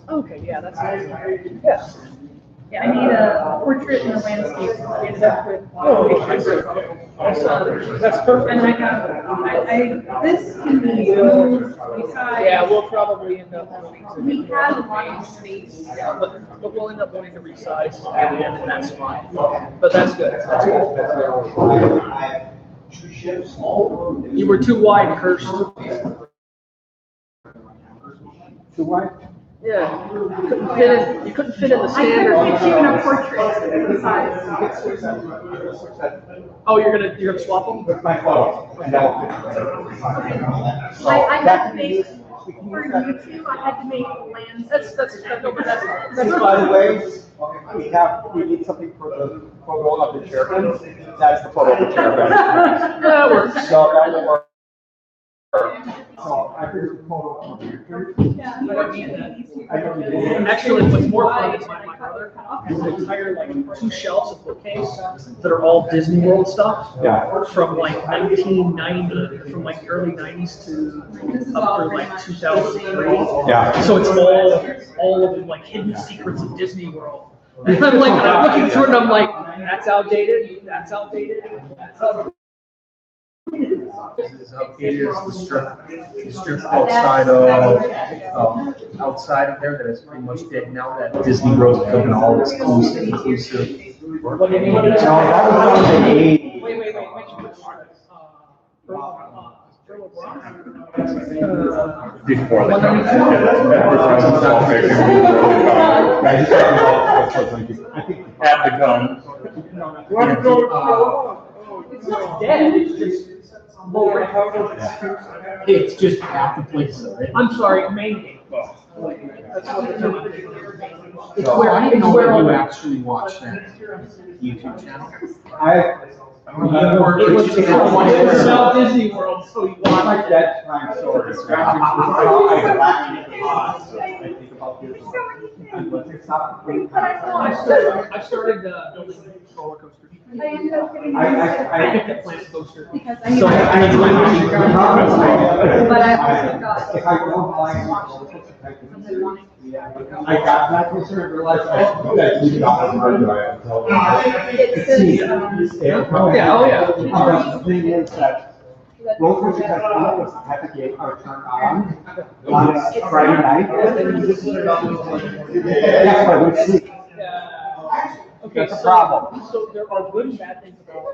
Okay, yeah, that's nice. Yeah. Yeah, I need a portrait and a landscape. Ended up with That's perfect. and I have this can be moved besides. Yeah, we'll probably end up. We had a lot of space. Yeah, but we'll end up wanting to resize at the end, and that's fine. But that's good. That's good. You were too wide, Kirst. Too wide? Yeah, you couldn't fit in the I standard. couldn't fit you in a portrait size. Oh, you're gonna swap them? With my photo. And that will I had to make for YouTube. I had to make lands. That's By the way, we need something for the photo of the chairman. That's the photo of the chairman. That works. So that will work. So I figured the photo of the chairman. Yeah, I don't need that. I don't need it. Actually, what's more fun is my brother has an entire like 2 shelves of bookcases that are all Disney World stuff. Yeah. From like 1990, from like early 90s to up through like 2003. Yeah. So it's all of them like hidden secrets of Disney World. And I'm like, I'm looking through it and I'm like, that's outdated, that's outdated, that's outdated. It is the strip outside of there that is pretty much dead now that Disney World is becoming all exclusive. What do you mean? No, that was on the 80s. Wait. Before that. At the gun. It's not dead, it's just lower. It's just half the place. I'm sorry, main gate. That's what the term is. It's So I where, didn't it's know where that all you the. actually watched that YouTube channel. It was about Disney World, so you I watch like it. that time story. I think about this. And when it's not great. I started building roller coasters. I ended up getting I picked a Planet coaster. because I So I need to but I also got. If I go online, I got that picture and realized I that you got it right away. It says, The thing is that roller coasters have to get our turn on Friday night. That's why we sleep. Okay, That's a problem. So there are good and bad things about it.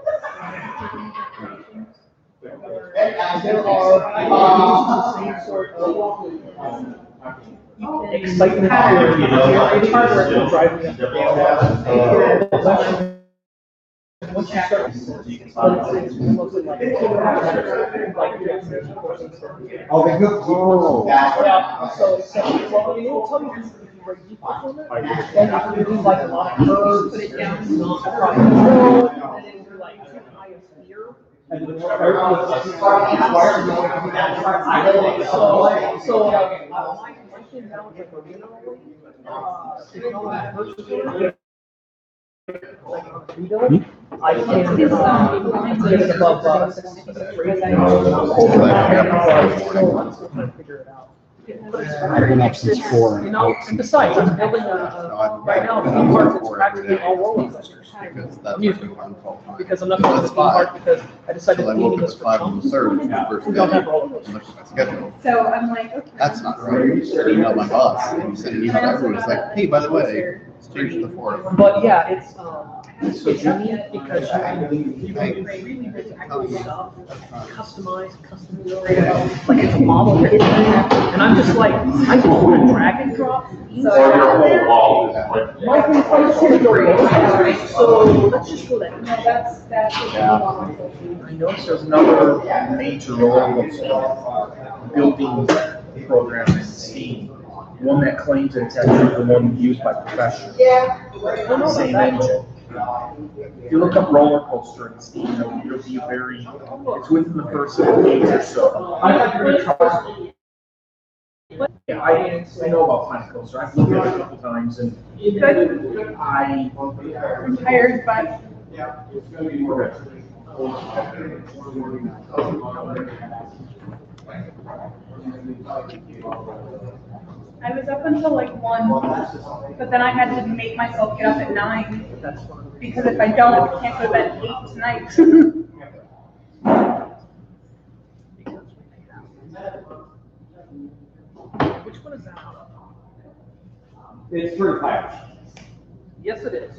There are the same sort of excitement generating hardware to drive me up the once you start, it's mostly like Oh, the good. yeah, so except, well, I mean, it'll tell you if you break default on it, then if you do like a lot of curves, put it down, not across the road, and then it'll be like too high of fear. So my kid now is like a I can't get it above 63. I'm still trying to figure it out. I've been up since 4. You know, and besides, I'm building right now, the theme park that's practically all roller coasters. Because I'm not going to the theme park because I decided to theme this for chunks. We don't have roller coasters. So I'm like, okay. That's not right. You should email my boss and you send an email to everyone. It's like, hey, by the way, it's changed to the 4th. But yeah, it's unique because you can really stuff, customize, custom build, like it's a model kit. And I'm just like, I just want to drag and drop these. So My thing is so let's just go that. no, that's I noticed there's another major role of building program in Steam. One that claims that it's actually the one used by professionals. Same engine. If you look up roller coaster in Steam, it'll be a very, it's within the first 7 days or so. I thought you were gonna try. Yeah, I know about Planet Coaster. I've looked at it a couple times and I'm tired, but I was up until like 1, but then I had to make myself get up at 9 That's one of the because if I don't, I can't go to bed at 8 tonight. because which one is that? It's pretty flat. Yes, it is.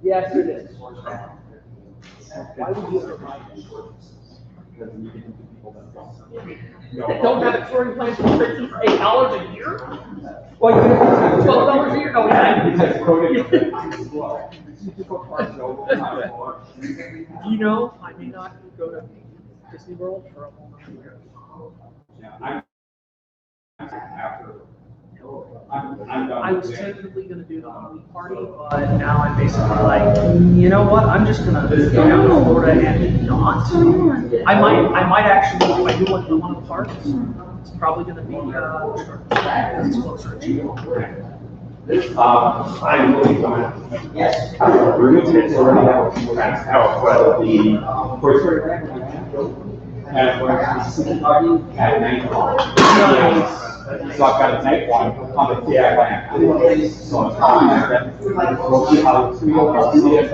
Yes, it is. Why would you provide that? They don't have a touring plan for $58 a year? Well, you know, $12 a year? Oh, yeah. You know, I may not go to Disney World for a whole nother year. I was tentatively gonna do the Halloween party, but now I'm basically like, you know what, I'm just gonna go down to Florida and not. I might actually, if I do one of the parks, it's probably gonna be, it's closer to you. I'm really going. Yes. We're going to already have the Toy Story Land. And we're at 9 o'clock. So I've got a night one on the TI land. So we'll see how it's going to see it.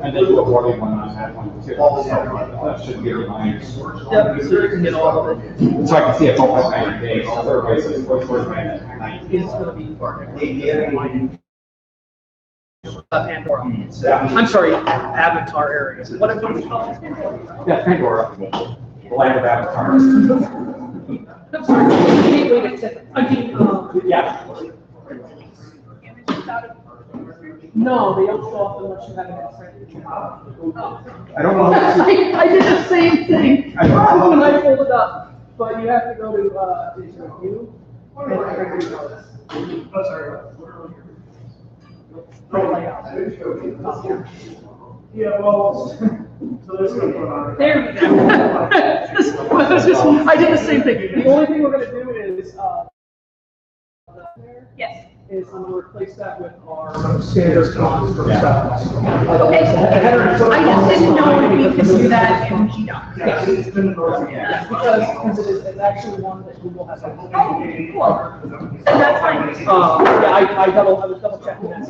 And then do a morning one on that one too. So that should be nice. Yep, so you can get all of it. So I can see it both at 90 days. Otherwise, it's Toy Story Land at 90 days. It's gonna be Pandora. I'm sorry, Avatar area. What do you call it? Yeah, Pandora. The land of Avatar. I'm sorry, Gateway to Tiffin. I mean, Yeah. no, they don't show up unless you have an X-ray. I don't know. I did the same thing when I pulled it up, but you have to go to, is review. And everybody knows. Oh, sorry. Yeah, well, so this is there we go. I did the same thing. The only thing we're gonna do is, Yes. is I'm gonna replace that with our standard cost for stuff. Okay. I just didn't know if we could do that in GDoc. Yeah, because it is, it's actually one that Google has. Oh, cool. That's fine. Yeah, I was double checking that.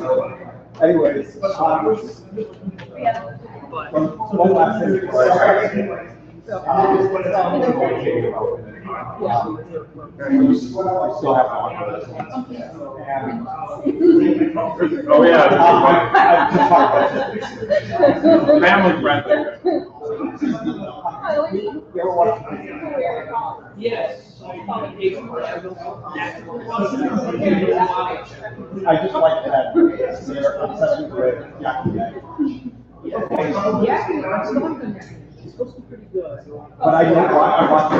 Anyways, Yeah. But, one last thing. We still have one. Oh, yeah. Family Family friendly. yes. I just like that they're obsessed with Jackie. Yeah, it's supposed to be pretty good. But I don't want, I want to.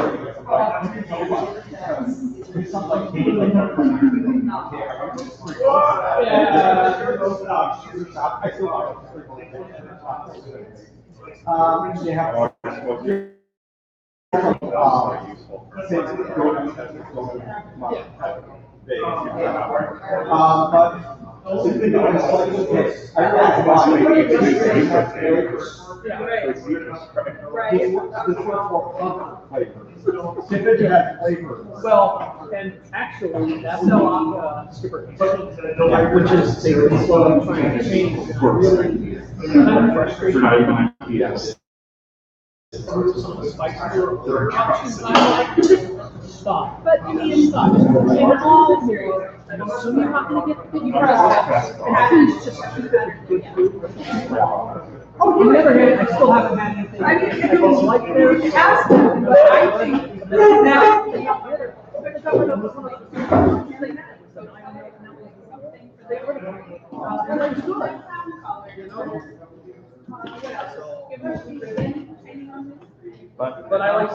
It's not like. I still like it. They have. But. I Well, and actually, that's a lot, skipper, which is the trying to change. Really, kind of frustrating. Yes. Stop. But I mean, stop. In all seriousness, And assuming you're not gonna get the you press it. It's just keep it. Oh, you never had it, I still haven't had anything. I mean, I don't like this. it has to, but I think that the government was one of the things they had. So I don't know if that was something for the But I like.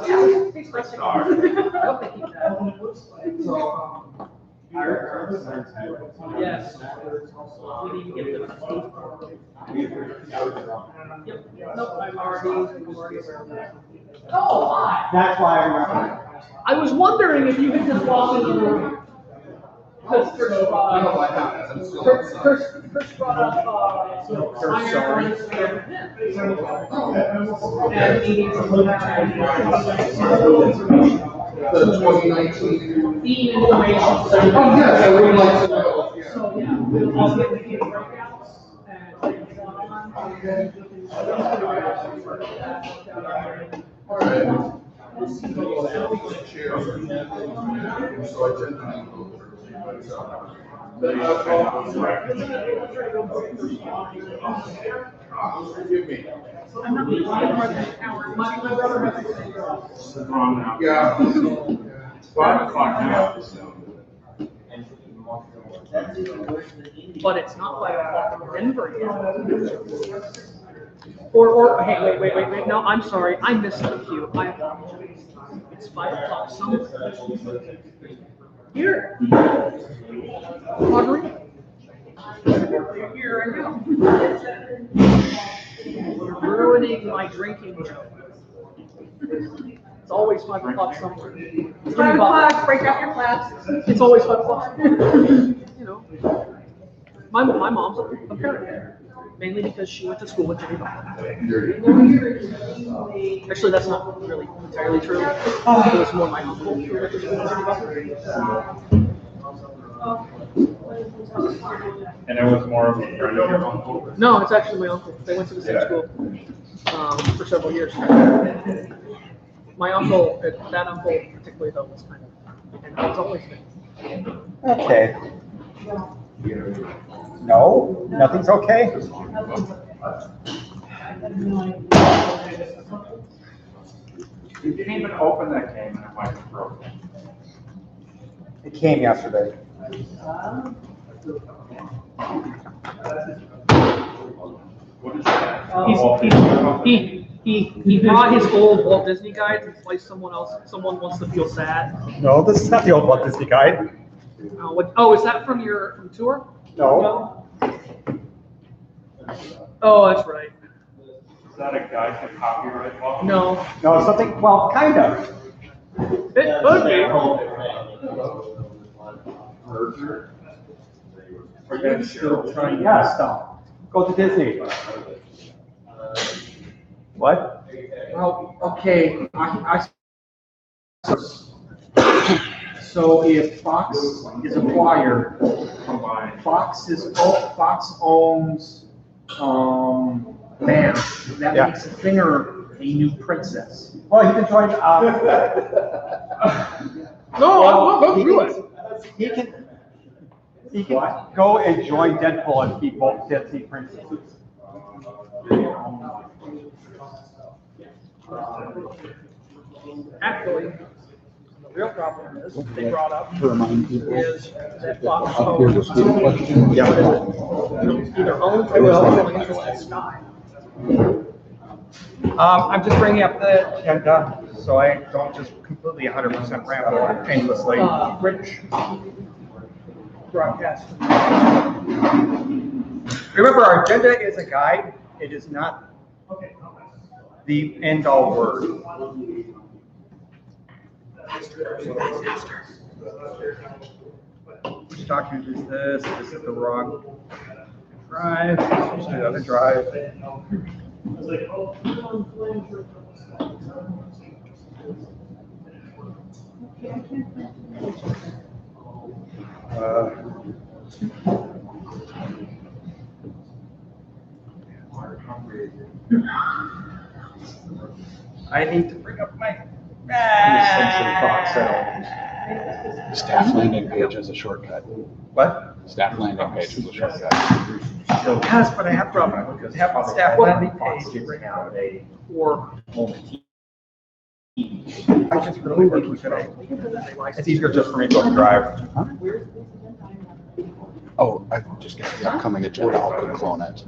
Yes. We need to get them. Yep. Nope, I'm already aware of that. Oh, hi. That's why I remember. I was wondering if you had just walked in the room. Because Chris brought up, iron and needing some little Chinese. The 2019. The information. Oh, yes, I would like to know. Yeah. So, yeah, I'll get the breakouts and All right. So I tend Forgive me. I'm not going more than an hour. My brother has the same girl. Wrong now. Yeah. It's 5 o'clock now. But it's not 5 o'clock in Denver yet. Or, hey, wait, no, I'm sorry, I missed the cue, I apologize. It's 5 o'clock somewhere. Here. Audrey. Here I go. You're ruining my drinking joke. It's always 5 o'clock somewhere. 5 o'clock, break out your class. It's always 5 o'clock. You know, my mom's a parent, mainly because she went to school with Jimmy Butler. Actually, that's not really entirely true. It was more my uncle who went to school with Jimmy Butler. And it was more of a friend of your uncle? No, it's actually my uncle. They went to the same school for several years. My uncle, that uncle particularly though, was kind of, and it's always been. Okay. No, nothing's okay. You didn't even open that game and it might have broken. It came yesterday. What did you have? He brought his old Walt Disney guides. It's like someone wants to feel sad. No, this is not the old Walt Disney guide. Is that from your tour? No. Oh, that's right. Is that a guide to copyright law? No, No, something, well, kind of. it could be. Merger? Are you still trying? Yeah, stop. Go to Disney. What? Well, okay, so if Fox is acquired, Fox owns, man, that Yeah. makes Finger a new princess. Well, you can join, No, I'll go through it. he can go and join Deadpool and be both Disney princesses. Actually, the real problem is they brought up To remind people. is that Fox Up here, owns just do the question. either owns or will Sky. I'm just bringing up the agenda, so I don't just completely 100% ramble aimlessly. Rich broadcast. Remember, our agenda is a guide. It is not the end-all word. Which document is this? This is the wrong drive. Let's do the other drive. I need to bring up my. Staff landing page is a shortcut. What? Staff landing page is a shortcut. Yes, but I have to have a staff landing page right now. Or I just really working today. It's easier just for me to go to drive. Huh? Oh, I just got the upcoming agenda. I'll quit clone it.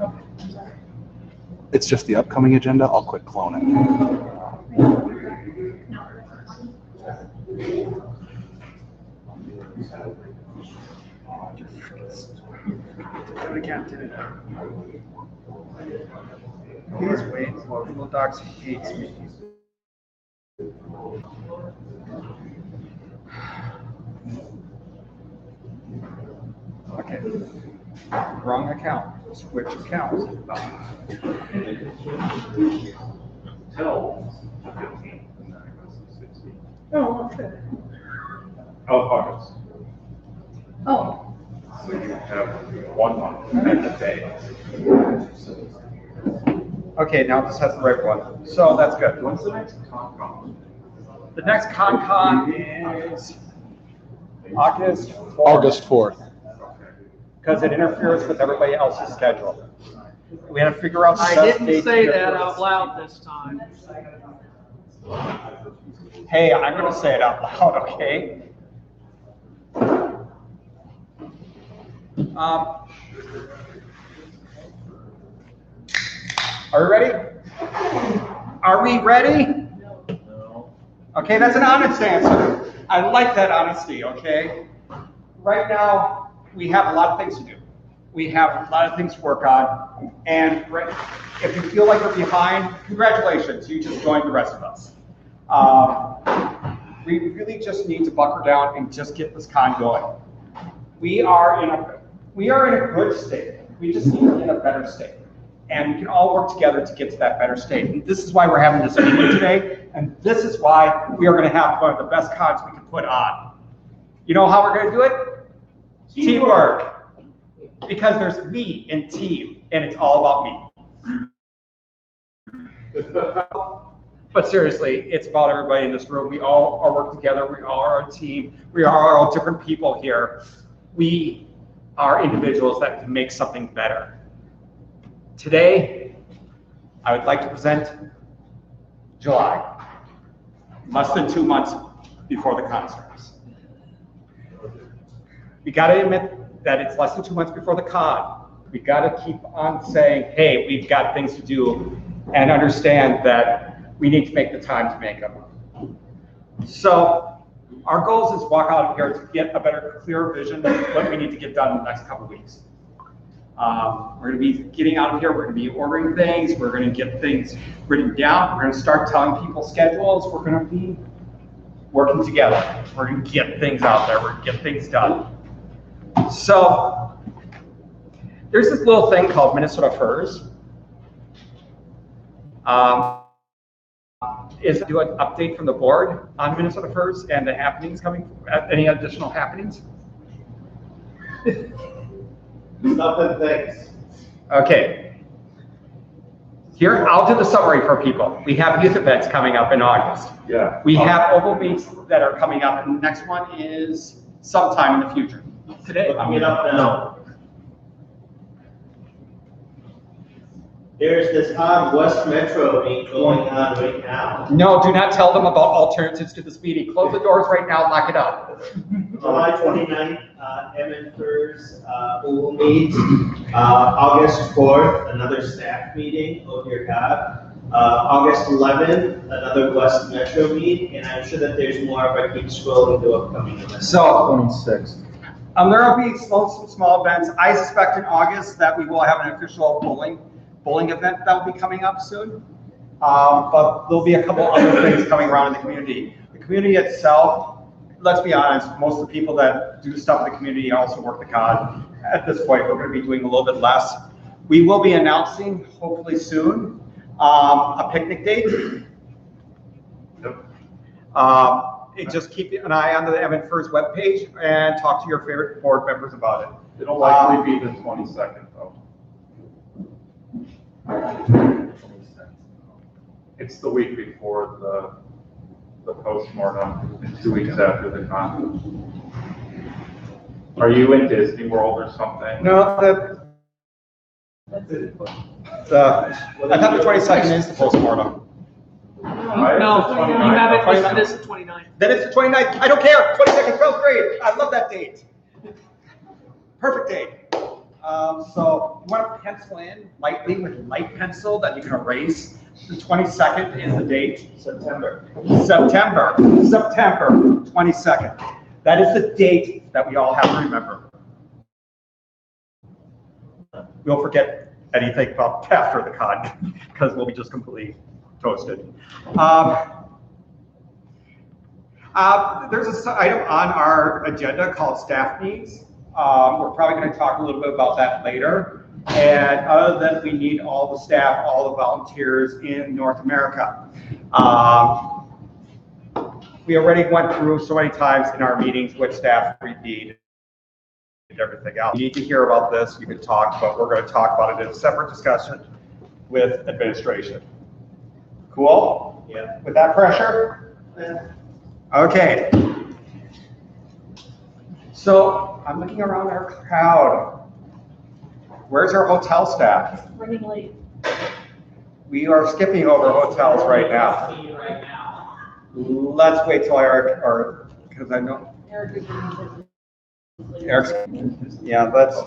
It's just the upcoming agenda. I'll quit clone it. The captain. Please wait. Google Docs hates me. Okay. Wrong account. Switch accounts. Till 15. oh, Okay. Oh, August. Oh, So you have 1 month and a day. Okay, now this has the right one. So that's good. When's the next Concom? The next Concom is August 4th. August 4th. Because it interferes with everybody else's schedule. We had to figure out the I best didn't date say to that do out this. loud this time. Hey, I'm gonna say it out loud, okay? Are we ready? Are we ready? No. Okay, that's an honest answer. I like that honesty, okay? Right now, we have a lot of things to do. We have a lot of things to work on. And if you feel like you're behind, congratulations, you just joined the rest of us. We really just need to buckle down and just get this con going. We are in a good state. We just need to get in a better state. And we can all work together to get to that better state. And this is why we're having this meeting today. And this is why we are going to have one of the best cons we can put on. You know how we're going to do it? Teamwork. Because there's me in team, and it's all about me. But seriously, it's about everybody in this room. We all are working together. We all are a team. We are all different people here. We are individuals that can make something better. Today, I would like to present July, less than 2 months before the concerts. We got to admit that it's less than 2 months before the con. We got to keep on saying, hey, we've got things to do, and understand that we need to make the time to make them. So our goal is to walk out of here to get a better, clearer vision of what we need to get done in the next couple of weeks. We're going to be getting out of here. We're going to be ordering things. We're going to get things written down. We're going to start telling people schedules. We're going to be working together. We're going to get things out there. We're going to get things done. So there's this little thing called Minnesota Furs. Is to do an update from the board on Minnesota Furs and the happenings coming, any additional happenings? Nothing, thanks. Okay. Here, I'll do the summary for people. We have youth events coming up in August. Yeah. We have oval meets that are coming up, and the next one is sometime in the future. Today, Looking it up now. There's this odd West Metro meet going on right now. No, do not tell them about alternatives to this meeting. Close the doors right now, lock it up. July 29th, Emmett Furs will meet. August 4th, another staff meeting, oh dear God. August 11th, another West Metro meet, and I'm sure that there's more if I keep scrolling to upcoming events. So, 26. there will be some small events. I suspect in August that we will have an official bowling event that will be coming up soon. But there'll be a couple other things coming around in the community. The community itself, let's be honest, most of the people that do stuff in the community also work the con. At this point, we're going to be doing a little bit less. We will be announcing, hopefully soon, a picnic date. Just keep an eye on the Emmett Furs webpage and talk to your favorite board members about it. It'll likely be the 22nd, though. It's the week before the postmortem, and 2 weeks after the con. Are you in Disney World or something? No, I thought the 22nd is the postmortem. No, you have it listed as the 29th. Then it's the 29th. I don't care. 22nd, 12th grade. I love that date. Perfect date. So you want to pencil in lightly with light pencil that you can erase. The 22nd is the date. September 22nd. That is the date that we all have to remember. We'll forget anything about after the con because we'll be just completely toasted. There's this item on our agenda called staff needs. We're probably going to talk a little bit about that later. And other than we need all the staff, all the volunteers in North America. we already went through so many times in our meetings with staff repeat and everything else. You need to hear about this, you can talk, but we're going to talk about it in a separate discussion with administration. Cool? Yeah. With that pressure? Okay. So I'm looking around our crowd. Where's our hotel staff? Running late. We are skipping over hotels right now. Let's wait till Eric, or, because I know, Eric is running late. Eric's, yeah, let's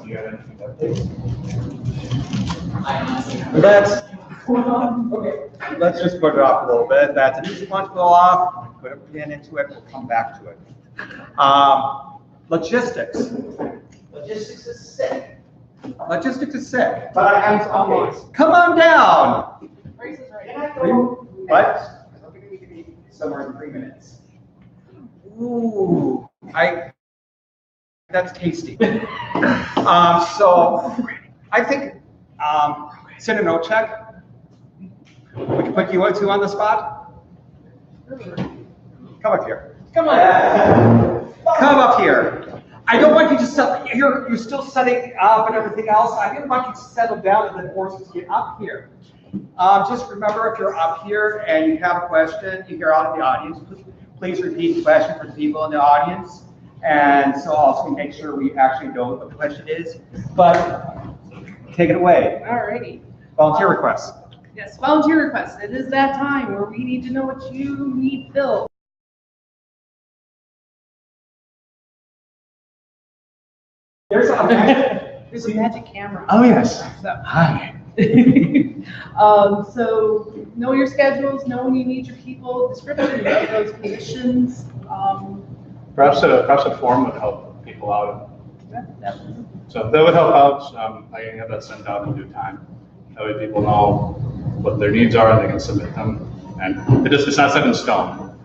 just put it off a little bit. That's an easy one to go off. Put a pin into it, we'll come back to it. Logistics. Logistics is sick. Logistics is sick. But I'm Come on down. Grace is right. What? I'm hoping we can be somewhere in 3 minutes. Ooh, that's tasty. So I think, send a note check. We can put you two on the spot. Come up here. Come on. Come up here. I don't want you to settle, you're still setting up and everything else. I didn't want you to settle down and then force you to get up here. Just remember, if you're up here and you have a question, you hear out of the audience, please repeat the question for the people in the audience. And so also make sure we actually know what the question is. But take it away. Alrighty. Volunteer requests. Yes, volunteer requests. It is that time where we need to know what you need filled. There's a There's a magic camera. Oh, yes. So, Hi. so know your schedules, know when you need your people, description of those positions. Perhaps a form would help people out. That So that would help out. I can have that sent out in due time. That way people know what their needs are and they can submit them. And it's not set in stone.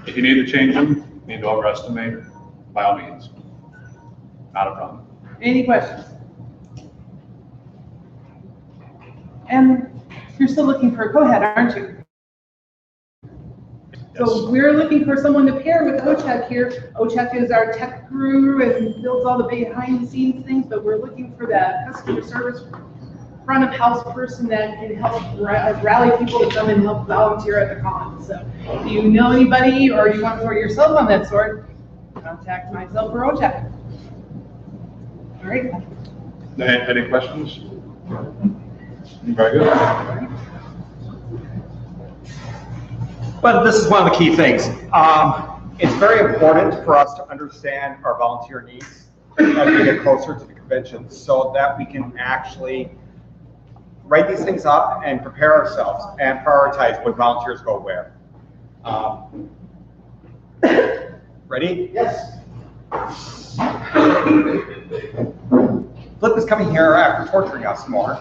If you need to change them, you need to overestimate, by all means. Not a problem. Any questions? And you're still looking for, go ahead, aren't you? So we're looking for someone to pair with OCHEC here. OCHEC is our tech guru and builds all the behind the scenes things, but we're looking for that customer service front of house person that can help rally people to come and help volunteer at the con. So if you know anybody or you want to sort yourself on that sort, contact myself or OCHEC. All right. Any questions? Very good. But this is one of the key things. It's very important for us to understand our volunteer needs as we get closer to the convention so that we can actually write these things up and prepare ourselves and prioritize what volunteers go where. Ready? Yes. Flip is coming here after torturing us more.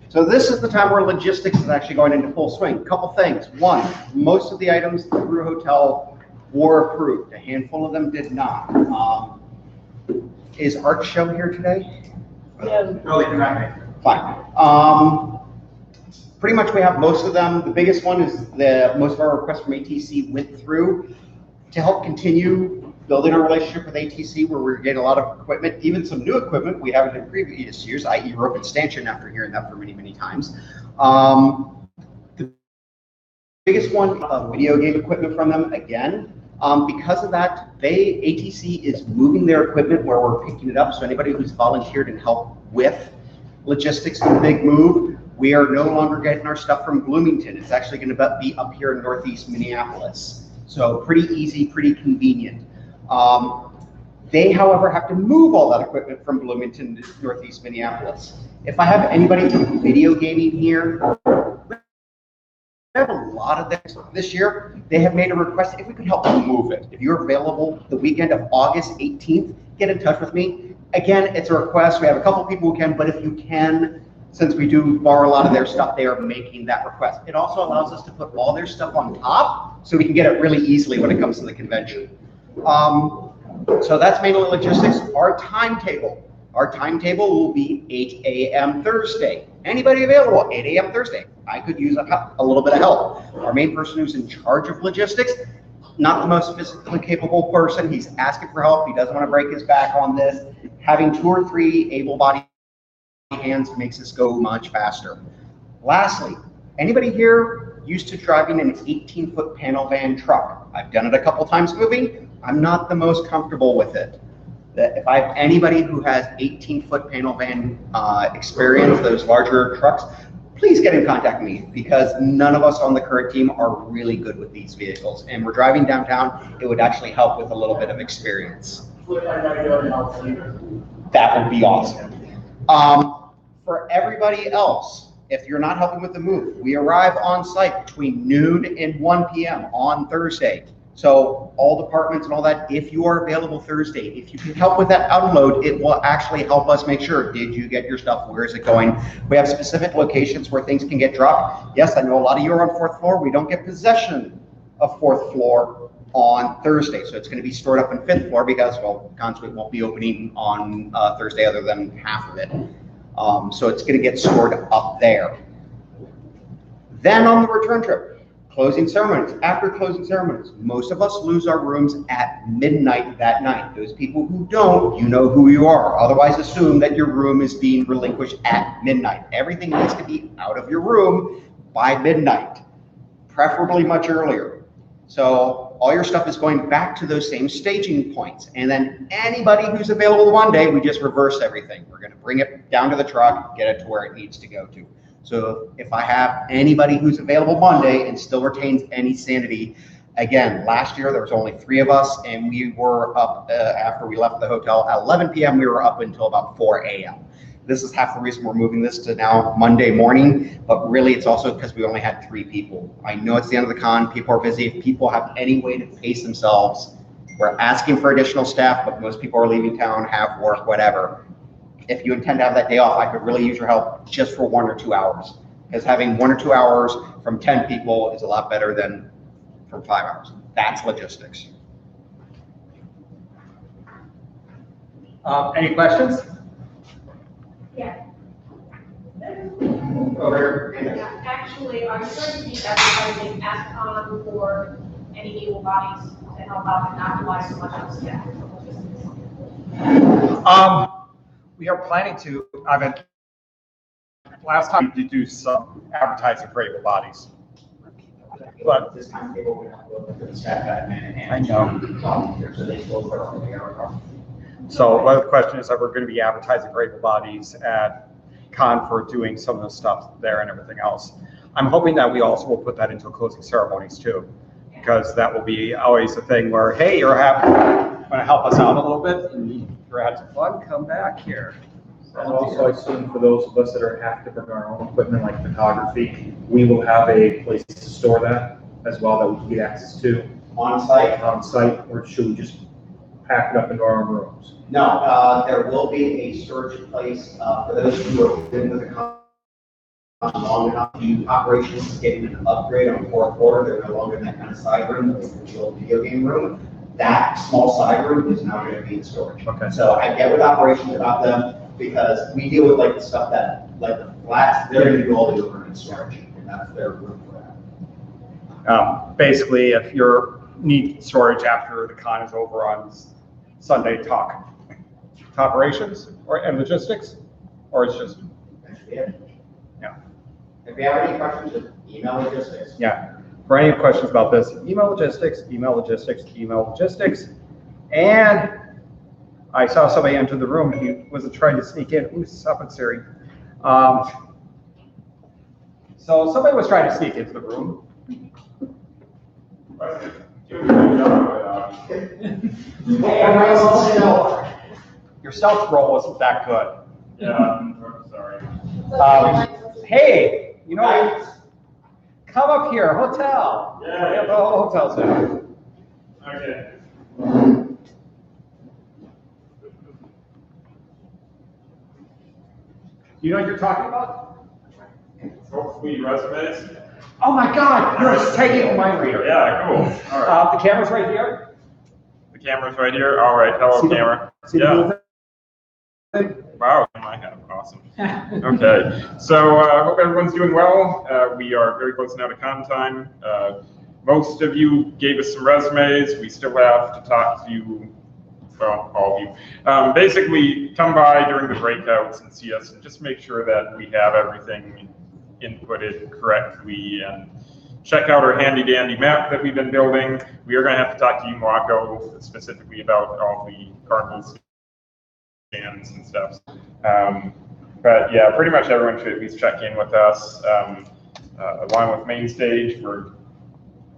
So this is the time where logistics is actually going into full swing. Couple things. One, most of the items through hotel were approved. A handful of them did not. Is Art Show here today? Yeah. No, they cannot make it. Fine. Pretty much we have most of them. The biggest one is most of our requests from ATC went through to help continue building our relationship with ATC, where we're getting a lot of equipment, even some new equipment we haven't in previous years, i.e. rope and stanchion, after hearing that for many, many times. The biggest one, video game equipment from them again. Because of that, ATC is moving their equipment where we're picking it up, so anybody who's volunteered and helped with logistics in the big move, we are no longer getting our stuff from Bloomington. It's actually going to be up here in Northeast Minneapolis. So pretty easy, pretty convenient. They, however, have to move all that equipment from Bloomington to Northeast Minneapolis. If I have anybody from video gaming here, we have a lot of this. This year, they have made a request if we could help them move it. If you're available the weekend of August 18th, get in touch with me. Again, it's a request. We have a couple people who can, but if you can, since we do borrow a lot of their stuff, they are making that request. It also allows us to put all their stuff on top, so we can get it really easily when it comes to the convention. So that's mainly logistics. Our timetable will be 8 a.m. Thursday. Anybody available? 8 a.m. Thursday. I could use a little bit of help. Our main person who's in charge of logistics, not the most physically capable person. He's asking for help. He doesn't want to break his back on this. Having 2 or 3 able-bodied hands makes this go much faster. Lastly, anybody here used to driving an 18-foot panel van truck? I've done it a couple times moving. I'm not the most comfortable with it. If I have anybody who has 18-foot panel van experience, those larger trucks, please get in contact with me, because none of us on the current team are really good with these vehicles. And we're driving downtown, it would actually help with a little bit of experience. That would be awesome. For everybody else, if you're not helping with the move, we arrive on site between noon and 1 p.m. on Thursday. So all departments and all that, if you are available Thursday, if you can help with that unload, it will actually help us make sure, did you get your stuff? Where is it going? We have specific locations where things can get dropped. Yes, I know a lot of you are on 4th floor. We don't get possession of 4th floor on Thursday. So it's going to be stored up in 5th floor because, well, Consuite won't be opening on Thursday other than half of it. So it's going to get stored up there. Then on the return trip, closing ceremonies. After closing ceremonies, most of us lose our rooms at midnight that night. Those people who don't, you know who you are. Otherwise, assume that your room is being relinquished at midnight. Everything needs to be out of your room by midnight, preferably much earlier. So all your stuff is going back to those same staging points. And then anybody who's available one day, we just reverse everything. We're going to bring it down to the truck, get it to where it needs to go to. So if I have anybody who's available Monday and still retains any sanity, again, last year there was only 3 of us, and we were up after we left the hotel at 11 p.m. We were up until about 4 a.m. This is half the reason we're moving this to now Monday morning, but really it's also because we only had 3 people. I know it's the end of the con, people are busy. If people have any way to pace themselves, we're asking for additional staff, but most people are leaving town, have work, whatever. If you intend to have that day off, I could really use your help just for 1 or 2 hours. Because having 1 or 2 hours from 10 people is a lot better than from 5 hours. That's logistics. Any questions? Yeah. Over. Yeah, actually, are you going to be advertising at Con for any able bodies to help out and not rely so much on staff? We are planning to, last time we did do some advertising for able bodies. But this time people would have to go to the staff admin and I know. so they still put on the air. So one of the questions is that we're going to be advertising for able bodies at Con for doing some of the stuff there and everything else. I'm hoping that we also will put that into closing ceremonies too, because that will be always a thing where, hey, you're going to help us out a little bit, and you're having some fun, come back here. And also, I assume for those of us that have to bring our own equipment like photography, we will have a place to store that as well that we can get access to. On site? On site, or should we just pack it up into our own rooms? No, there will be a storage place for those who have been with the company long enough. The operations is getting an upgrade on 4th floor. They're no longer in that kind of side room. It's the old video game room. That small side room is now going to be in storage. Okay. So I get with operations about them because we deal with like the stuff that, like the flats, they're going to do all the overnight storage, and that's their room for that. Basically, if you need storage after the con is over on Sunday, talk operations and logistics, or it's just, Yeah. yeah. If you have any questions, just email logistics. Yeah. For any questions about this, email logistics, email logistics, email logistics. And I saw somebody enter the room. He wasn't trying to sneak in. Ooh, stop it, Siri. So somebody was trying to sneak into the room. Your stealth roll wasn't that good. Yeah, I'm sorry. Hey, you know, come up here, hotel. Yeah. We have the whole hotel's now. Okay. You know what you're talking about? Sweet resumes? Oh my God, you're a taking mind reader. Yeah, cool. All right. The camera's right here. The camera's right here. All right. Hello, See the- camera. See the Yeah. little thing? Wow, you might have. Awesome. awesome. Okay, so I hope everyone's doing well. We are very close now to con time. Most of you gave us some resumes. We still have to talk to you, well, all of you. Basically, come by during the breakouts and see us and just make sure that we have everything inputted correctly and check out our handy dandy map that we've been building. We are going to have to talk to you, Marco, specifically about all the carnival stands and stuff. But yeah, pretty much everyone should at least check in with us. Along with main stage,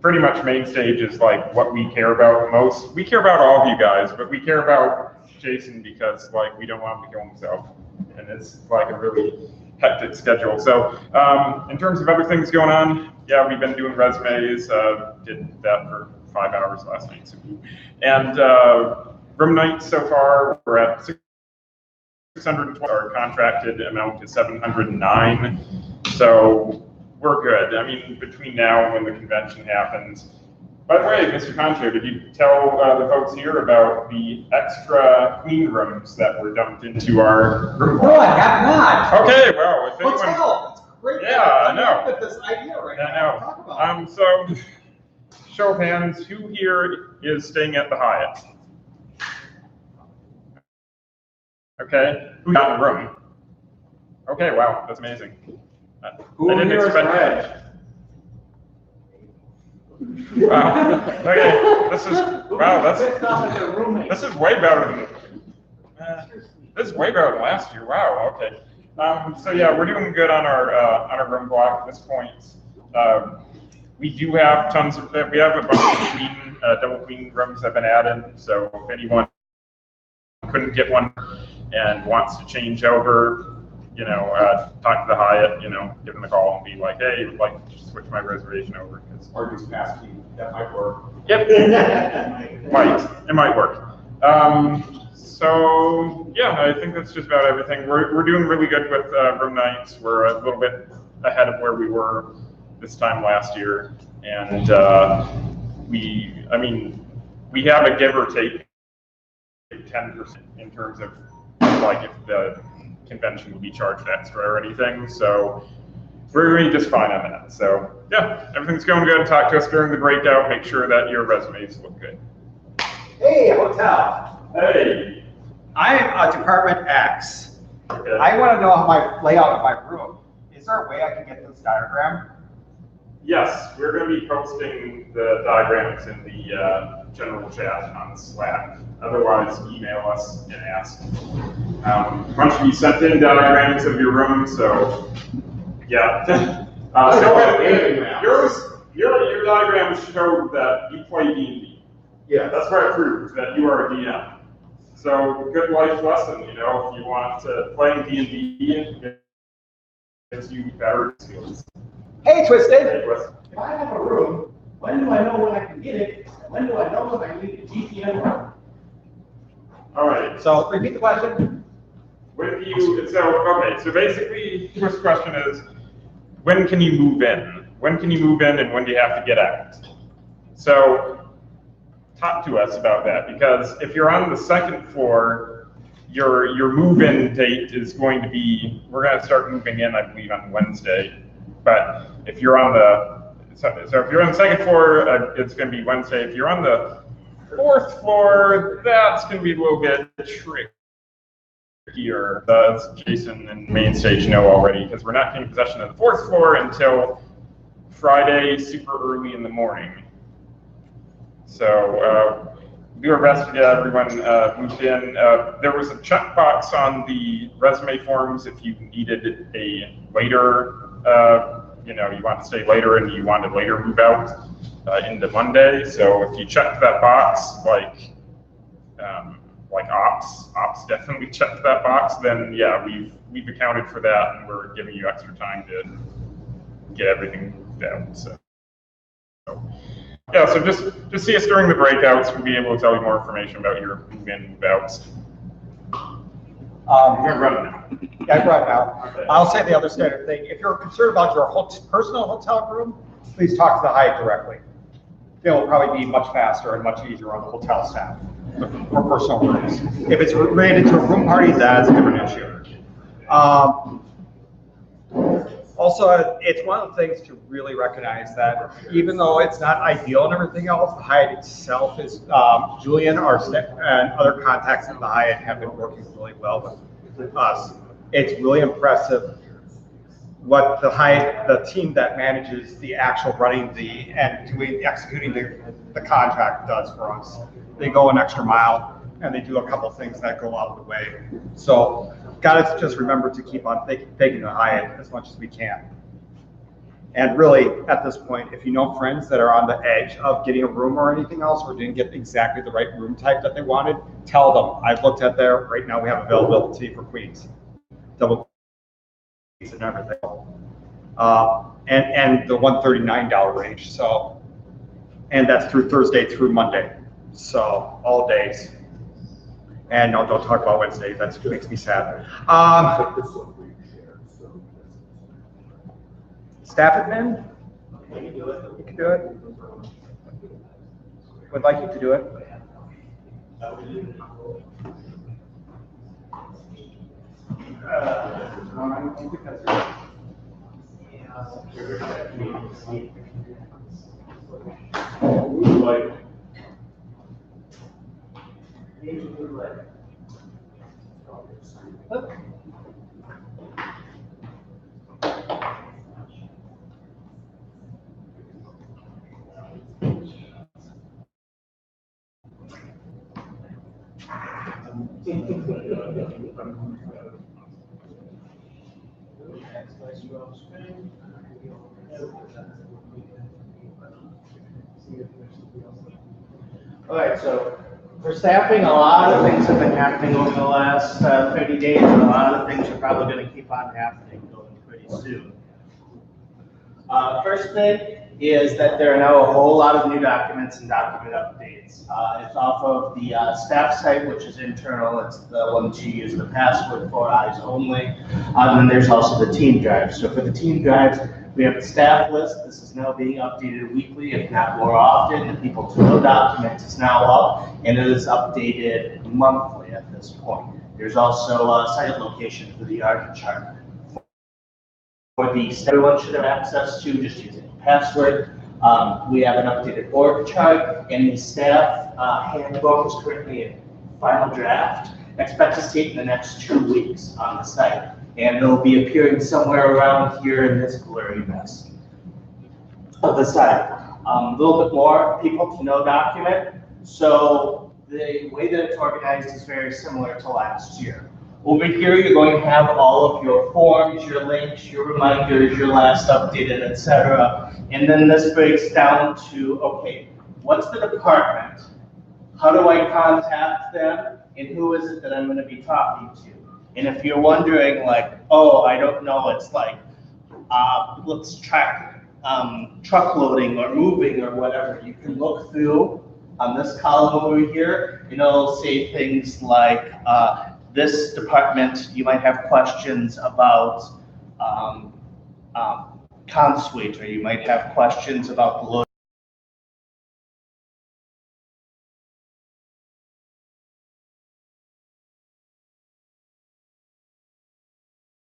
pretty much main stage is like what we care about most. We care about all of you guys, but we care about Jason because like we don't want him to kill himself, and it's like a really hectic schedule. So in terms of other things going on, yeah, we've been doing resumes. Did that for 5 hours last night. And room nights so far, we're at 620. Our contracted amount is 709. So we're good. I mean, between now and when the convention happens. By the way, Mr. Concho, did you tell the folks here about the extra clean rooms that were dumped into our room? No, I have not. Okay, well, if anyone... Hotel, it's great. Yeah, I know. With this idea right I now. know. Talk about it. So, show of hands, who here is staying at the Hyatt? Okay, who got in the room? Okay, wow, that's amazing. Who I didn't here is expect Fred? that. Wow. Okay, this is way better than this is way better than last year. Wow. Okay. So yeah, we're doing good on our room block at this point. We do have tons of we have a bunch of queen, double queen rooms that have been added. So if anyone couldn't get one and wants to change over, you know, talk to the Hyatt, you know, give them a call and be like, hey, would like to switch my reservation over. Or just pass key. That might work. Yep. It might work. So yeah, I think that's just about everything. We're doing really good with room nights. We're a little bit ahead of where we were this time last year, and we have a give or take 10% in terms of like if the convention will be charged extra or anything. So we're doing just fine on that. So yeah, everything's going good. Talk to us during the breakout. Make sure that your resumes look good. Hey, hotel. Hey. I'm Department X. Okay. I want to know how my layout of my room. Is there a way I can get this diagram? Yes, we're going to be posting the diagrams in the general chat on Slack. Otherwise, email us and ask. A bunch of you sent in diagrams of your room, so yeah. Your diagrams showed that you play D&D. Yeah. That's where it proves that you are a DM. So good life lesson, you know, if you want to play D&D, it gives you better skills. Hey, Twisted. Hey, Twisted. If I have a room, when do I know when I can get it? When do I know when I need a GTM room? All right. So repeat the question. So basically, the first question is, when can you move in? When can you move in and when do you have to get out? So talk to us about that, because if you're on the second floor, your move-in date is going to be, we're going to start moving in, I believe, on Wednesday. But if you're on so if you're on the second floor, it's going to be Wednesday. If you're on the fourth floor, that's going to be a little bit trickier. As Jason and main stage know already, because we're not getting possession of the fourth floor until Friday, super early in the morning. So do our best to get everyone moved in. There was a checkbox on the resume forms if you needed a later, you want to stay later and you wanted later move out into Monday. So if you checked that box, like ops definitely checked that box, then yeah, we've accounted for that and we're giving you extra time to get everything moved out. So yeah, so just see us during the breakouts. We'll be able to tell you more information about your move-in, move-outs. You're running now. Yeah, I'm running now. Okay. I'll say the other standard thing. If you're concerned about your personal hotel room, please talk to the Hyatt directly. It'll probably be much faster and much easier on the hotel staff for personal rooms. If it's related to a room party, that's a different issue. Also, it's one of the things to really recognize that even though it's not ideal and everything else, the Hyatt itself is, Julian, our and other contacts at the Hyatt have been working really well with us. It's really impressive what the Hyatt, the team that manages the actual running and executing the contract does for us. They go an extra mile and they do a couple things that go out of the way. So gotta just remember to keep on thanking the Hyatt as much as we can. And really, at this point, if you know friends that are on the edge of getting a room or anything else, or didn't get exactly the right room type that they wanted, tell them. I've looked at there. Right now, we have availability for queens, double queens and everything, and the $139 range. So, and that's through Thursday through Monday, so all days. And no, don't talk about Wednesday. That makes me sad. Staff admin? You can do it. Would like you to do it. All right, so for staffing, a lot of things have been happening over the last 30 days, and a lot of things are probably going to keep on happening going pretty soon. First thing is that there are now a whole lot of new documents and document updates. It's off of the staff site, which is internal. It's the one that you use the password for, eyes only. And then there's also the team drive. So for the team drives, we have the staff list. This is now being updated weekly, if not more often. The people to know document is now up, and it is updated monthly at this point. There's also a site location for the art chart. For the everyone should have access to, just using the password. We have an updated org chart, and the staff handbook is currently in final draft. Expect to see it in the next 2 weeks on the site, and it'll be appearing somewhere around here in this blurry mess of the site. A little bit more people to know document. So the way that it's organized is very similar to last year. Over here, you're going to have all of your forms, your links, your reminders, your last updated, etc. And then this breaks down to, okay, what's the department? How do I contact them? And who is it that I'm going to be talking to? And if you're wondering, like, oh, I don't know, it's like, let's track truck loading or moving or whatever, you can look through on this column over here, and it'll say things like, this department, you might have questions about Consuite, or you might have questions about the load.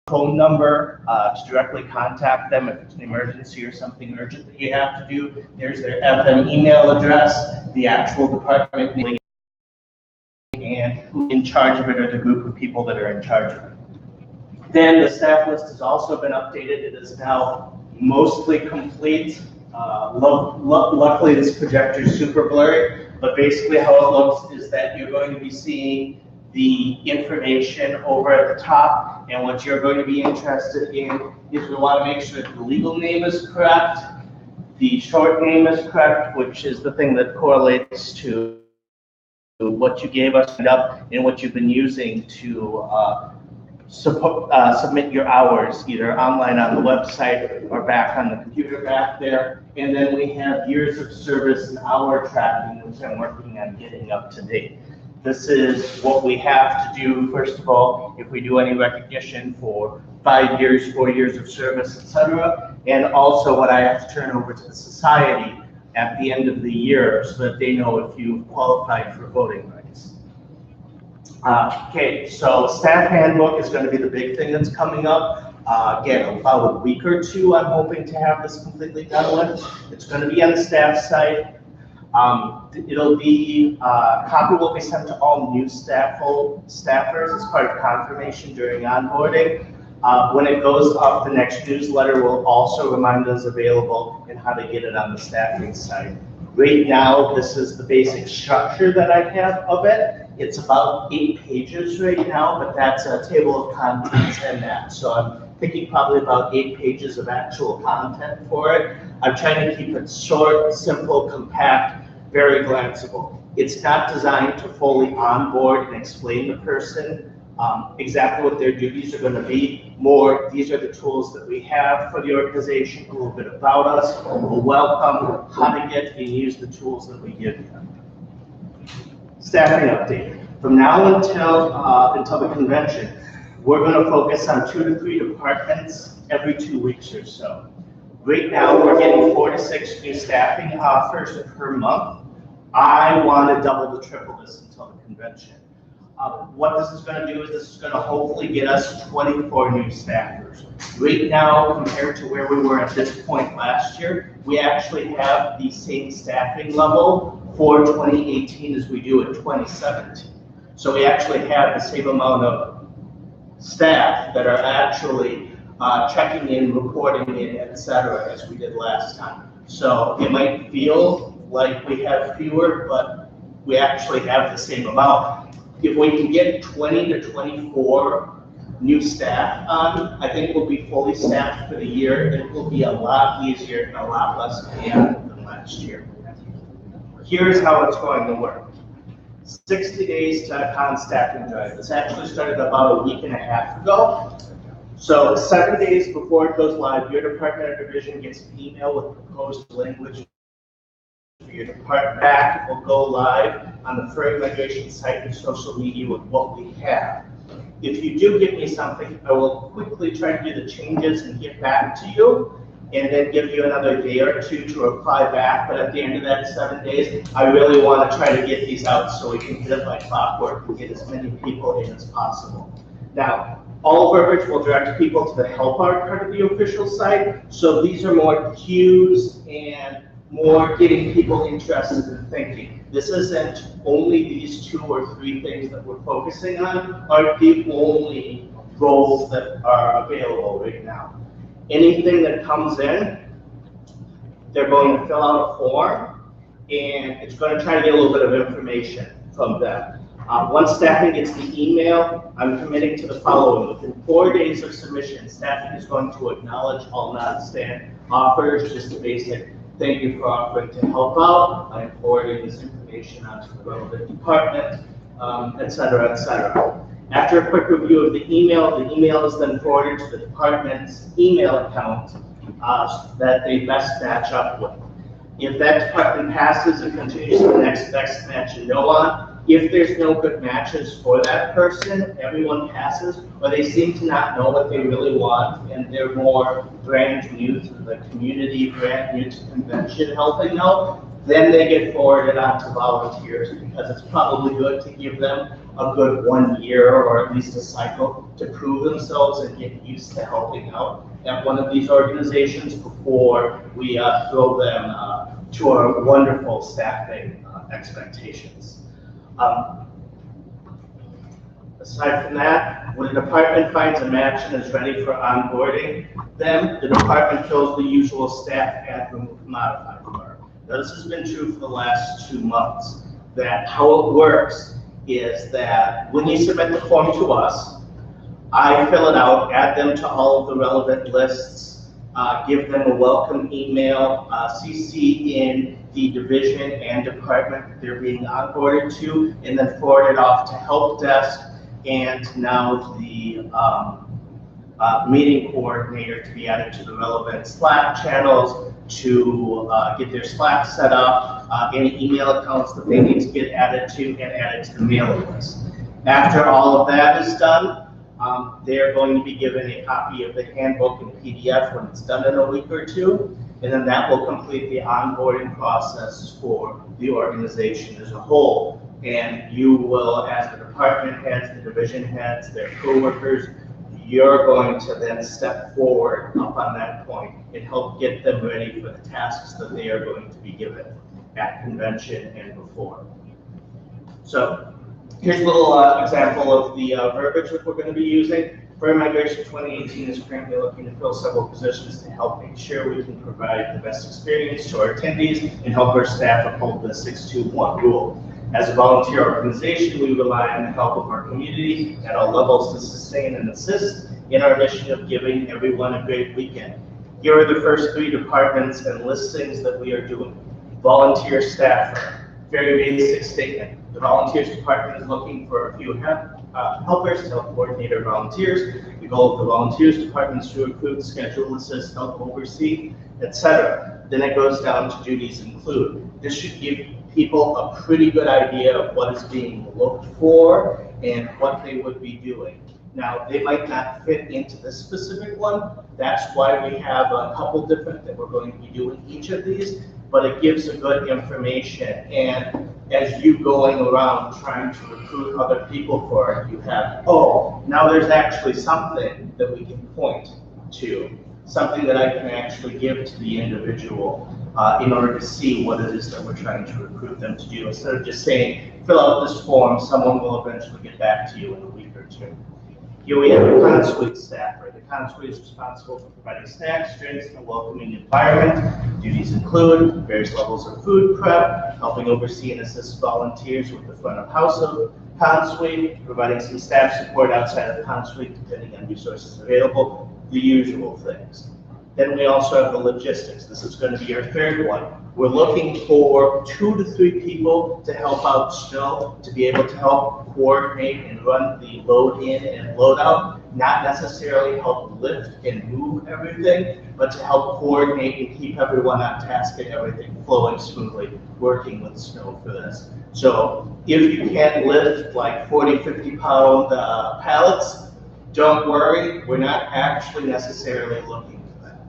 Phone number to directly contact them if it's an emergency or something urgent that you have to do. There's their FM email address, the actual department name, and who's in charge of it, or the group of people that are in charge of it. Then the staff list has also been updated. It is now mostly complete. Luckily, this projector is super blurry, but basically how it looks is that you're going to be seeing the information over at the top, and what you're going to be interested in is we want to make sure that the legal name is correct, the short name is correct, which is the thing that correlates to what you gave us and what you've been using to submit your hours, either online on the website or back on the computer back there. And then we have years of service and hour tracking, which I'm working on getting up to date. This is what we have to do, first of all, if we do any recognition for 5 years, 4 years of service, etc. And also what I have to turn over to the society at the end of the year so that they know if you've qualified for voting rights. Okay, so staff handbook is going to be the big thing that's coming up. Again, about a week or two, I'm hoping to have this completely done with. It's going to be on the staff site. It'll be, copy will be sent to all new staffers as part of confirmation during onboarding. When it goes up, the next newsletter will also remind us available and how to get it on the staffing site. Right now, this is the basic structure that I have of it. It's about 8 pages right now, but that's a table of contents and that. So I'm thinking probably about 8 pages of actual content for it. I'm trying to keep it short, simple, compact, very glanceable. It's not designed to fully onboard and explain the person exactly what their duties are going to be. More, these are the tools that we have for the organization, a little bit about us, a welcome, how to get and use the tools that we give you. Staffing update. From now until the convention, we're going to focus on 2 to 3 departments every 2 weeks or so. Right now, we're getting 4 to 6 new staffing offers per month. I want to double to triple this until the convention. What this is going to do is this is going to hopefully get us 24 new staffers. Right now, compared to where we were at this point last year, we actually have the same staffing level for 2018 as we do in 2017. So we actually have the same amount of staff that are actually checking in, reporting in, etc., as we did last time. So it might feel like we have fewer, but we actually have the same amount. If we can get 20 to 24 new staff on, I think we'll be fully staffed for the year. It will be a lot easier and a lot less painful than last year. Here's how it's going to work. 60 days to con staffing drive. This actually started about a week and a half ago. So 7 days before it goes live, your department or division gets an email with proposed language for your department. Back, it will go live on the Furry migration site and social media with what we have. If you do give me something, I will quickly try to do the changes and get back to you, and then give you another day or two to reply back. But at the end of that 7 days, I really want to try to get these out so we can get it like clockwork and get as many people in as possible. Now, all verbiage will direct people to the help art part of the official site. So these are more cues and more getting people interested in thinking. This isn't only these 2 or 3 things that we're focusing on are the only roles that are available right now. Anything that comes in, they're going to fill out a form, and it's going to try to get a little bit of information from them. Once staffing gets the email, I'm committing to the following. Within 4 days of submission, staffing is going to acknowledge all non-stand offers, just a basic thank you for offering to help out. I'm forwarding this information on to the relevant department, et cetera, et cetera. After a quick review of the email is then forwarded to the department's email account that they best match up with. If that department passes, it continues to the next best match and no on. If there's no good matches for that person, everyone passes, or they seem to not know what they really want, and they're more brand new to the community, brand new to convention helping out, then they get forwarded on to volunteers, because it's probably good to give them a good 1 year or at least a cycle to prove themselves and get used to helping out at one of these organizations before we throw them to our wonderful staffing expectations. Aside from that, when a department finds a match and is ready for onboarding them, the department fills the usual staff add remove modify form. Now, this has been true for the last 2 months. That how it works is that when you submit the form to us, I fill it out, add them to all of the relevant lists, give them a welcome email, CC in the division and department that they're being onboarded to, and then forward it off to help desk and now the meeting coordinator to be added to the relevant Slack channels to get their Slack set up, any email accounts that they need to get added to and added to the mailing list. After all of that is done, they're going to be given a copy of the handbook in PDF when it's done in a week or 2, and then that will complete the onboarding process for the organization as a whole. And you will, as the department heads, the division heads, their coworkers, you're going to then step forward up on that point and help get them ready for the tasks that they are going to be given at convention and before. So here's a little example of the verbiage that we're going to be using. Furry Migration 2018 is currently looking to fill several positions to help make sure we can provide the best experience to our attendees and help our staff uphold the 621 rule. As a volunteer organization, we rely on the help of our community at all levels to sustain and assist in our mission of giving everyone a great weekend. Here are the first 3 departments and listings that we are doing. Volunteer staffer, very basic statement. The volunteers department is looking for a few helpers to help coordinate our volunteers. The goal of the volunteers department is to recruit, schedule, assist, help oversee, etc. Then it goes down to duties include. This should give people a pretty good idea of what is being looked for and what they would be doing. Now, they might not fit into this specific one. That's why we have a couple different that we're going to be doing each of these, but it gives a good information. And as you going around trying to recruit other people for it, you have, oh, now there's actually something that we can point to, something that I can actually give to the individual in order to see what it is that we're trying to recruit them to do. Instead of just saying, fill out this form, someone will eventually get back to you in a week or 2. Here we have the Con-Suite staffer. The Con-Suite is responsible for providing snacks, drinks, and a welcoming environment. Duties include various levels of food prep, helping oversee and assist volunteers with the front of house of Con-Suite, providing some staff support outside of the Con-Suite depending on resources available, the usual things. Then we also have the logistics. This is going to be our third one. We're looking for 2 to 3 people to help out still, to be able to help coordinate and run the load in and load out, not necessarily help lift and move everything, but to help coordinate and keep everyone on task and everything flowing smoothly, working with snow for this. So if you can't lift like 40, 50 pound pallets, don't worry, we're not actually necessarily looking for that.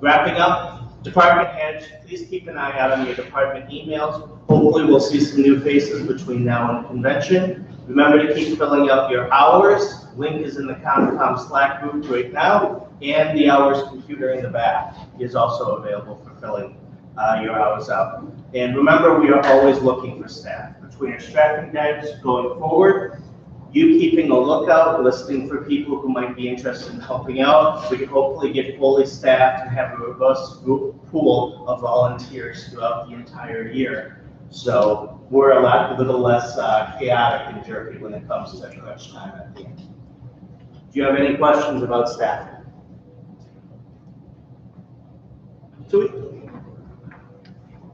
Wrapping up, department heads, please keep an eye out on your department emails. Hopefully we'll see some new faces between now and convention. Remember to keep filling out your hours. Link is in the Concom Slack group right now, and the hours computer in the back is also available for filling your hours out. And remember, we are always looking for staff. Between our staffing guides going forward, you keeping a lookout, listening for people who might be interested in helping out, we can hopefully get fully staffed and have a robust pool of volunteers throughout the entire year. So we're a little less chaotic and jerky when it comes to crunch time at the end. Do you have any questions about staffing?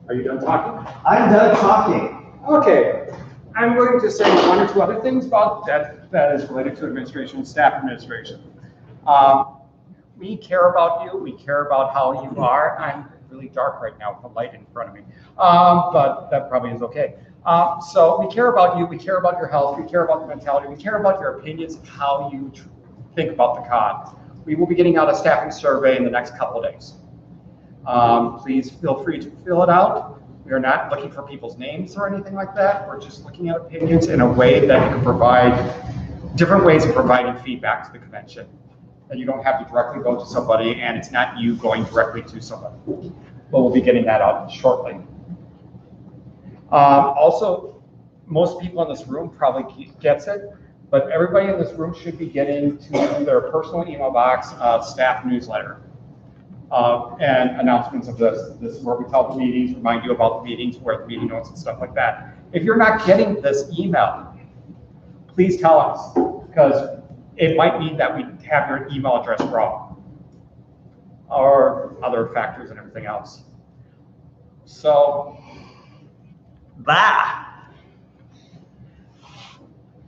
Are you done talking? I'm done talking. Okay. I'm going to say 1 or 2 other things about that is related to administration and staff administration. We care about you. We care about how you are. I'm really dark right now with the light in front of me, but that probably is okay. So we care about you. We care about your health. We care about the mentality. We care about your opinions of how you think about the con. We will be getting out a staffing survey in the next couple of days. Please feel free to fill it out. We are not looking for people's names or anything like that. We're just looking at opinions in a way that can provide different ways of providing feedback to the convention. And you don't have to directly go to somebody, and it's not you going directly to somebody. But we'll be getting that out shortly. Also, most people in this room probably gets it, but everybody in this room should be getting to their personal email box staff newsletter. And announcements of this. This is where we tell the meetings, remind you about the meetings, where the meeting notes and stuff like that. If you're not getting this email, please tell us, because it might mean that we have your email address wrong, or other factors and everything else. So, I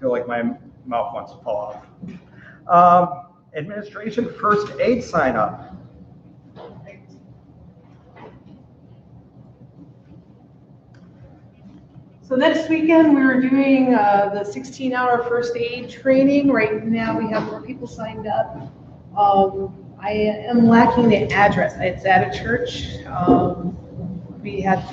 feel like my mouth wants to fall off. Administration first aid sign up. So next weekend, we were doing the 16-hour first aid training. Right now, we have more people signed up. I am lacking the address. It's at a church. We had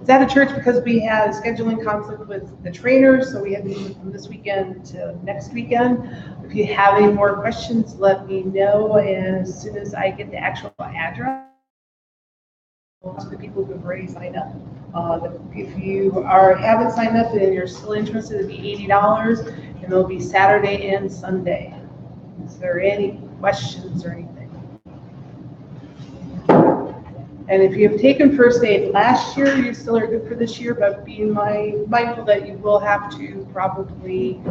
It's at a church because we had a scheduling conflict with the trainers, so we had to move from this weekend to next weekend. If you have any more questions, let me know, and as soon as I get the actual address, to the people who've already signed up. If you haven't signed up and you're still interested, it'll be $80, and it'll be Saturday and Sunday. Is there any questions or anything? And if you have taken first aid last year, you still are good for this year, but be mindful that you will have to probably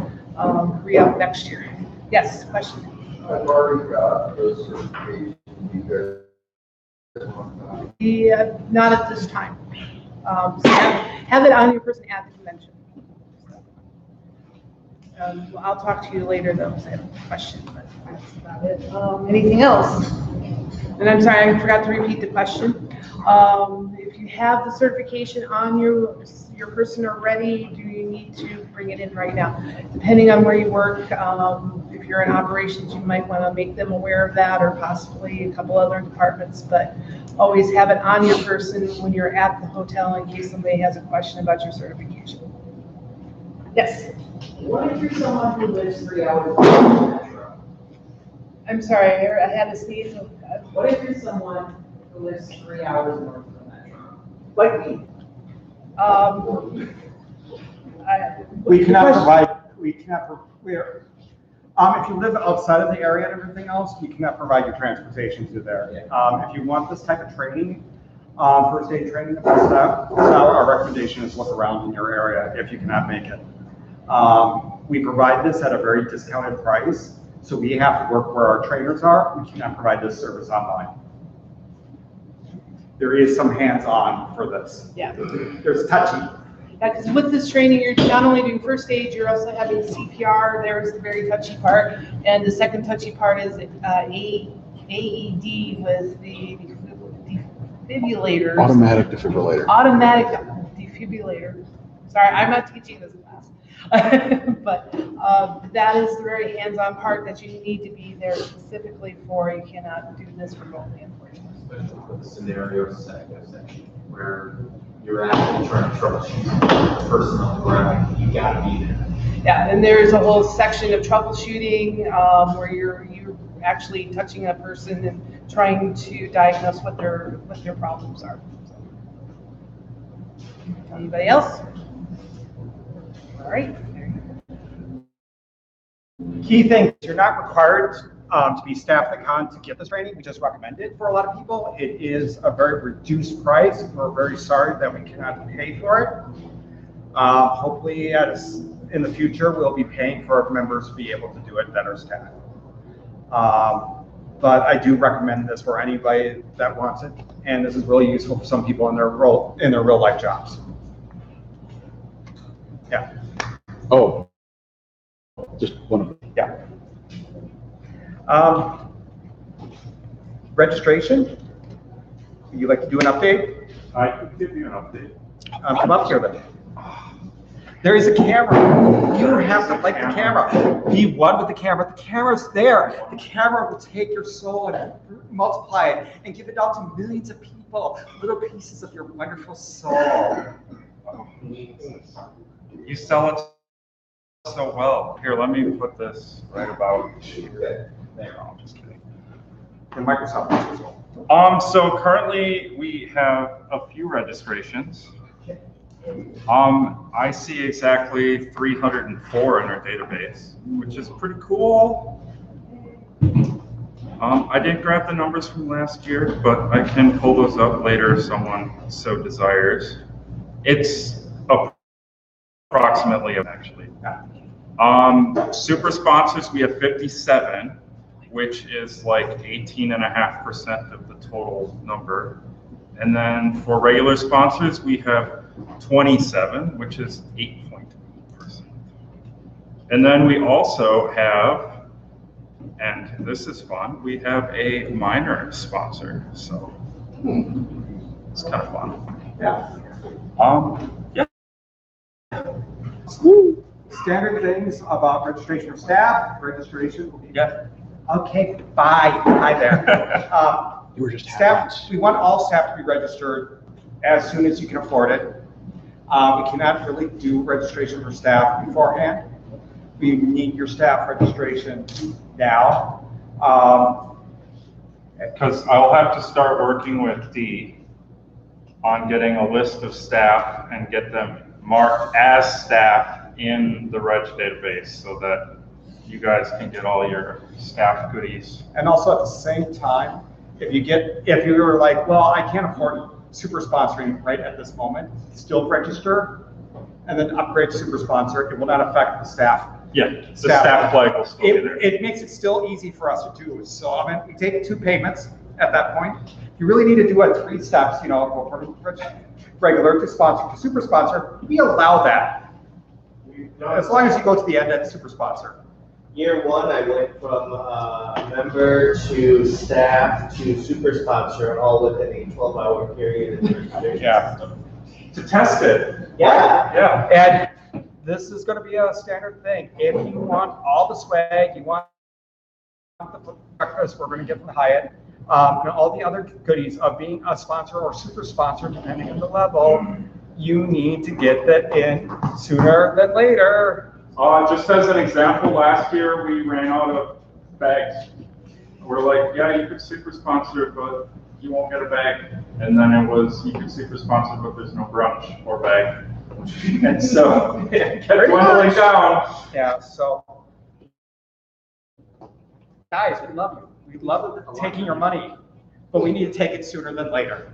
re-up next year. Yes, question? I've already got those certifications. Yeah, not at this time. So have it on your person at the convention. I'll talk to you later though, because I have a question, but that's about it. Anything else? And I'm sorry, I forgot to repeat the question. If you have the certification on your person already, do you need to bring it in right now? Depending on where you work, if you're in operations, you might want to make them aware of that, or possibly a couple other departments, but always have it on your person when you're at the hotel in case somebody has a question about your certification. Yes? What if you're someone who lives 3 hours away from the metro? I'm sorry, I had to sneeze. What if you're someone who lives 3 hours north of the metro? Like me. If you live outside of the area and everything else, we cannot provide you transportation to there. If you want this type of training, first aid training, our recommendation is look around in your area if you cannot make it. We provide this at a very discounted price, so we have to work where our trainers are. We cannot provide this service online. There is some hands-on for this. Yeah. There's touchy. Yeah, because with this training, you're not only doing first aid, you're also having CPR. There's the very touchy part. And the second touchy part is AED with the defibrillators. Automatic defibrillator. Automatic defibrillator. Sorry, I'm not teaching this class. But that is the very hands-on part that you need to be there specifically for. You cannot do this remotely, unfortunately. Especially for the scenario section where you're actually trying to troubleshoot the person on the ground, you gotta be there. Yeah, and there's a whole section of troubleshooting where you're actually touching a person and trying to diagnose what their problems are. So. Anybody else? All right. Key thing, you're not required to be staffed at Con to get this training. We just recommend it for a lot of people. It is a very reduced price. We're very sorry that we cannot pay for it. Hopefully, in the future, we'll be paying for our members to be able to do it that are staffed. But I do recommend this for anybody that wants it, and this is really useful for some people in their real life jobs. Yeah. Oh, just one of them. Yeah. Registration? Would you like to do an update? I can give you an update. Come up here then. There is a camera. You don't have to like the camera. Be one with the camera. The camera's there. The camera will take your soul and multiply it and give it out to millions of people. Little pieces of your wonderful soul. You sell it so well. Here, let me put this right about there. I'm just kidding. And Microsoft as well. So currently we have a few registrations. I see exactly 304 in our database, which is pretty cool. I didn't grab the numbers from last year, but I can pull those up later if someone so desires. It's approximately, actually. Super sponsors, we have 57, which is like 18.5% of the total number. And then for regular sponsors, we have 27, which is 8.8%. And then we also have, and this is fun, we have a minor sponsor. So it's kind of fun. Yeah. Yeah. Standard things about registration of staff. Registration will be. Yeah. Okay. Bye. Hi there. You were just staff. We want all staff to be registered as soon as you can afford it. We cannot really do registration for staff beforehand. We need your staff registration now. Because I'll have to start working with Dee on getting a list of staff and get them marked as staff in the reg database so that you guys can get all your staff goodies. And also at the same time, if you were like, well, I can't afford super sponsoring right at this moment, still register and then upgrade to super sponsor. It will not affect the staff. Yeah, the staff flag will still be there. It makes it still easy for us to do. So I mean, we take 2 payments at that point. You really need to do it 3 steps, you know, go from regular to sponsor to super sponsor. We allow that. As long as you go to the end at super sponsor. Year 1, I went from member to staff to super sponsor, all within a 12-hour period. Yeah. To test it. Yeah. Yeah. And this is going to be a standard thing. If you want all the swag, you want the breakfast, we're going to get from the Hyatt, and all the other goodies of being a sponsor or super sponsor, depending on the level, you need to get that in sooner than later. Just as an example, last year we ran out of bags. We're like, yeah, you could super sponsor, but you won't get a bag. And then it was, you could super sponsor, but there's no brunch or bag. And so it kept dwindling down. Yeah, so guys, we love you. We love taking your money, but we need to take it sooner than later.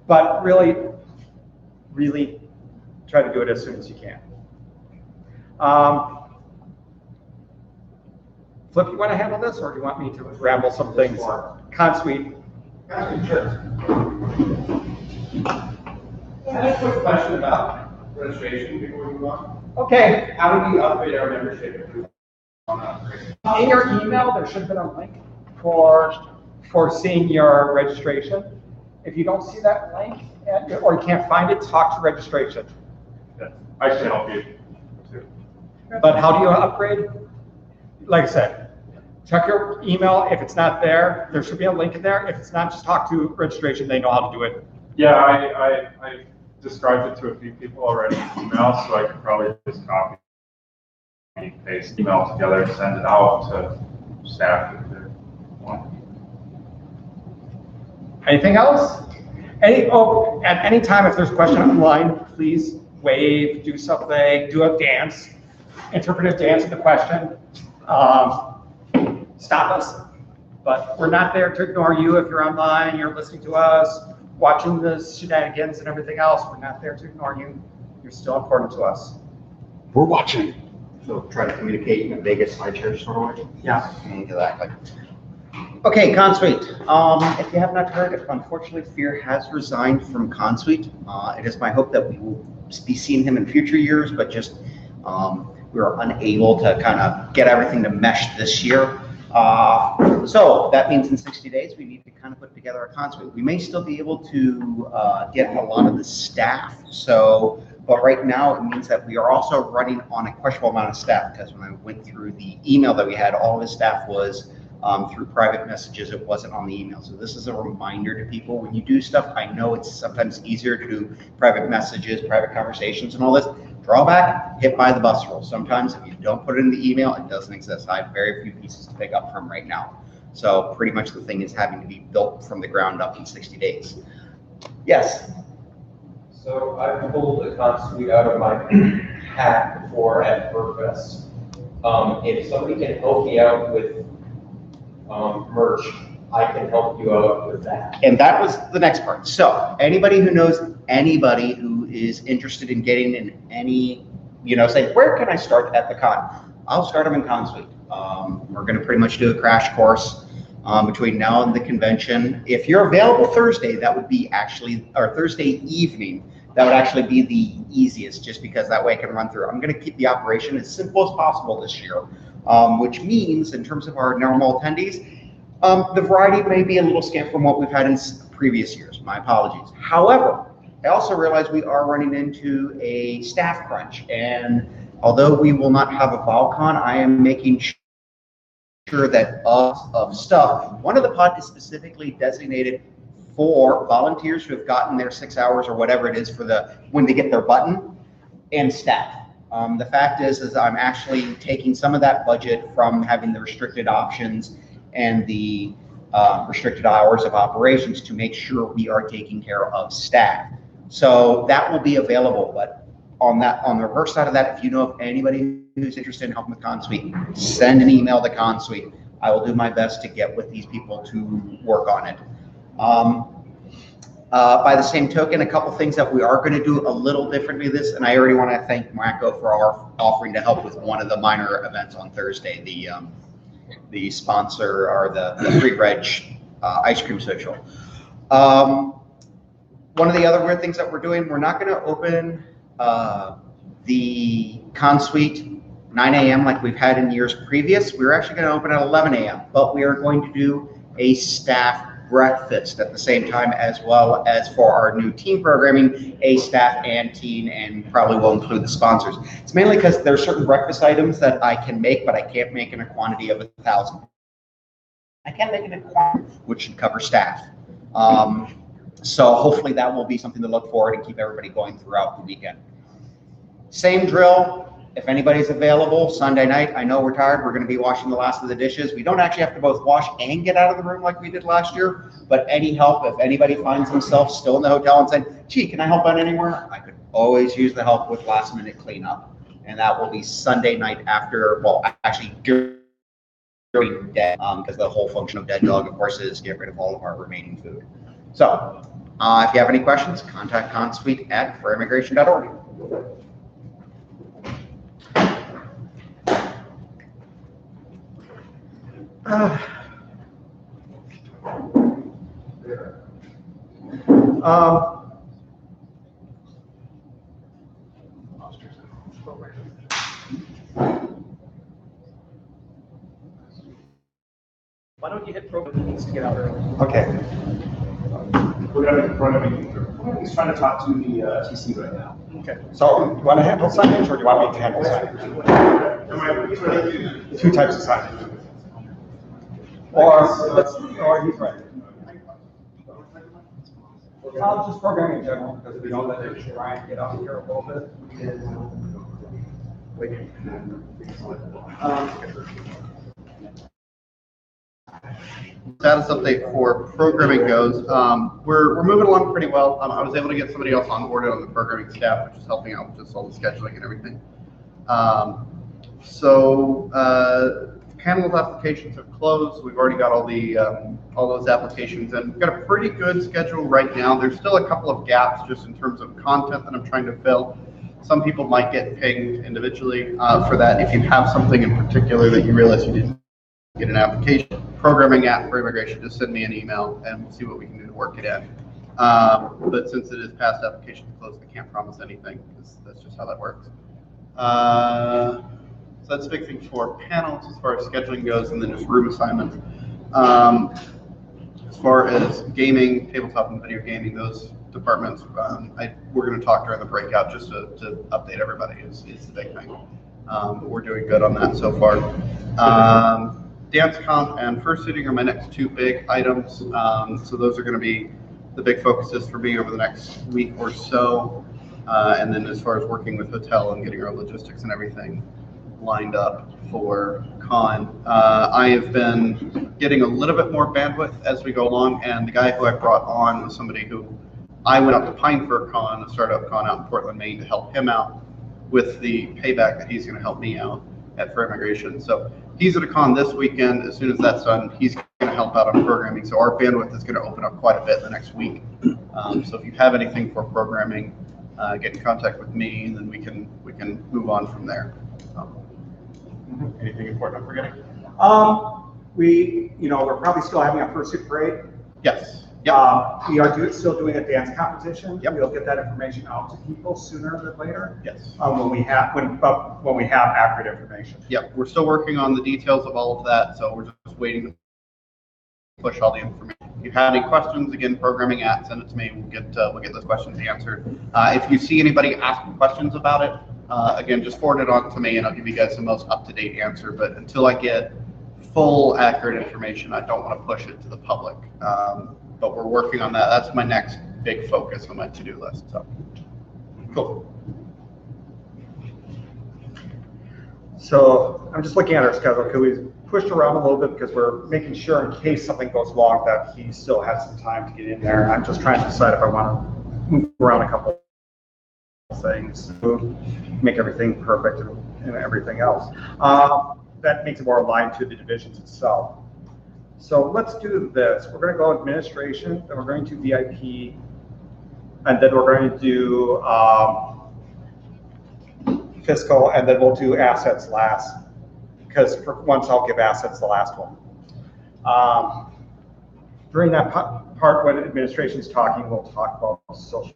But really, really try to do it as soon as you can. Flip, you want to handle this, or do you want me to ramble some things? Consuite. Sure. I have a quick question about registration before we move on. Okay. How do we upgrade our membership if we want to upgrade? In your email, there should have been a link for seeing your registration. If you don't see that link, or you can't find it, talk to registration. Yeah, I can help you too. But how do you upgrade? Like I said, check your email. If it's not there, there should be a link in there. If it's not, just talk to registration. They know how to do it. Yeah, I described it to a few people already in email, so I could probably just copy and paste email together and send it out to staff if they want. Anything else? At any time, if there's a question online, please wave, do something, do a dance, interpretive dance of the question. Stop us. But we're not there to ignore you. If you're online, you're listening to us, watching the shenanigans and everything else, we're not there to ignore you. You're still important to us. We're watching. So try to communicate in a Vegas high chair sort of way. Yeah. Exactly. Okay, Consuite. If you have not heard, unfortunately, Fear has resigned from Consuite. It is my hope that we will be seeing him in future years, but just we were unable to kind of get everything to mesh this year. So that means in 60 days, we need to kind of put together a Consuite. We may still be able to get a lot of the staff. But right now, it means that we are also running on a questionable amount of staff, because when I went through the email that we had, all of his staff was through private messages. It wasn't on the email. So this is a reminder to people when you do stuff. I know it's sometimes easier to do private messages, private conversations and all this. Drawback, hit by the bus rule. Sometimes if you don't put it in the email, it doesn't exist. I have very few pieces to pick up from right now. So pretty much the thing is having to be built from the ground up in 60 days. Yes? So I pulled a Consuite out of my hat before at FurFest. If somebody can help me out with merch, I can help you out with that. And that was the next part. So anybody who knows anybody who is interested in getting in any, say, where can I start at the con? I'll start them in Consuite. We're going to pretty much do a crash course between now and the convention. If you're available Thursday, that would be or Thursday evening, that would actually be the easiest, just because that way I can run through. I'm going to keep the operation as simple as possible this year, which means in terms of our normal attendees, the variety may be a little scant from what we've had in previous years. My apologies. However, I also realize we are running into a staff crunch, and although we will not have a VolCon, I am making sure that of stuff, one of the pod is specifically designated for volunteers who have gotten their 6 hours or whatever it is for when they get their button, and staff. The fact is I'm actually taking some of that budget from having the restricted options and the restricted hours of operations to make sure we are taking care of staff. So that will be available, but on the reverse side of that, if you know of anybody who's interested in helping with ConSuite, send an email to ConSuite. I will do my best to get with these people to work on it. By the same token, a couple things that we are going to do a little differently this, and I already want to thank Marco for our offering to help with one of the minor events on Thursday, the sponsor or the free reg ice cream social. One of the other weird things that we're doing, we're not going to open the ConSuite 9 a.m. like we've had in years previous. We're actually going to open at 11 a.m., but we are going to do a staff breakfast at the same time, as well as for our new team programming, a staff and teen, and probably will include the sponsors. It's mainly because there are certain breakfast items that I can make, but I can't make in a quantity of 1,000. I can make it in a quantity, which should cover staff. So hopefully that will be something to look forward and keep everybody going throughout the weekend. Same drill. If anybody's available Sunday night, I know we're tired, we're going to be washing the last of the dishes. We don't actually have to both wash and get out of the room like we did last year, but any help, if anybody finds themselves still in the hotel and saying, gee, can I help out anywhere? I could always use the help with last minute cleanup. And that will be Sunday night after, well, actually during dead, because the whole function of Dead Dog, of course, is get rid of all of our remaining food. So if you have any questions, contact ConSuite at furryimmigration.org. Why don't you hit program? He needs to get out early. Okay. We're gonna make programming. He's trying to talk to the TC right now. Okay. So you want to handle signage, or do you want me to handle signage? Two types of signage. Or he's right. I'll just programming in general, because we know that they're trying to get out here a little bit. Status update for programming goes, we're moving along pretty well. I was able to get somebody else onboarded on the programming staff, which is helping out with just all the scheduling and everything. Panel of applications have closed. We've already got all those applications in. We've got a pretty good schedule right now. There's still a couple of gaps just in terms of content that I'm trying to fill. Some people might get pinged individually for that. If you have something in particular that you realize you didn't get an application, programming at for immigration, just send me an email and we'll see what we can do to work it in. But since it is past application closed, I can't promise anything because that's just how that works. So that's a big thing for panels as far as scheduling goes, and then just room assignments. As far as gaming, tabletop and video gaming, those departments, we're going to talk during the breakout just to update everybody is the big thing. But we're doing good on that so far. Dance comp and first sitting are my next two big items. So those are going to be the big focuses for me over the next week or so. And then as far as working with hotel and getting our logistics and everything lined up for con. I have been getting a little bit more bandwidth as we go along, and the guy who I brought on was somebody who I went up to Pine for Con, a startup con out in Portland, Maine, to help him out with the payback that he's going to help me out at Furry Immigration. So he's at a con this weekend. As soon as that's done, he's going to help out on programming. So our bandwidth is going to open up quite a bit the next week. So if you have anything for programming, get in contact with me, and then we can move on from there. Anything important I'm forgetting? We're probably still having a fursuit parade. Yes. Yep. We are still doing a dance competition. Yep. We'll get that information out to people sooner than later. Yes. When we have accurate information. Yep. We're still working on the details of all of that, so we're just waiting to push all the information. If you have any questions, again, programming at, send it to me. We'll get those questions answered. If you see anybody asking questions about it, again, just forward it on to me and I'll give you guys the most up-to-date answer. But until I get full, accurate information, I don't want to push it to the public. but we're working on that. That's my next big focus on my to-do list, so. Cool. So I'm just looking at our schedule, because we pushed around a little bit because we're making sure in case something goes wrong that he still has some time to get in there. I'm just trying to decide if I want to move around a couple of things, make everything perfect and everything else. That makes it more aligned to the divisions itself. So let's do this. We're going to go administration, then we're going to VIP, and then we're going to do fiscal, and then we'll do assets last, because for once I'll give assets the last one. During that part when administration's talking, we'll talk about social.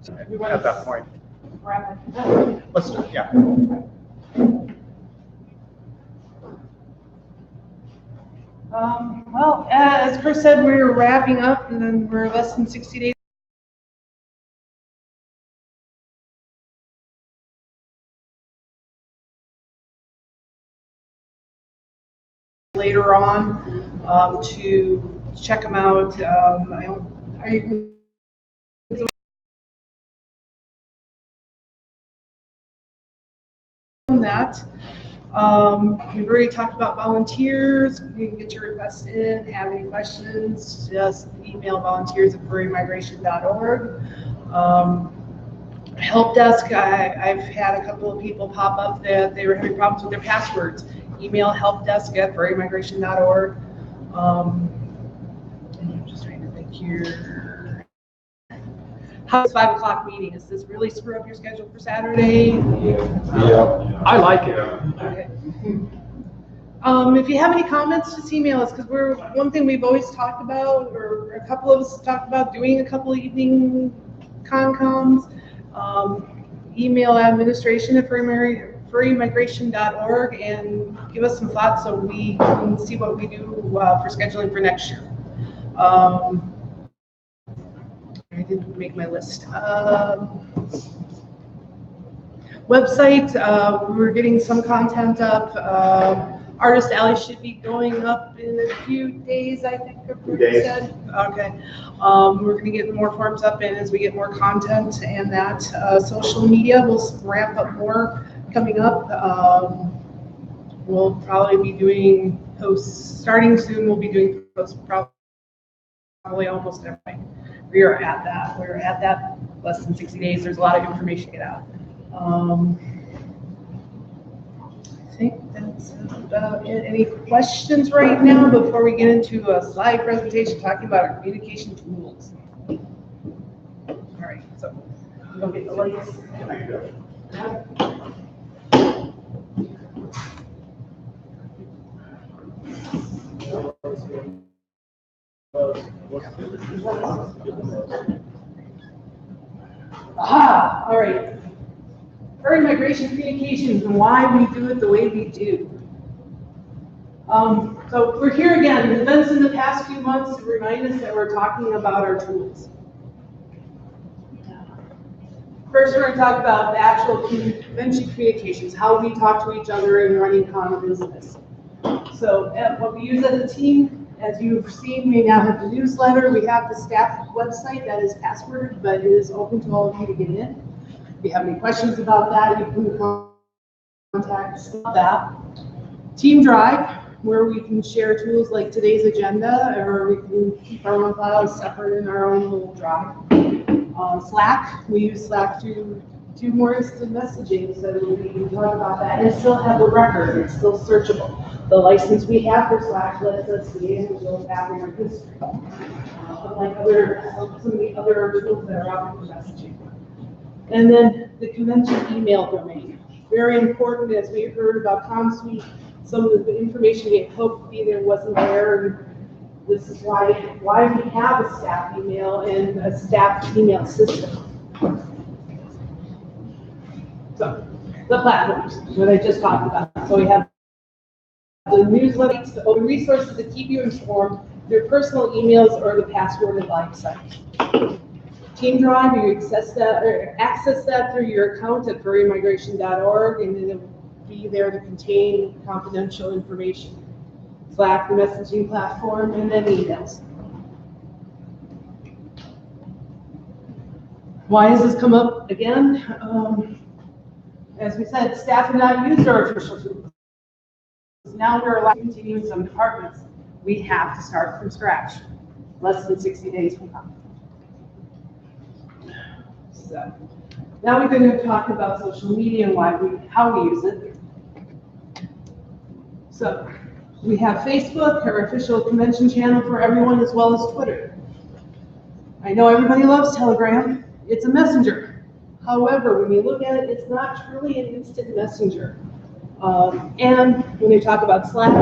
At that point. Let's do it, yeah. Well, as Chris said, we're wrapping up, and then we're less than 60 days. Later on to check them out. That. We've already talked about volunteers. You can get your requests in. Have any questions, just email volunteers@furrymigration.org. Help desk, I've had a couple of people pop up that they were having problems with their passwords. Email helpdesk@furrymigration.org. And I'm just trying to think here. How's 5 o'clock meeting? Does this really screw up your schedule for Saturday? Yeah. I like it. Okay. If you have any comments, just email us, because one thing we've always talked about, or a couple of us have talked about, doing a couple of evening Concoms. Email administration@furrymigration.org and give us some thoughts so we can see what we do for scheduling for next year. I didn't make my list. Website, we're getting some content up. Artist Alley should be going up in a few days, I think. Said. Okay. We're going to get more forms up in as we get more content, and that social media will ramp up more coming up. We'll probably be doing posts starting soon. We'll be doing posts probably almost everything. We're at that less than 60 days. There's a lot of information to get out. I think that's about it. Any questions right now before we get into a slide presentation talking about our communication tools? All right, so I'm gonna get the lights. Aha, all right. Furry migration communications and why we do it the way we do. So we're here again, events in the past few months to remind us that we're talking about our tools. First, we're going to talk about the actual convention communications, how we talk to each other in running common business. So what we use as a team, as you've seen, we now have the newsletter. We have the staff website that is passworded, but it is open to all of you to get in. If you have any questions about that, you can contact that. Team Drive, where we can share tools like today's agenda, or we can keep our own files separate in our own little drive. Slack, we use Slack to do more instant messaging, so we can talk about that and still have the record. It's still searchable. The license we have for Slack lets us see and go back in our history, unlike some of the other tools that are out for messaging. And then the convention email domain. Very important, as we heard about ComSuite, some of the information we had hoped to be there wasn't there. And this is why we have a staff email and a staff email system. So, the platforms that I just talked about. So we have the newsletters, the open resources that keep you informed, their personal emails, or the passworded live site. Team Drive, you access that through your account at furrymigration.org, and then it will be there to contain confidential information. Slack, the messaging platform, and then emails. Why has this come up again? As we said, staff have not used our official tools. Now we're allowed to continue in some departments. We have to start from scratch, less than 60 days from now. So now we're going to talk about social media and how we use it. So we have Facebook, our official convention channel for everyone, as well as Twitter. I know everybody loves Telegram. It's a messenger. However, when you look at it, it's not truly an instant messenger. And when they talk about Slack,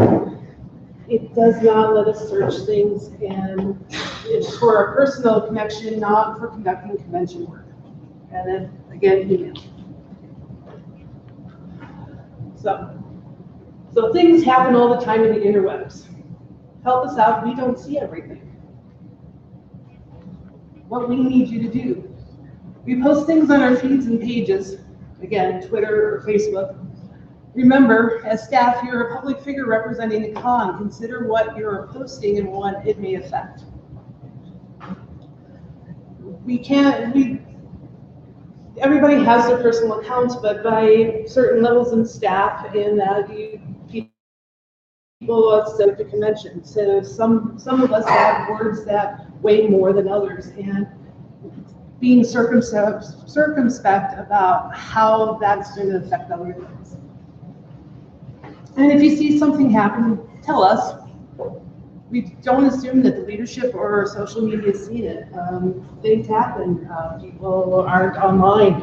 it does not let us search things, and it's for a personal connection, not for conducting convention work. And then again, email. So things happen all the time in the interwebs. Help us out, we don't see everything. What we need you to do. We post things on our feeds and pages, again, Twitter or Facebook. Remember, as staff, you're a public figure representing the con. Consider what you're posting and what it may affect. Everybody has their personal accounts, but by certain levels in staff, and people are set at the convention. So some of us have words that weigh more than others, and being circumspect about how that's going to affect other things. And if you see something happen, tell us. We don't assume that the leadership or social media has seen it. Things happen. People aren't online.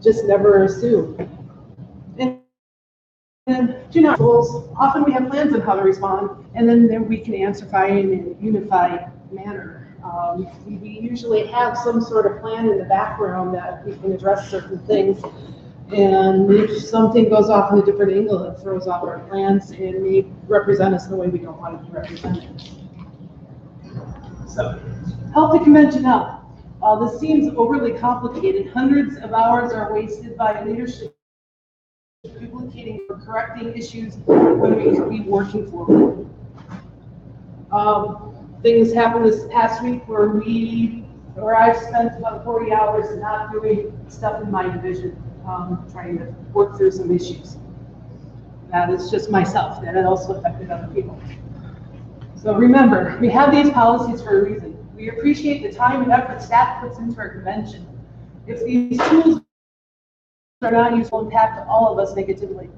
Just never assume. And do not rules. Often we have plans on how to respond, and then we can answer in a unified manner. We usually have some sort of plan in the background that we can address certain things. And if something goes off in a different angle, it throws off our plans and may represent us in a way we don't want to be represented. So, help the convention out. This seems overly complicated. Hundreds of hours are wasted by leadership duplicating or correcting issues when we could be working forward. Things happened this past week where I've spent about 40 hours not doing stuff in my division. Trying to work through some issues. That is just myself. That also affected other people. So remember, we have these policies for a reason. We appreciate the time and effort staff puts into our convention. If these tools are not useful, impact all of us negatively.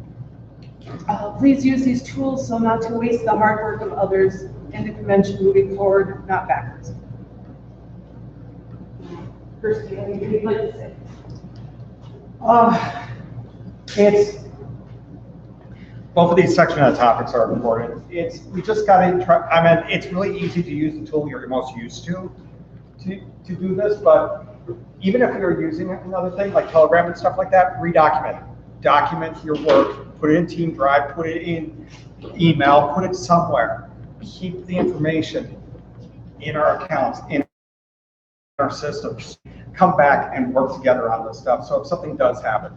Please use these tools so not to waste the hard work of others and the convention moving forward, not backwards. Kirsty, anything you'd like to say? Both of these section of the topics are important. We just got to try. It's really easy to use the tool you're most used to do this, but even if you're using another thing like Telegram and stuff like that, redocument it. Document your work, put it in Team Drive, put it in email, put it somewhere. Keep the information in our accounts, in our systems. Come back and work together on this stuff. So if something does happen.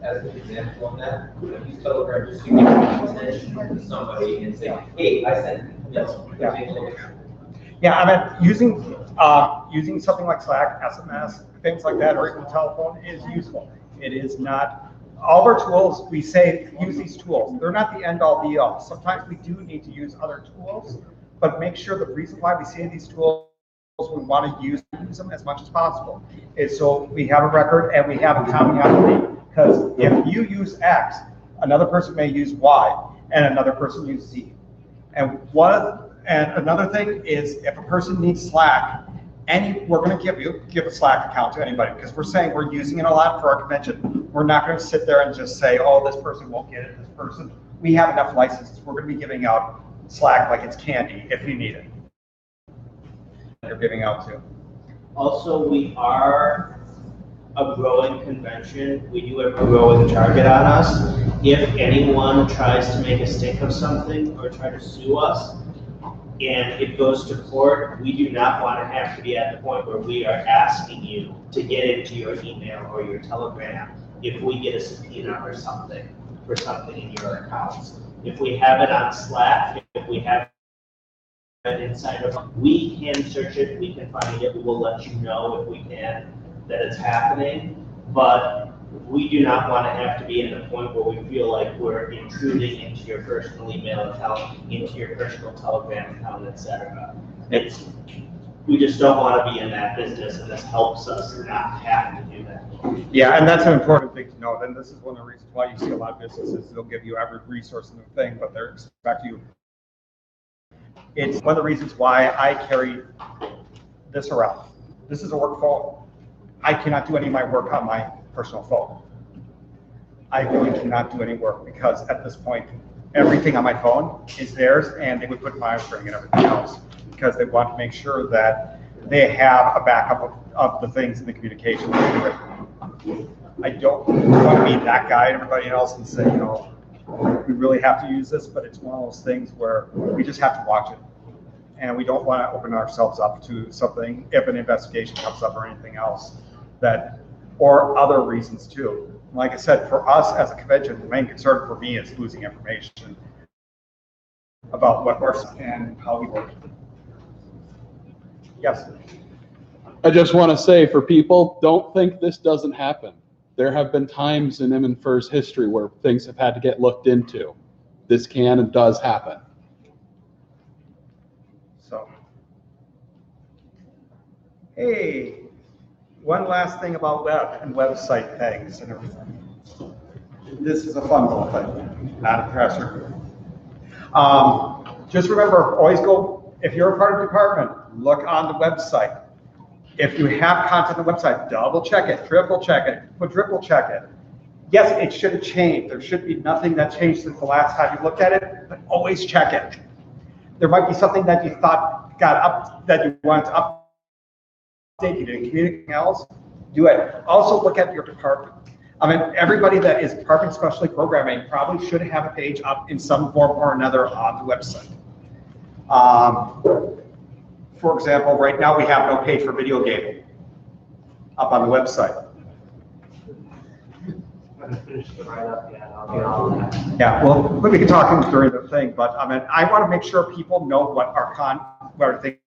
As an example on that, if you Telegram just to give attention to somebody and say, hey, I sent this. Yeah, using something like Slack, SMS, things like that, or even telephone is useful. It is not, all of our tools, we say use these tools. They're not the end all be all. Sometimes we do need to use other tools, but make sure the reason why we say these tools we want to use them as much as possible is so we have a record and we have a commonality. Because if you use X, another person may use Y, and another person uses Z. And another thing is if a person needs Slack, we're going to give a Slack account to anybody because we're saying we're using it a lot for our convention. We're not going to sit there and just say, oh, this person won't get it. This person, we have enough licenses. We're going to be giving out Slack like it's candy if you need it. You're giving out to. Also, we are a growing convention. We do have a growing target on us. If anyone tries to make a stink of something or try to sue us, and it goes to court, we do not want to have to be at the point where we are asking you to get into your email or your Telegram if we get a subpoena or something for something in your accounts. If we have it on Slack, if we have inside of, we can search it, we can find it, we will let you know if we can that it's happening, but we do not want to have to be at a point where we feel like we're intruding into your personal email account, into your personal Telegram account, etc. We just don't want to be in that business, and this helps us not have to do that. Yeah, and that's an important thing to note, and this is one of the reasons why you see a lot of businesses, they'll give you every resource in the thing, but they expect you. It's one of the reasons why I carry this around. This is a work phone. I cannot do any of my work on my personal phone. I really cannot do any work because at this point, everything on my phone is theirs, and they would put monitoring and everything else because they want to make sure that they have a backup of the things in the communication. I don't want to be that guy and everybody else and say, you know, we really have to use this, but it's one of those things where we just have to watch it. And we don't want to open ourselves up to something if an investigation comes up or anything else that, or other reasons too. Like I said, for us as a convention, the main concern for me is losing information about what works and how we work. Yes. I just want to say for people, don't think this doesn't happen. There have been times in M&Fur's history where things have had to get looked into. This can and does happen. So, hey, one last thing about web and website things and everything. This is a fun little thing, not a pressure. Just remember, always go, if you're a part of the department, look on the website. If you have content on the website, double check it, triple check it, quadruple check it. Yes, it should have changed. There should be nothing that changed since the last time you looked at it, but always check it. There might be something that you thought got up, that you wanted to update, you didn't communicate anything else, do it. Also look at your department. I mean, everybody that is department specialty programming probably should have a page up in some form or another on the website. For example, right now we have no page for video gaming up on the website. Yeah, well, we can talk during the thing, but I mean, I want to make sure people know what our things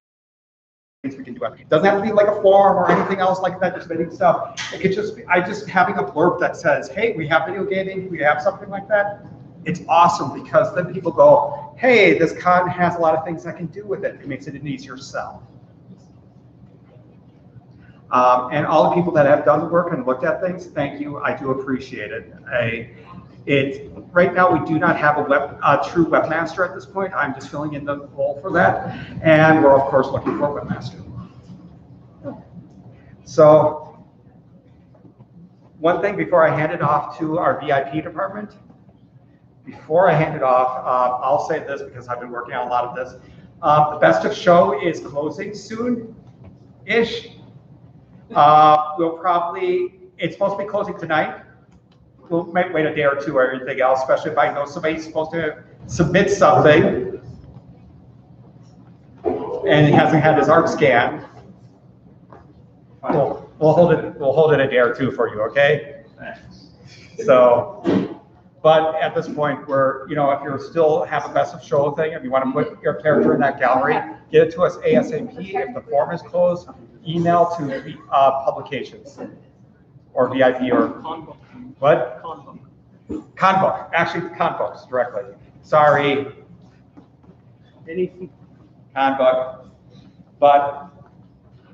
we can do. It doesn't have to be like a form or anything else like that, just making stuff. It could just be, just having a blurb that says, hey, we have video gaming, we have something like that. It's awesome because then people go, hey, this con has a lot of things I can do with it. It makes it an easier sell. And all the people that have done the work and looked at things, thank you. I do appreciate it. Right now, we do not have a true webmaster at this point. I'm just filling in the role for that. And we're, of course, looking for a webmaster. So one thing before I hand it off to our VIP department, before I hand it off, I'll say this because I've been working on a lot of this. The Best of Show is closing soon-ish. We'll probably, it's supposed to be closing tonight. We'll might wait a day or two or anything else, especially if I know somebody's supposed to submit something and he hasn't had his art scan. We'll hold it a day or two for you, okay? So, but at this point, we're, you know, if you still have a Best of Show thing, if you want to put your character in that gallery, get it to us ASAP. If the form is closed, email to publications or VIP or what? Conbook. Actually, Conbooks directly. Sorry. Conbook. But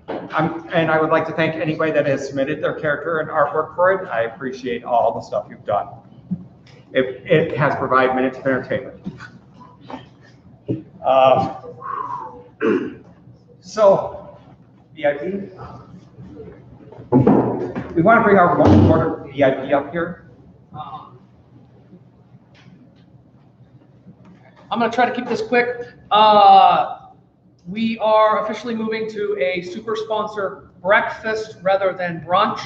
and I would like to thank anybody that has submitted their character and artwork for it. I appreciate all the stuff you've done. It has provided minutes of entertainment. So, VIP. We want to bring our one quarter VIP up here. I'm going to try to keep this quick. We are officially moving to a super sponsor breakfast rather than brunch.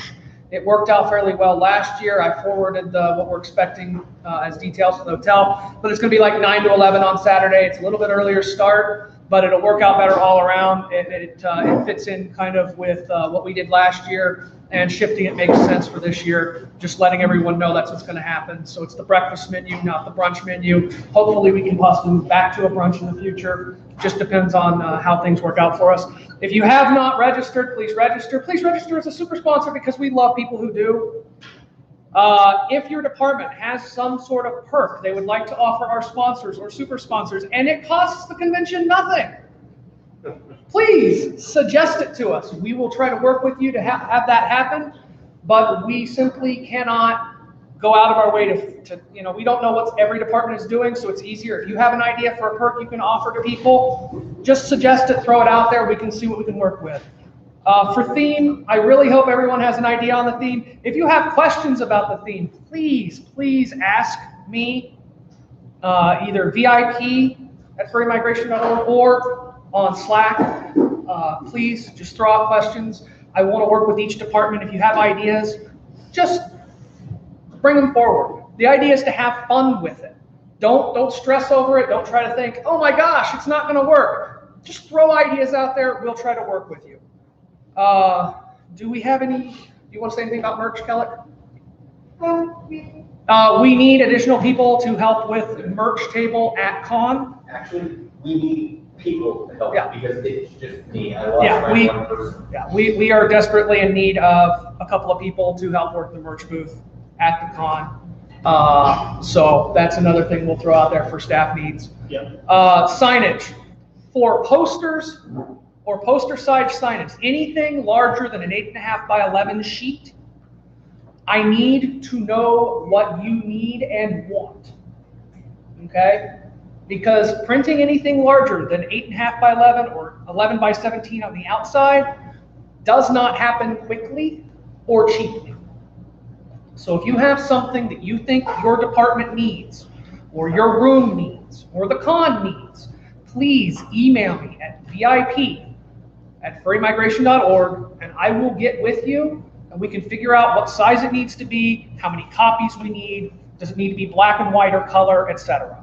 It worked out fairly well last year. I forwarded what we're expecting as details from the hotel, but it's going to be like 9 to 11 on Saturday. It's a little bit earlier start. but it'll work out better all around. It fits in kind of with what we did last year, and shifting it makes sense for this year. Just letting everyone know that's what's going to happen. So it's the breakfast menu, not the brunch menu. Hopefully we can possibly move back to a brunch in the future. Just depends on how things work out for us. If you have not registered, please register. Please register as a super sponsor because we love people who do. If your department has some sort of perk they would like to offer our sponsors or super sponsors, and it costs the convention nothing, please suggest it to us. We will try to work with you to have that happen, but we simply cannot go out of our way to we don't know what every department is doing, so it's easier. If you have an idea for a perk you can offer to people, just suggest it, throw it out there, we can see what we can work with. For theme, I really hope everyone has an idea on the theme. If you have questions about the theme, please ask me, either VIP@furrymigration.org or on Slack. Please just throw out questions. I want to work with each department. If you have ideas, just bring them forward. The idea is to have fun with it. Don't stress over it. Don't try to think, oh my gosh, it's not going to work. Just throw ideas out there. We'll try to work with you. Do we have any, do you want to say anything about merch, Kelly? We need additional people to help with merch table at con. Actually, we need people to help because it's just me. I lost one person. Yeah, we are desperately in need of a couple of people to help work the merch booth at the con. So that's another thing we'll throw out there for staff needs. Signage for posters or poster size signage, anything larger than an 8.5 by 11 sheet. I need to know what you need and want, okay? Because printing anything larger than 8.5 by 11 or 11 by 17 on the outside does not happen quickly or cheaply. So if you have something that you think your department needs, or your room needs, or the con needs, please email me at VIP@furrymigration.org, and I will get with you, and we can figure out what size it needs to be, how many copies we need, does it need to be black and white or color, etc.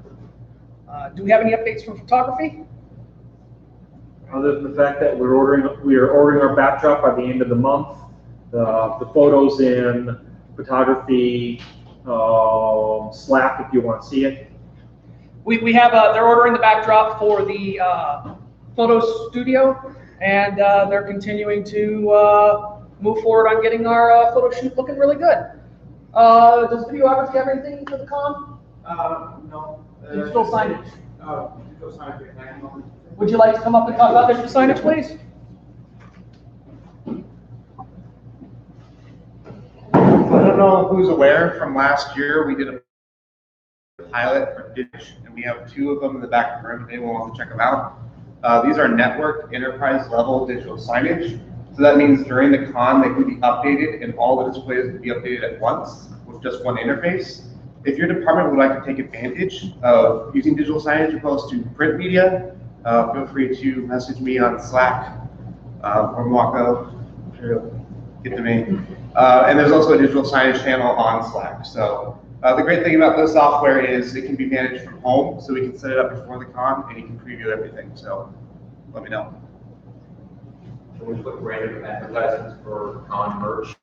Do we have any updates from photography? Other than the fact that we are ordering our backdrop by the end of the month. The photos in photography Slack if you want to see it. We have they're ordering the backdrop for the photo studio, and they're continuing to move forward on getting our photo shoot looking really good. Does videography have anything for the con? No. Digital signage. Digital signage. Would you like to come up and talk about digital signage, please? I don't know who's aware, from last year we did a pilot for Dish, and we have 2 of them in the back of the room if anyone wants to check them out. These are network enterprise level digital signage. So that means during the con they can be updated and all the displays can be updated at once with just one interface. If your department would like to take advantage of using digital signage opposed to print media, feel free to message me on Slack or Mwako. I'm sure you'll get to me. And there's also a digital signage channel on Slack. So the great thing about this software is it can be managed from home, so we can set it up before the con and you can preview everything. So let me know. Can we put random advertisements for con merch?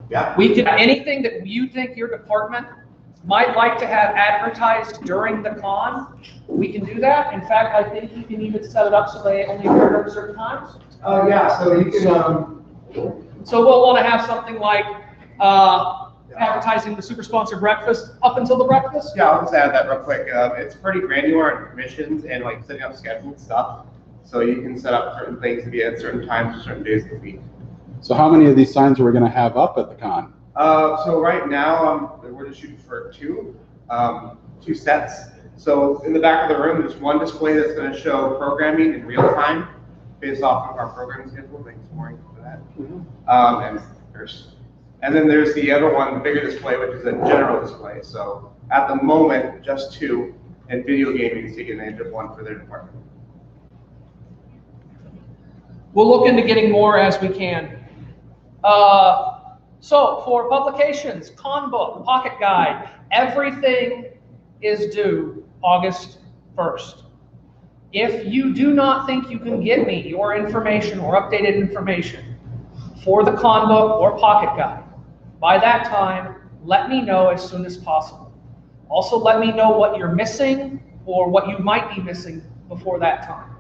Yeah. We can, anything that you think your department might like to have advertised during the con, we can do that. In fact, I think you can even set it up so they only appear during certain times. Yeah, so you can, So we'll want to have something like advertising the super sponsor breakfast up until the breakfast. Yeah, I'll just add that real quick. It's pretty granular in permissions and like setting up scheduled stuff. So you can set up certain things to be at certain times or certain days of the week. So how many of these signs are we going to have up at the con? So right now, we're just shooting for 2 sets. So in the back of the room, there's one display that's going to show programming in real time based off of our programming schedule. Thanks, Maureen, for that. And then there's the other one, the bigger display, which is a general display. So at the moment, just 2, and video gaming is taking advantage of 1 for their department. We'll look into getting more as we can. So for publications, con book, pocket guide, everything is due August 1st. If you do not think you can get me your information or updated information for the con book or pocket guide, by that time, let me know as soon as possible. Also, let me know what you're missing or what you might be missing before that time.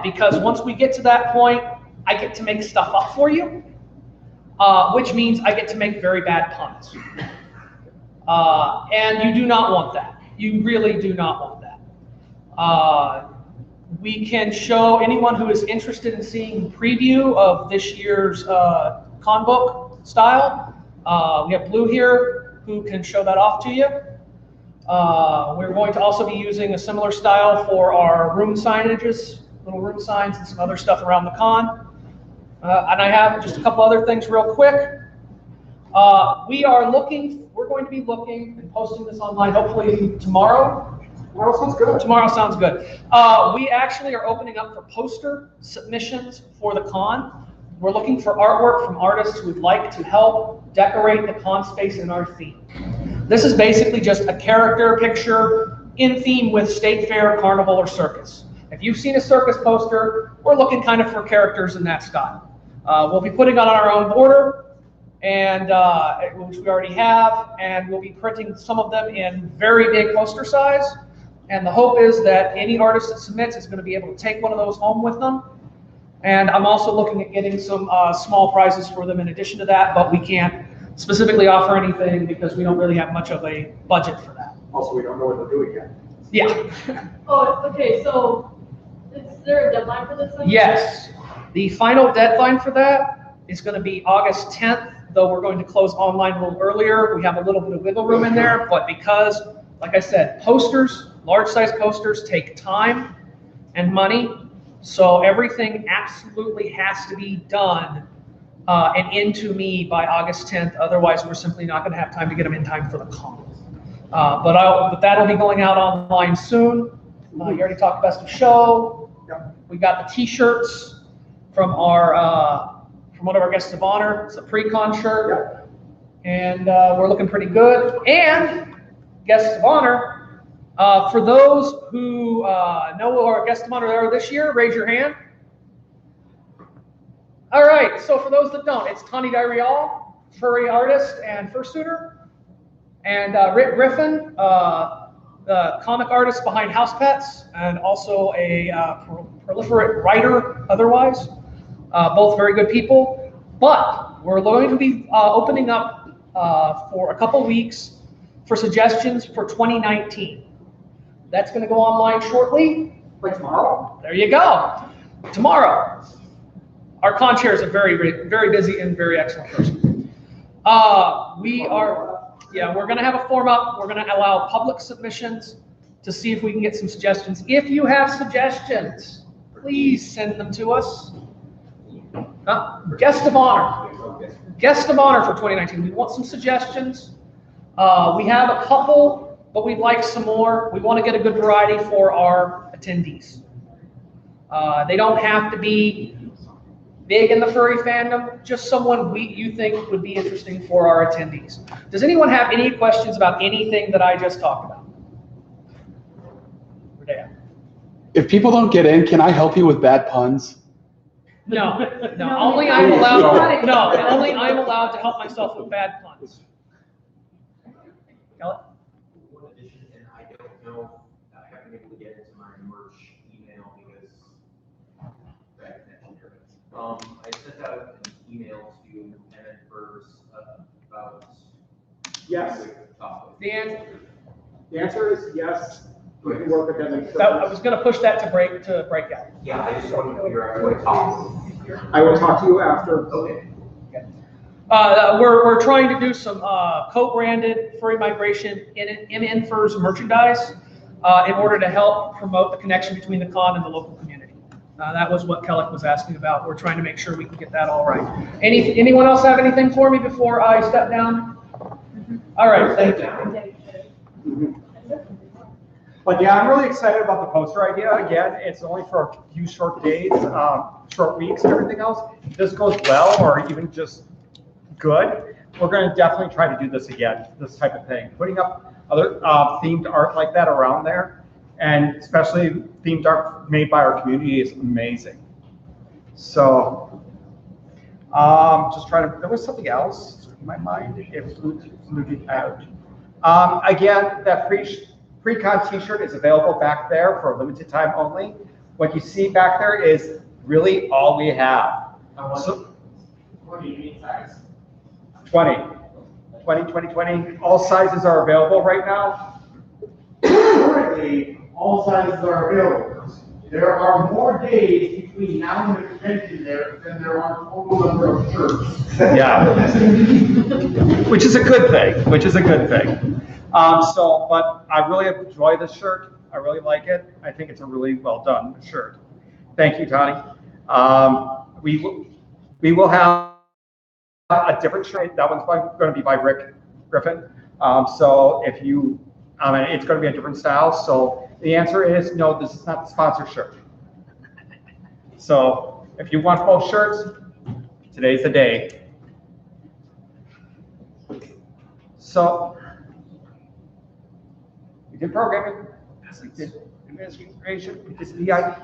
Because once we get to that point, I get to make stuff up for you, which means I get to make very bad puns. And you do not want that. You really do not want that. We can show anyone who is interested in seeing the preview of this year's con book style. We have Blue here who can show that off to you. We're going to also be using a similar style for our room signages, little room signs and some other stuff around the con. And I have just a couple other things real quick. We're going to be looking and posting this online hopefully tomorrow. Tomorrow sounds good. Tomorrow sounds good. We actually are opening up for poster submissions for the con. We're looking for artwork from artists who would like to help decorate the con space in our theme. This is basically just a character picture in theme with state fair, carnival, or circus. If you've seen a circus poster, we're looking kind of for characters in that style. We'll be putting on our own border, and which we already have, and we'll be printing some of them in very big poster size. And the hope is that any artist that submits is going to be able to take one of those home with them. And I'm also looking at getting some small prizes for them in addition to that, but we can't specifically offer anything because we don't really have much of a budget for that. Also, we don't know what they're doing yet. Yeah. Oh, okay, so is there a deadline for this? Yes. The final deadline for that is going to be August 10th, though we're going to close online a little earlier. We have a little bit of wiggle room in there, but because, like I said, posters, large size posters take time and money, so everything absolutely has to be done and into me by August 10th. Otherwise, we're simply not going to have time to get them in time for the con. But that'll be going out online soon. You already talked Best of Show. We got the T-shirts from from one of our guests of honor. It's a pre-con shirt, and we're looking pretty good. And guests of honor, for those who know our guests of honor there this year, raise your hand. All right, so for those that don't, it's Tani Darial, furry artist and fursuiter, and Rick Griffin, the comic artist behind House Pets, and also a proliferate writer otherwise. Both very good people. But we're going to be opening up for a couple weeks for suggestions for 2019. That's going to go online shortly. Like tomorrow? There you go. Tomorrow. Our con chair is a very, very busy and very excellent person. We're going to have a form up. We're going to allow public submissions to see if we can get some suggestions. If you have suggestions, please send them to us. Guest of honor. Guest of honor for 2019. We want some suggestions. We have a couple, but we'd like some more. We want to get a good variety for our attendees. They don't have to be big in the furry fandom, just someone you think would be interesting for our attendees. Does anyone have any questions about anything that I just talked about? If people don't get in, can I help you with bad puns? No, only I'm allowed. No, only I'm allowed to help myself with bad puns. Kelly? One addition, and I don't know, I haven't been able to get into my merch email because bad connection here. I sent out an email to Emmett Burrs about. Yes. The answer is yes. We can work with them. I was going to push that to break out. Yeah, I just wanted to figure out who I talk to. I will talk to you after. Okay. We're trying to do some co-branded furry migration in Furs merchandise in order to help promote the connection between the con and the local community. That was what Kellick was asking about. We're trying to make sure we can get that all right. Anyone else have anything for me before I step down? All right, thank you. But yeah, I'm really excited about the poster idea. Again, it's only for a few short days, short weeks and everything else. If this goes well or even just good, we're going to definitely try to do this again, this type of thing. Putting up other themed art like that around there And especially themed art made by our community is amazing. So, just trying to, there was something else in my mind, it flew out. Again, that pre-con t-shirt is available back there for a limited time only. What you see back there is really all we have. So, What do you mean size? 20. All sizes are available right now. Currently, all sizes are available. There are more days between now and the convention there than there are total number of shirts. Yeah. Which is a good thing, but I really enjoy this shirt. I really like it. I think it's a really well done shirt. Thank you, Tony. We will have a different shirt. That one's going to be by Rick Griffin. So if you, it's going to be a different style. So the answer is no, this is not the sponsor shirt. So if you want both shirts, today's the day. So we did programming, we did administration, we did VIP.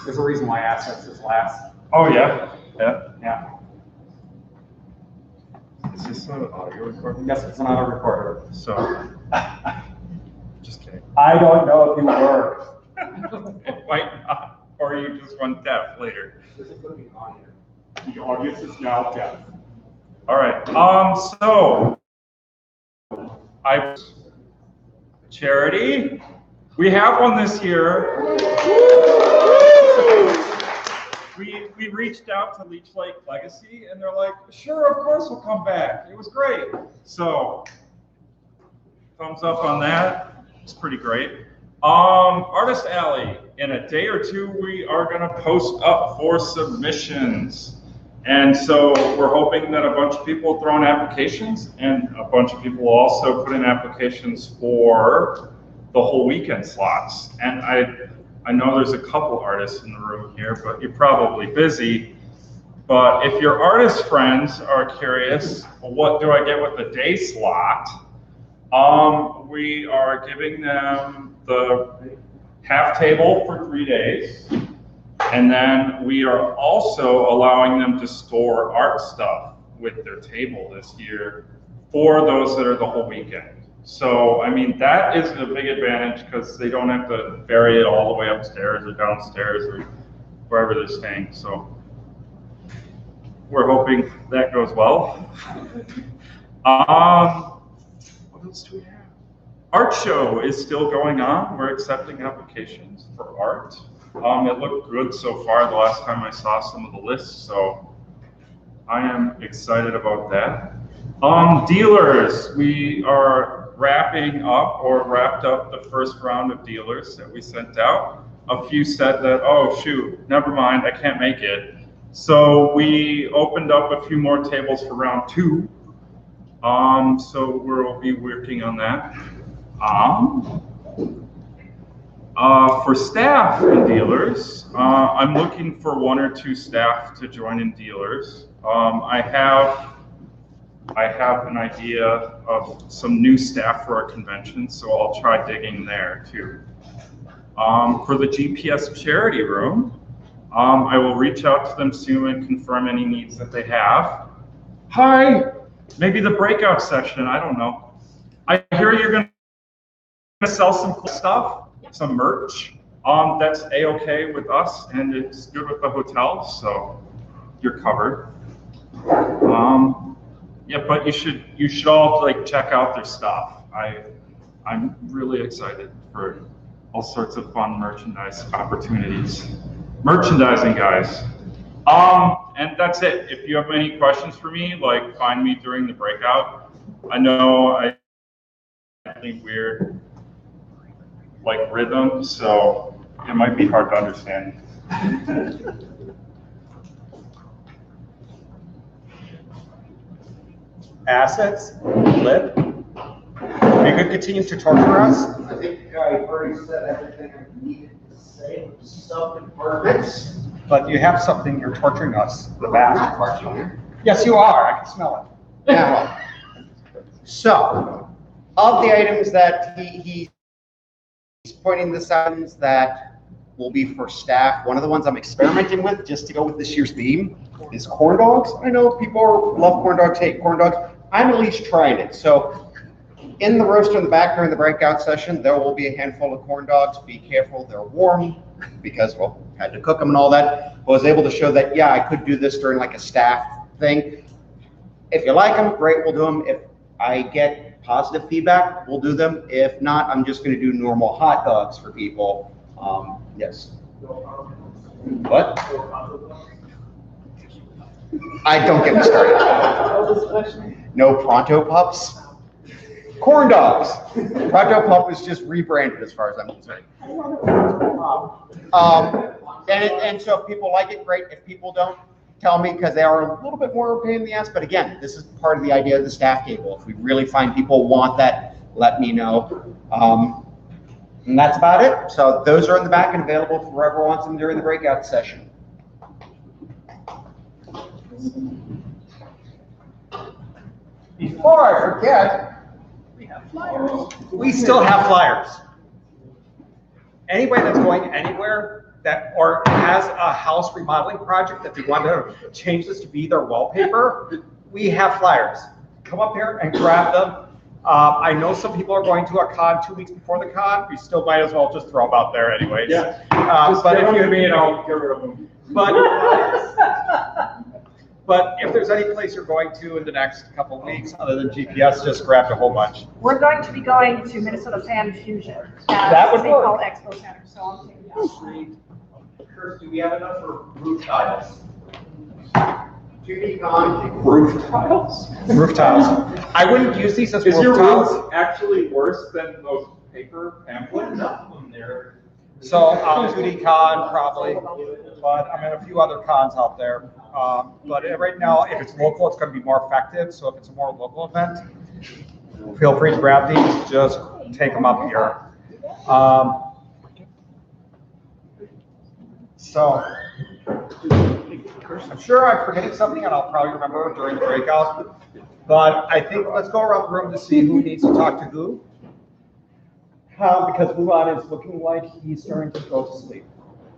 There's a reason why assets is last. Oh, yeah, yeah. Is this an audio recording? Yes, it's an audio recorder. So, just kidding. I don't know if you were. It might not, or you just went deaf later. The audience is now deaf. All right, so, charity, we have one this year. We reached out to Leech Lake Legacy, and they're like, sure, of course we'll come back. It was great. So, thumbs up on that. It's pretty great. Artist Alley, in a day or two, we are going to post up for submissions. And so we're hoping that a bunch of people will throw in applications, and a bunch of people will also put in applications for the whole weekend slots. And I know there's a couple artists in the room here, but you're probably busy. But if your artist friends are curious, well, what do I get with the day slot? We are giving them the half table for 3 days. And then we are also allowing them to store art stuff with their table this year for those that are the whole weekend. So, I mean, that is a big advantage because they don't have to ferry it all the way upstairs or downstairs or wherever they're staying. So we're hoping that goes well. What else do we have? Art show is still going on. We're accepting applications for art. It looked good so far the last time I saw some of the lists, so I am excited about that. Dealers, we are wrapping up or wrapped up the first round of dealers that we sent out. A few said that, oh shoot, never mind, I can't make it. So we opened up a few more tables for round 2. So we'll be working on that. For staff and dealers, I'm looking for 1 or 2 staff to join in dealers. I have an idea of some new staff for our convention, so I'll try digging there too. For the GPS charity room, I will reach out to them soon and confirm any needs that they have. Hi, maybe the breakout session, I don't know. I hear you're going to sell some cool stuff, some merch. That's A-okay with us, and it's good with the hotel, so you're covered. Yeah, but you should all like check out their stuff. I'm really excited for all sorts of fun merchandise opportunities. Merchandising, guys. And that's it. If you have any questions for me, like find me during the breakout. I know I think weird like rhythm, so it might be hard to understand. Assets, Lip. Are you going to continue to torture us? I think I've already said everything I needed to say with the sub-departments. but you have something, you're torturing us in the back. Yes, you are, I can smell it. Yeah, well. So, of the items that he's pointing this out, that will be for staff, one of the ones I'm experimenting with, just to go with this year's theme, is corn dogs. I know people love corn dogs, hate corn dogs. I'm at least trying it. So, in the roaster in the back during the breakout session, there will be a handful of corn dogs. Be careful, they're warm because, well, had to cook them and all that. I was able to show that, yeah, I could do this during like a staff thing. If you like them, great, we'll do them. If I get positive feedback, we'll do them. If not, I'm just going to do normal hot dogs for people. Yes. What? I don't get me started. No Pronto Pups. Corn dogs. Pronto Pup is just rebranded as far as I'm concerned. And so if people like it, great. If people don't, tell me, because they are a little bit more of a pain in the ass. But again, this is part of the idea of the staff table. If we really find people want that, let me know. And that's about it. So those are in the back and available for whoever wants them during the breakout session. Before I forget, we have flyers. We still have flyers. Anybody that's going anywhere that or has a house remodeling project that they want to change this to be their wallpaper, we have flyers. Come up here and grab them. I know some people are going to a con 2 weeks before the con. We still might as well just throw them out there anyways. Yeah. But if you me and I'll get rid of them. But if there's any place you're going to in the next couple of weeks, other than GPS, just grab a whole bunch. We're going to be going to Minnesota Fan Fusion That would at St. work. Paul Expo Center, so I'm taking that. Kurt, do we have enough for roof tiles? Roof tiles? Roof tiles. I wouldn't use these as Is roof your tiles. roof actually worse than those paper pamphlets? There. So 2D Con probably, but I'm in a few other cons out there. But right now, if it's local, it's going to be more effective. So if it's a more local event, feel free to grab these. Just take them up here. So I'm sure I'm forgetting something, and I'll probably remember during the breakout. But I think let's go around the room to see who needs to talk to who. Because Mulan is looking like he's starting to go to sleep.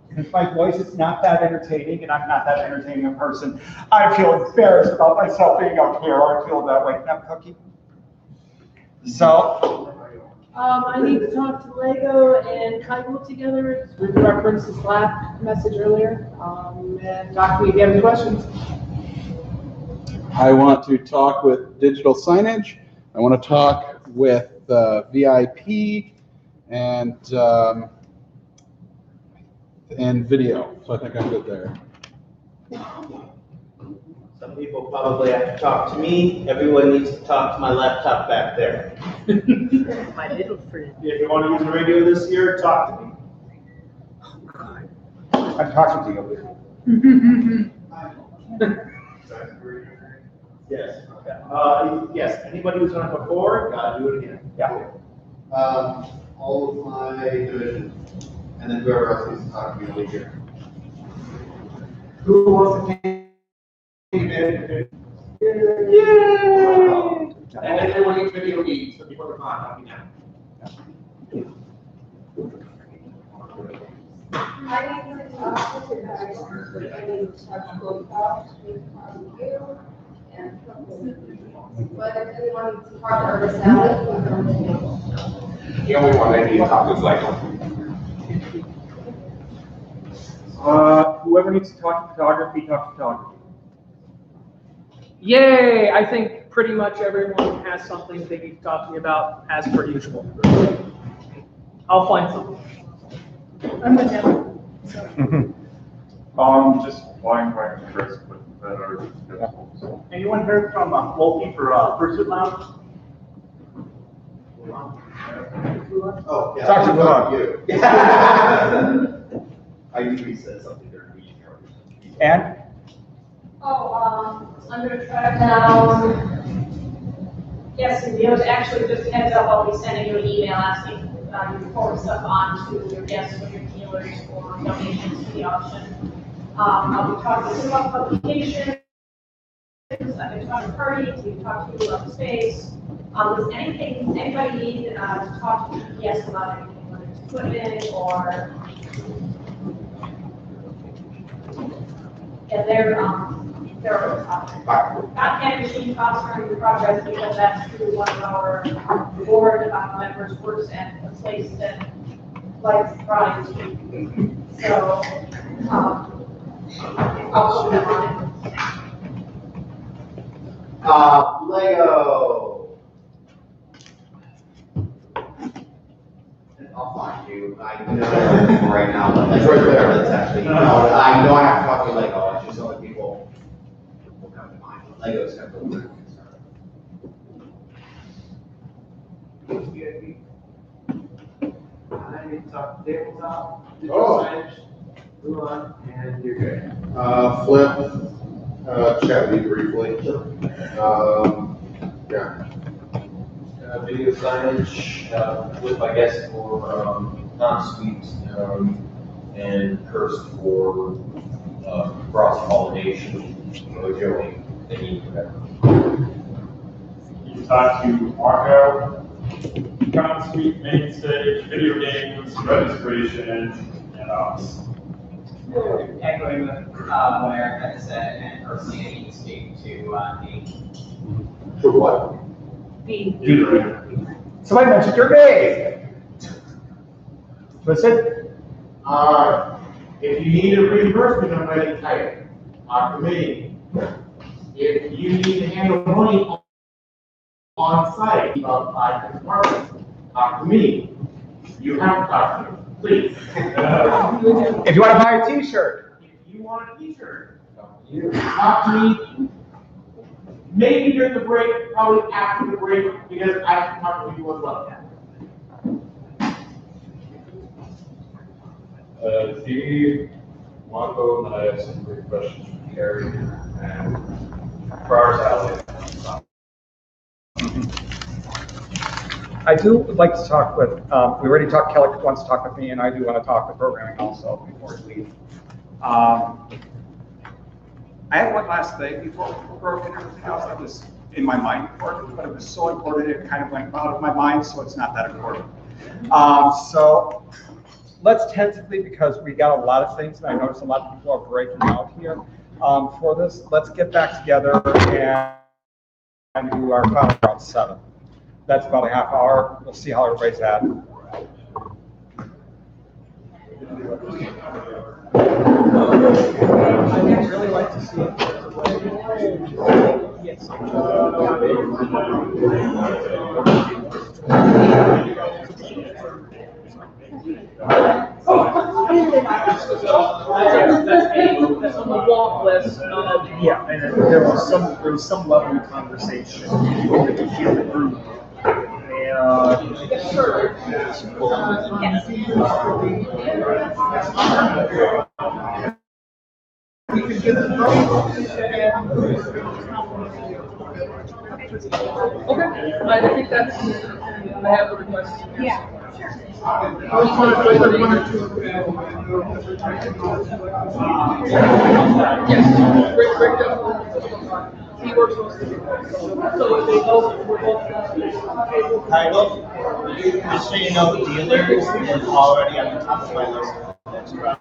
Because my voice is not that entertaining, and I'm not that entertaining a person. I feel embarrassed about myself being up here. I feel that way. Can I have a cookie? So. I need to talk to Lego and Kaigo together. We referenced the Slack message earlier. And talk to me if you have any questions. I want to talk with digital signage. I want to talk with VIP and video. So I think I'm good there. Some people probably have to talk to me. Everyone needs to talk to my laptop back there. My little friend. If you want to use the radio this year, talk to me. I'm talking to you. Yes. Okay. Yes. Anybody who's done it before, gotta do it again. Yeah. All of my division, and then whoever else needs to talk to me will be here. Who wants to take it? Yay! And then everyone needs video needs, so before the con, help me now. I need to talk to you guys. I need to talk to both of you and but if anyone needs to talk to Sally, The only one I need to talk to is Lego. Whoever needs to talk photography, talk photography. Yay! I think pretty much everyone has something they need to talk to me about, as per usual. I'll find something. I'm with him. Just flying by Chris, but that are difficult, so. Anyone heard from Wolfie for Pursuit Lounge? Oh, yeah. Talk to Mulan. You. I usually say something during the meeting. And? I'm gonna track down. Yes, and it was actually just heads up, I'll be sending you an email asking you to forward stuff on to your guests or your dealers for donations to the auction. I'll be talking to you about publications. I've been talking to Furry, we've talked to you about space. Does anybody need to talk to EPS about anything, whether it's equipment or? And they're not can't machine costs for your project because that's through one of our board members works at a place that likes fries. So, I'll put them on it. Lego. I'll find you. I know right now, but that's right there. That's actually, I know I have to talk to Lego. It's just so that people come to mind. Lego's have to work. I talk tabletop, digital signage, move on, and you're good. Flip, chat me briefly. Yeah. Video signage, Flip, I guess, for non-suite, and Curse for cross-pollination, Joey, thingy, whatever. You can talk to Marco, Suite, main stage, video games, registration, and ops. Echoing what Eric had said, and personally, I need to speak to Nate. For what? Somebody mentioned your name. Listen. If you need a reimbursement, I'm ready to type it. Talk to me. If you need to handle money on site, about 5 departments, talk to me. You have to talk to me, please. If you want to buy a t-shirt. If you want a t-shirt, talk to me. Maybe during the break, probably after the break, because I have to talk to people as well. Steve, Marco, and I have some great questions for Carrie and for our salary. I do would like to talk with, we already talked, Kelly wants to talk with me, and I do want to talk with programming also before we leave. I have one last thing before we broke and everything else that was in my mind before, but it was so important it kind of went out of my mind, so it's not that important. So let's tentatively, because we got a lot of things, and I noticed a lot of people are breaking out here for this. Let's get back together and do our final around 7. That's about a half hour. We'll see how everybody's at. I'd really like to see it. Yes. That's on the walk list. Yeah, and there was some level of conversation within the group. We could give them okay, I think that's, I have the request. Yeah, sure. Yes, great job. He works on it. So they both, we're both. Title, just so you know, dealers is already on the top of my list. That's right.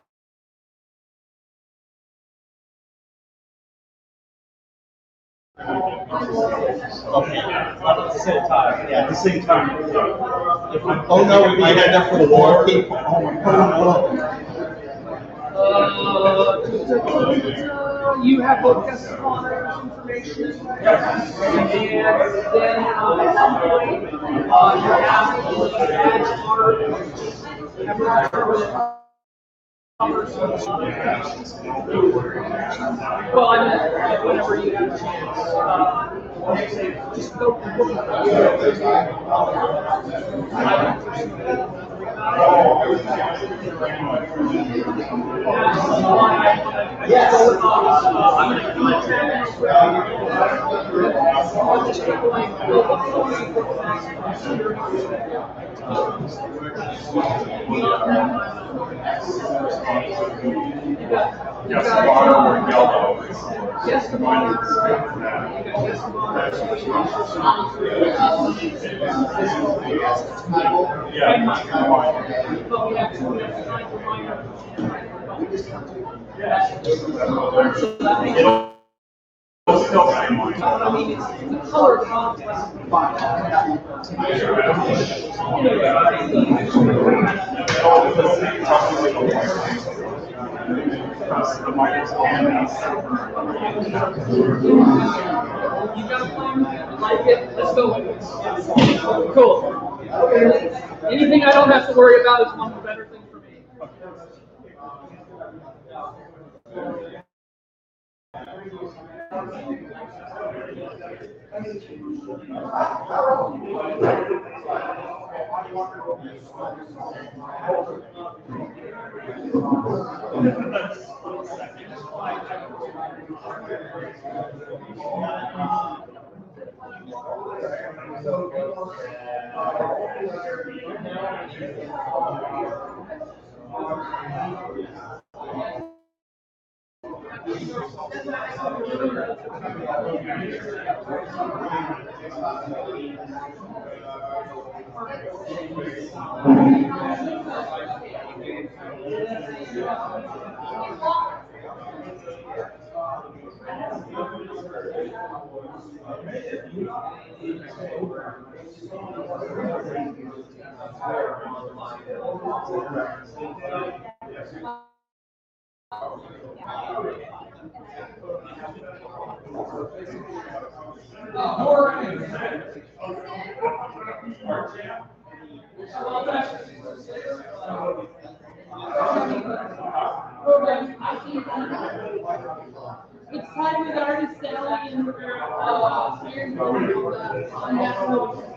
Okay, at the same time, yeah, at the same time. Oh no, we might end up with more people. Oh my God. You have both guest honors information, and then at some point, you're asked to add well, I mean, whenever you have a chance, just go look at Yes. I'm gonna tag Yes, water or yellow. Yes, the I mean, it's the color contrast. You got a plan? Like it? Let's go with it. Cool. Anything I don't have to worry about is one of the better things for me. It's time with artist Sally and here on that note.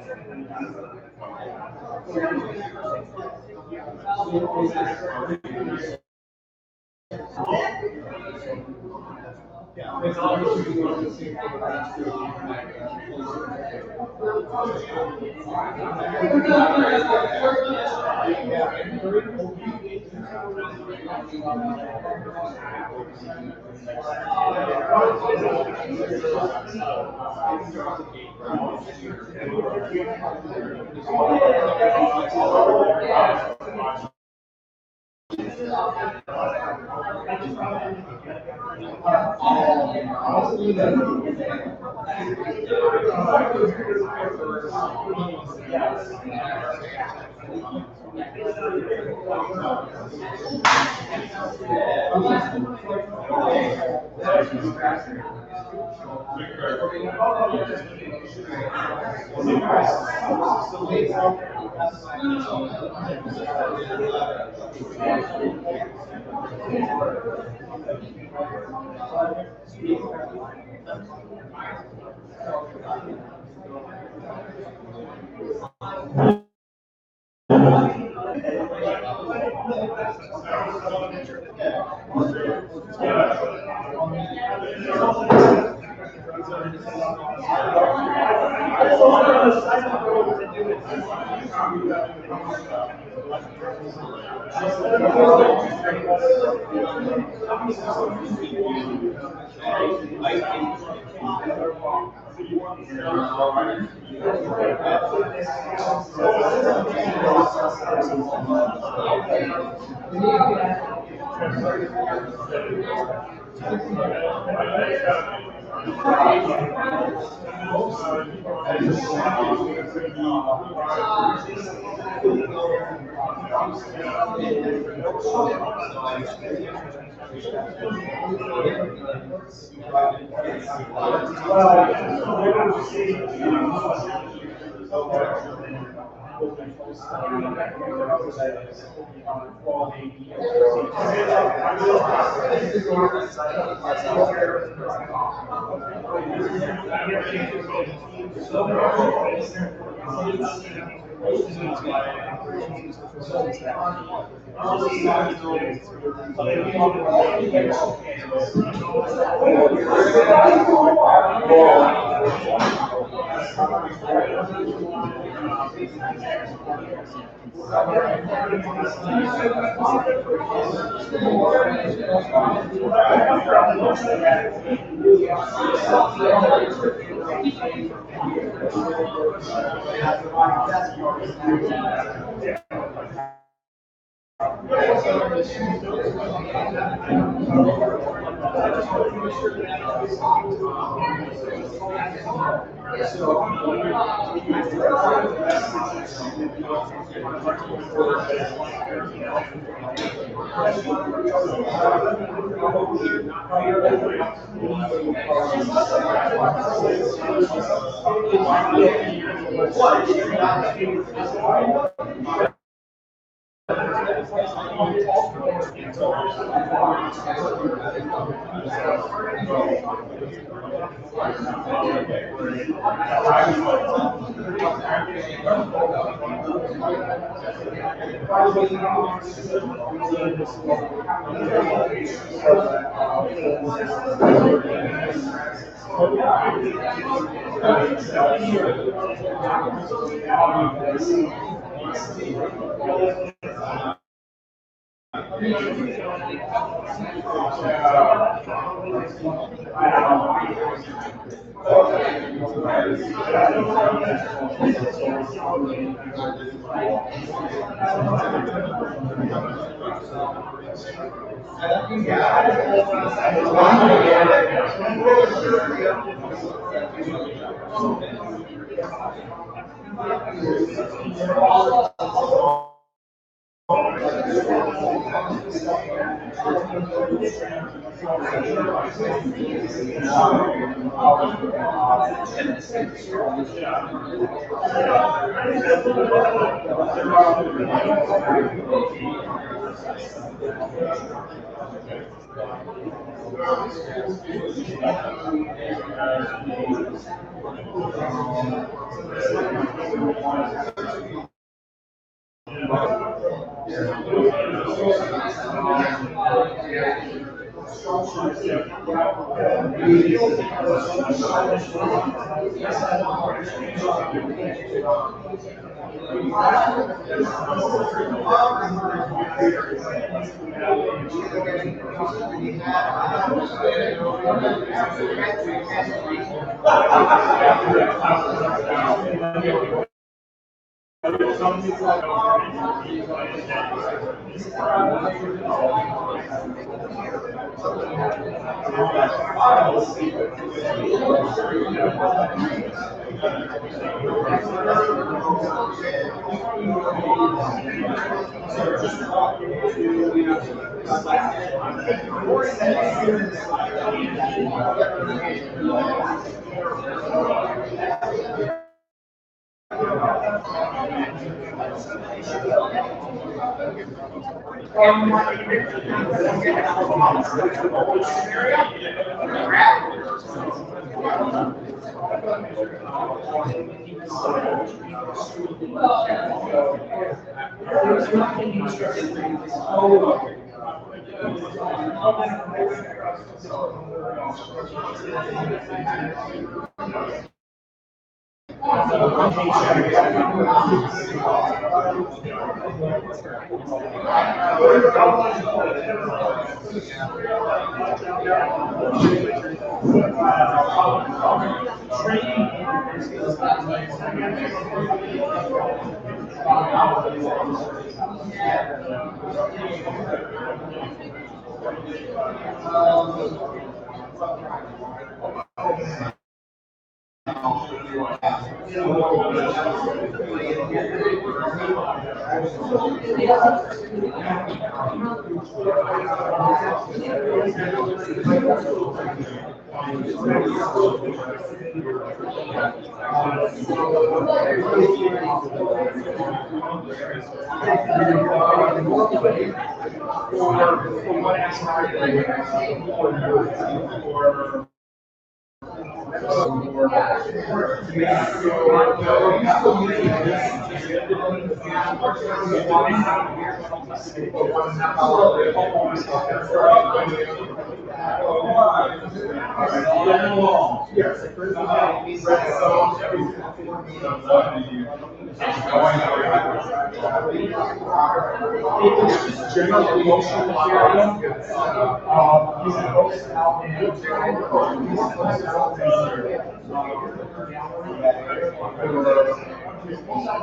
General promotional material.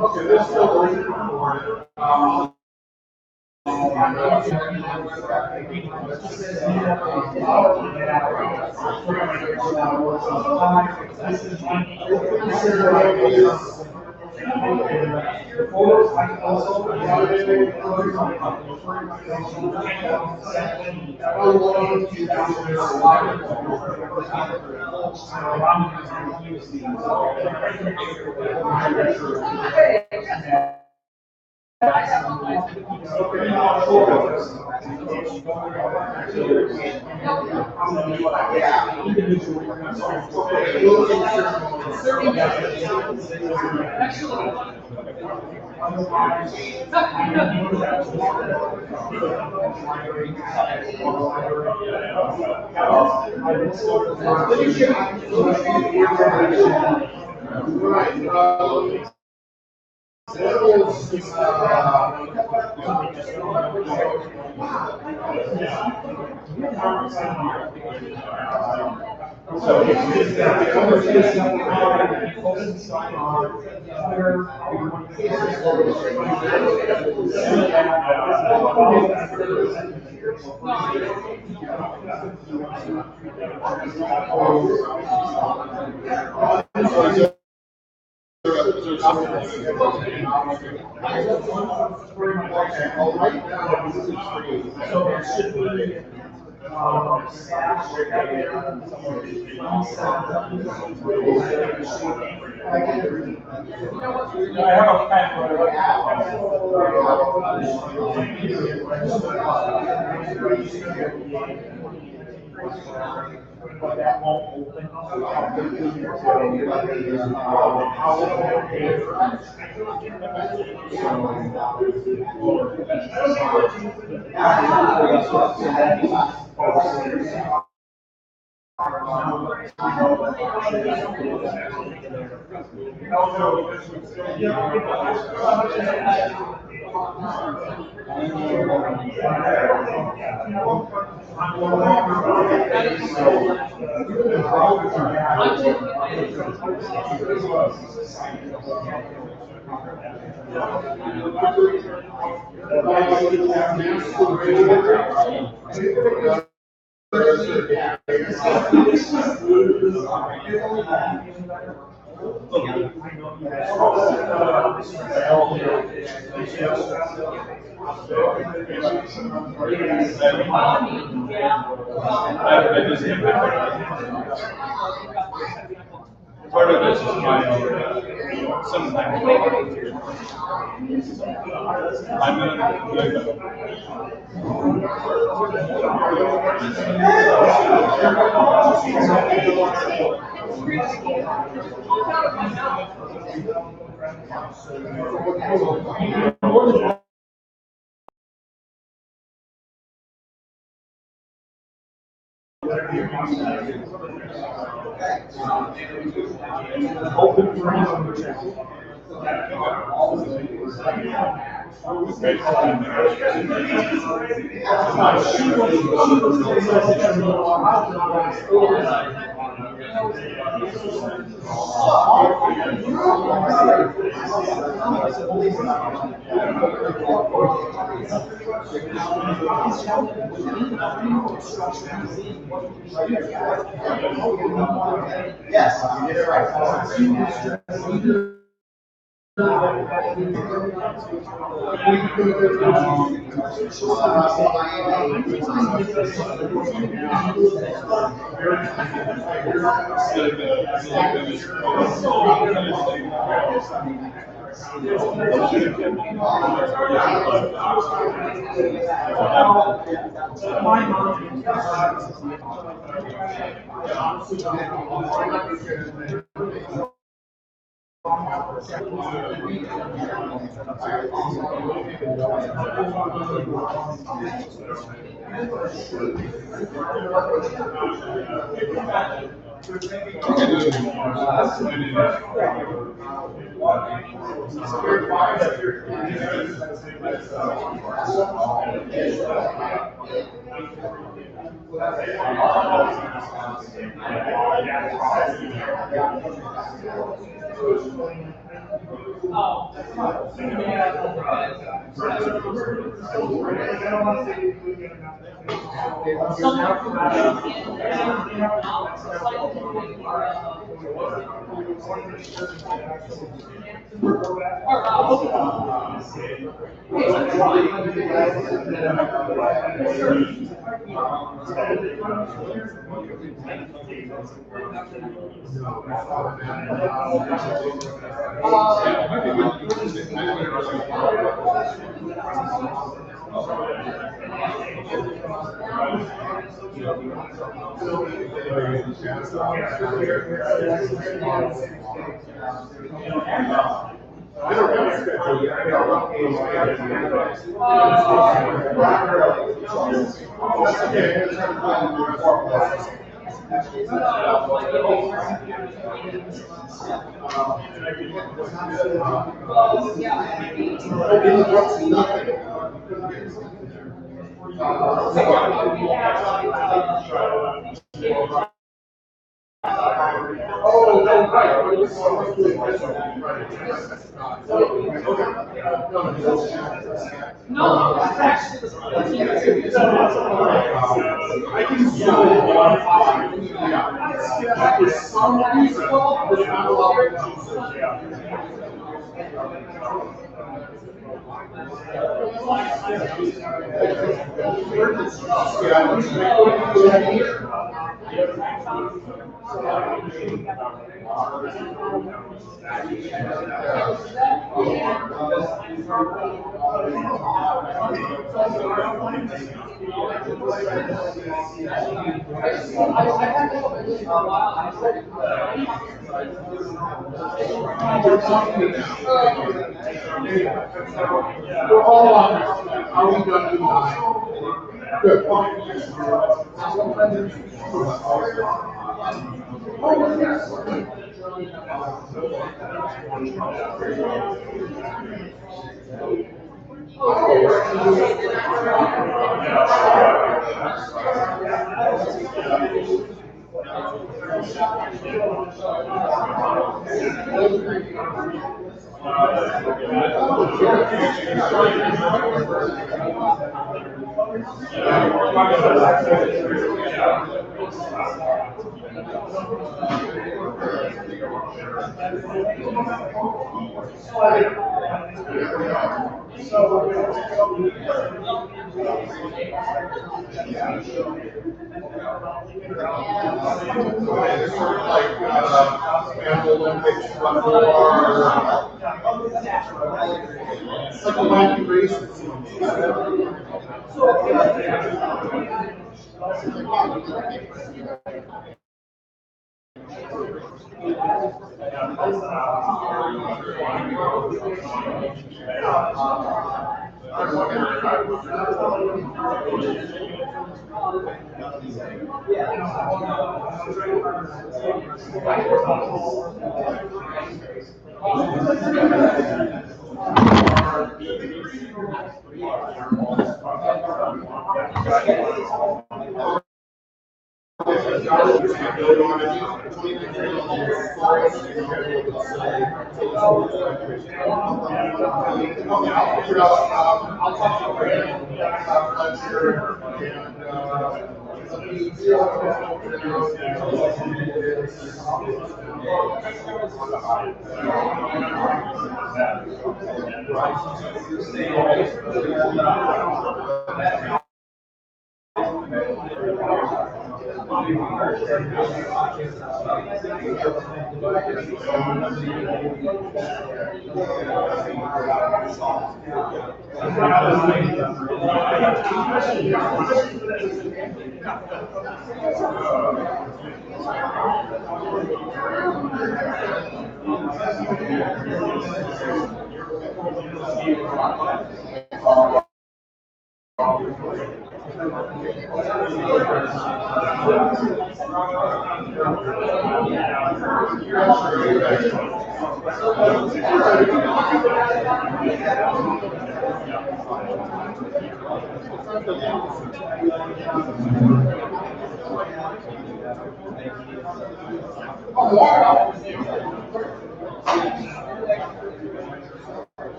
Okay, this is still going forward. Part of this is my sometimes Yes, you did it right.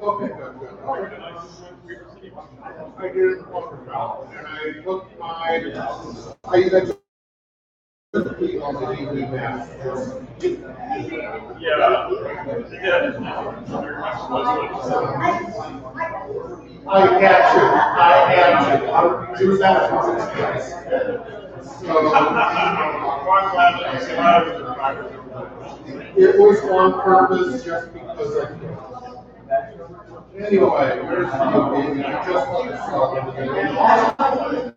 Okay, good, good. I did waterfowl, and I took I took the feet on the TV map. I had to. It was that it was on purpose just because I could. Anyway, where's the baby? I just want to stop it.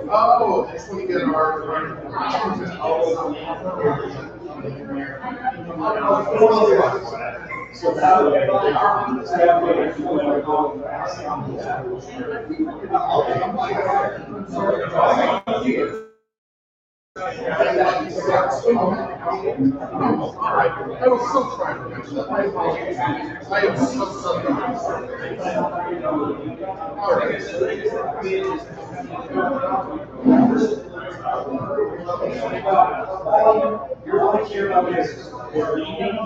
Oh, that's when you get our. I was so trying to mention that. I am so sorry. All right. You're all here about this. We're leaving.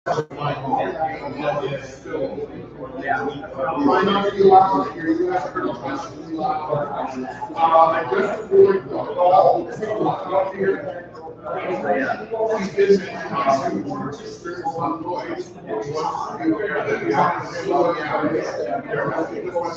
Might not be loud here, you guys are constantly loud. I just avoid the call, up here. There's a lot of noise. Beware that you have to slow down. There must be going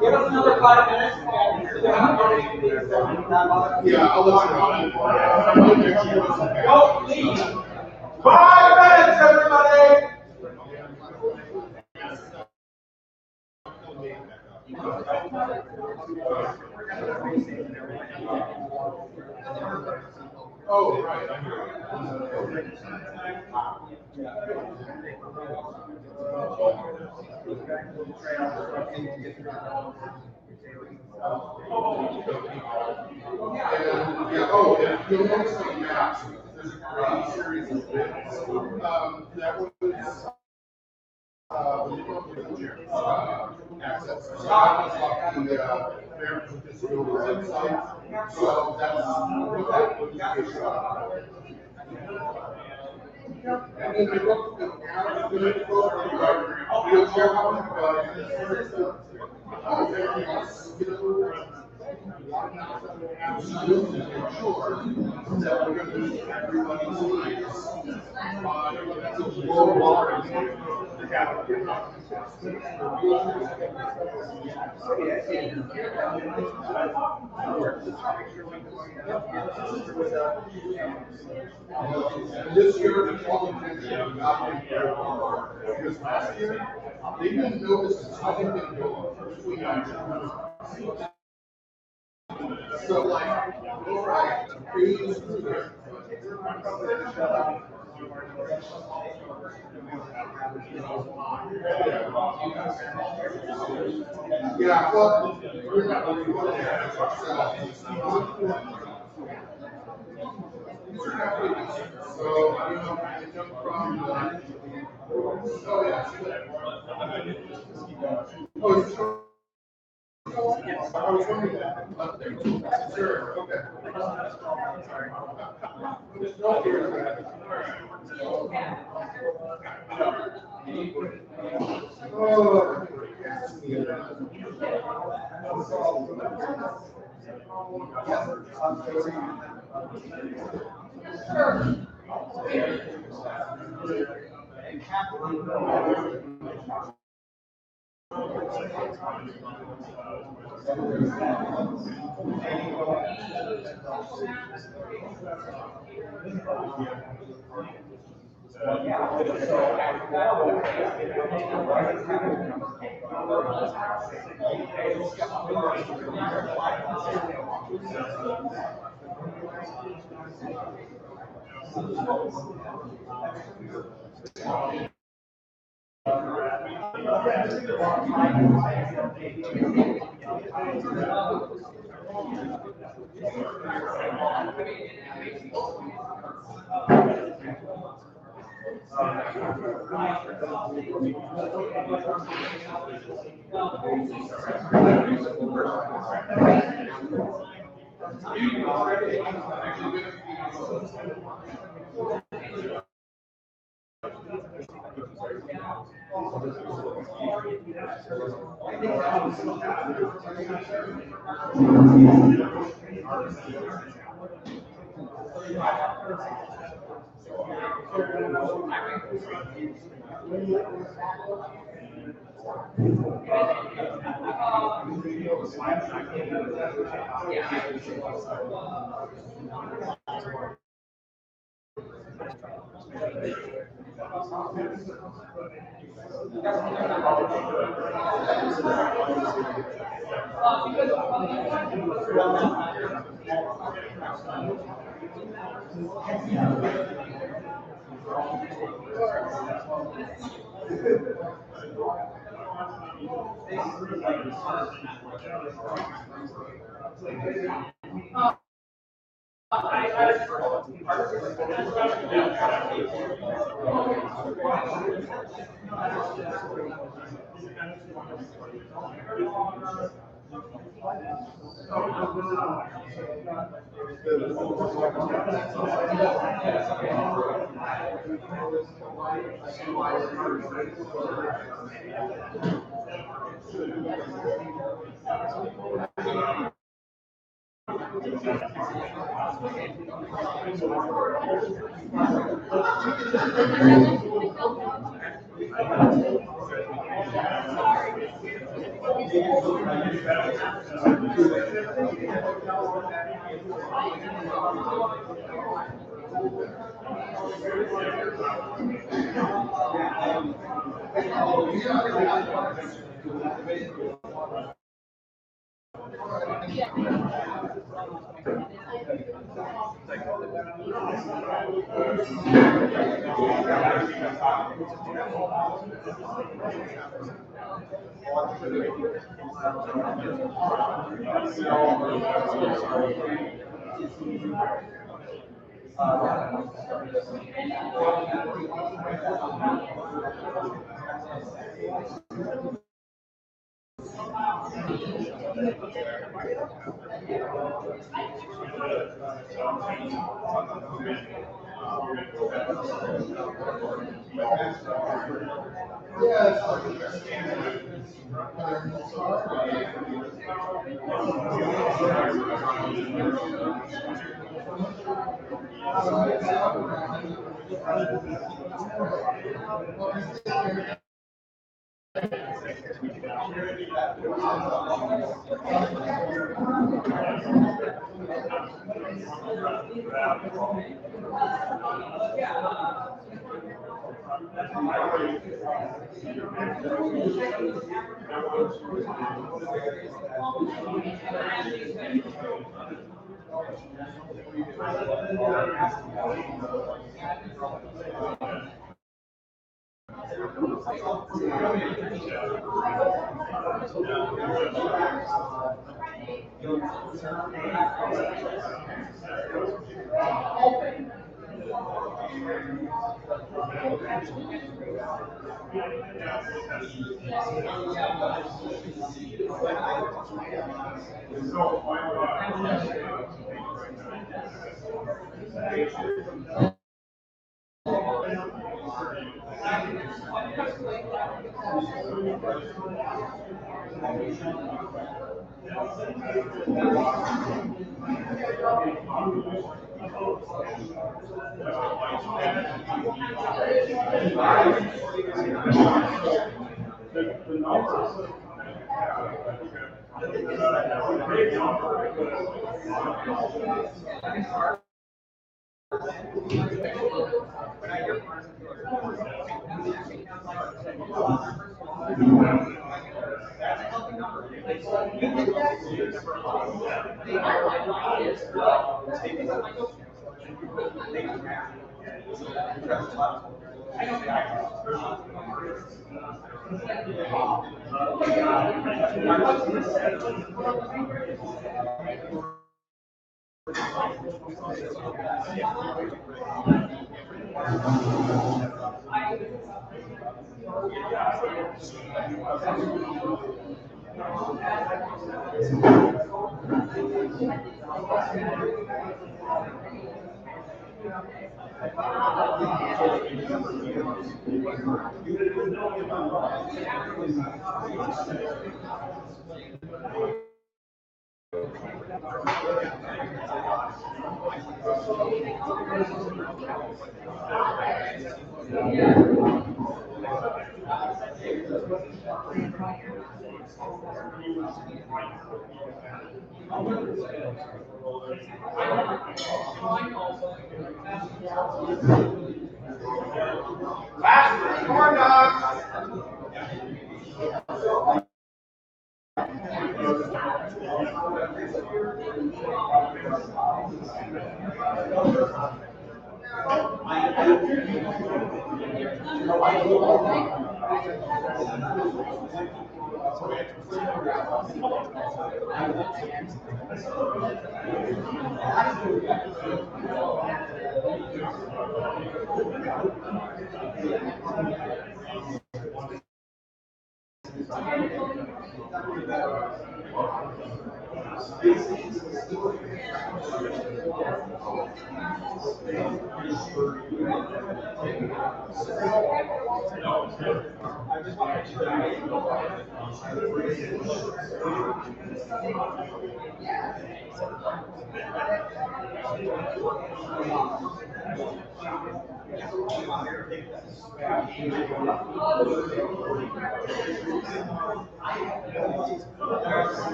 Give us another 5 minutes. Yeah, I'll let you know. Don't leave. 5 minutes, everybody. Oh, right. Yeah, you'll notice on the maps, there's a series of bits. That was access. So I was on the Parents with Disabilities website. So that's what that notification. And then we looked at wheelchair absolutely ensure that we're going to meet everybody's needs by worldwide. This year, the because last year, they didn't notice how they didn't go between so like, all right, please through there. Yeah, well, we're not really good at it ourselves. So, I don't know, I jumped from oh, yeah. Oh, it's true. I was wondering that. Sure, okay. Last corn dogs.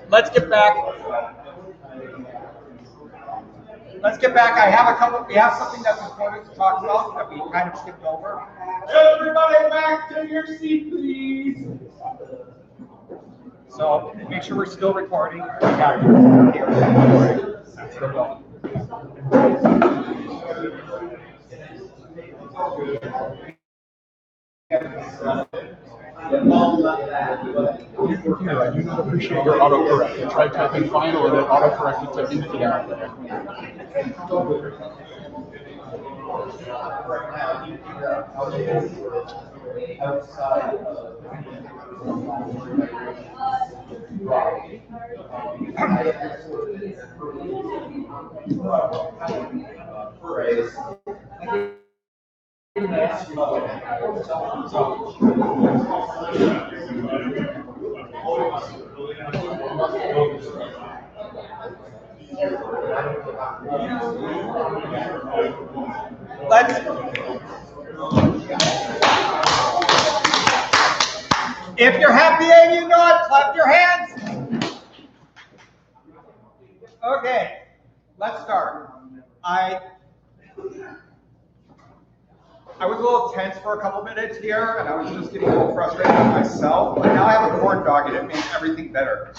Let's get back. Let's get back. We have something that's important to talk about that we kind of skipped over. Everybody back to your seat, please. So make sure we're still recording. Yeah. Still going. Your computer, I do not appreciate your autocorrect. I tried typing final and it autocorrected to infinite. If you're happy and you know it, clap your hands. Okay, let's start. I was a little tense for a couple minutes here, and I was just getting a little frustrated with myself, but now I have a corn dog and it makes everything better.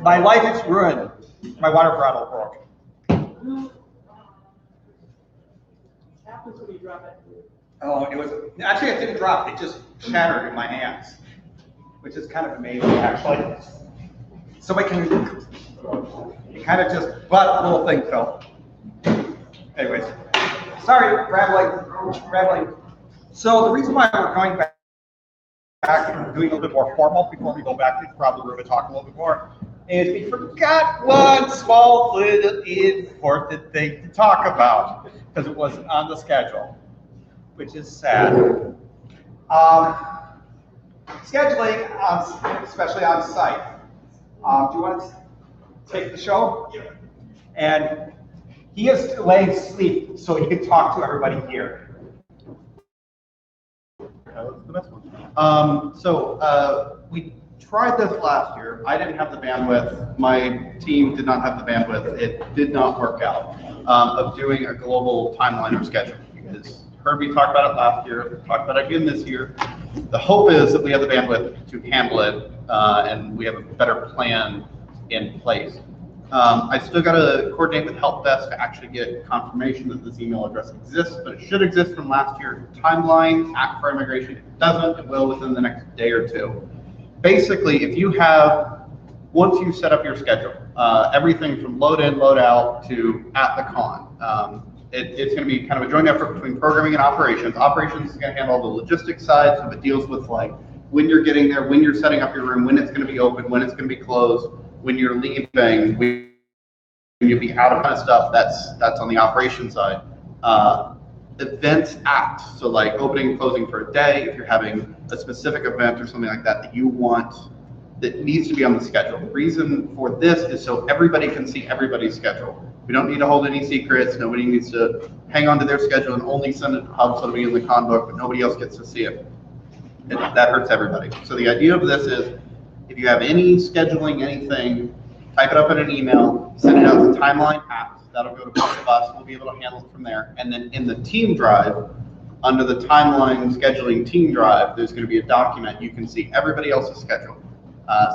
My life is ruined. My water bottle broke. Oh, it was, actually it didn't drop, it just shattered in my hands, which is kind of amazing actually. So it kind of just, but the little thing fell. Anyways, sorry, rambling. So the reason why we're going back and doing a little bit more formal before we go back to probably the room and talk a little bit more is we forgot one small little important thing to talk about because it wasn't on the schedule, which is sad. Scheduling, especially on site. Do you want to take the show? Yeah. And he is laying asleep so he can talk to everybody here. The best one. We tried this last year. I didn't have the bandwidth. My team did not have the bandwidth. It did not work out of doing a global timeline or schedule. Because Furry talked about it last year, talked about it again this year. The hope is that we have the bandwidth to handle it and we have a better plan in place. I still got to coordinate with help desk to actually get confirmation that this email address exists, but it should exist from last year's timeline. Act for immigration, it doesn't, it will within the next day or two. Basically, if you have, once you set up your schedule, everything from load in, load out to at the con, it's going to be kind of a joint effort between programming and operations. Operations is going to handle the logistics side, so it deals with like when you're getting there, when you're setting up your room, when it's going to be open, when it's going to be closed, when you're leaving, when you'll be out of kind of stuff. That's on the operations side. Events act, so like opening and closing for a day, if you're having a specific event or something like that that you want, that needs to be on the schedule. The reason for this is so everybody can see everybody's schedule. We don't need to hold any secrets. Nobody needs to hang on to their schedule and only send it to Hub so it'll be in the con book, but nobody else gets to see it. That hurts everybody. So the idea of this is, if you have any scheduling, anything, type it up in an email, send it out to Timeline apps. That'll go to both of us. We'll be able to handle it from there. And then in the team drive, under the Timeline scheduling team drive, there's going to be a document. You can see everybody else's schedule.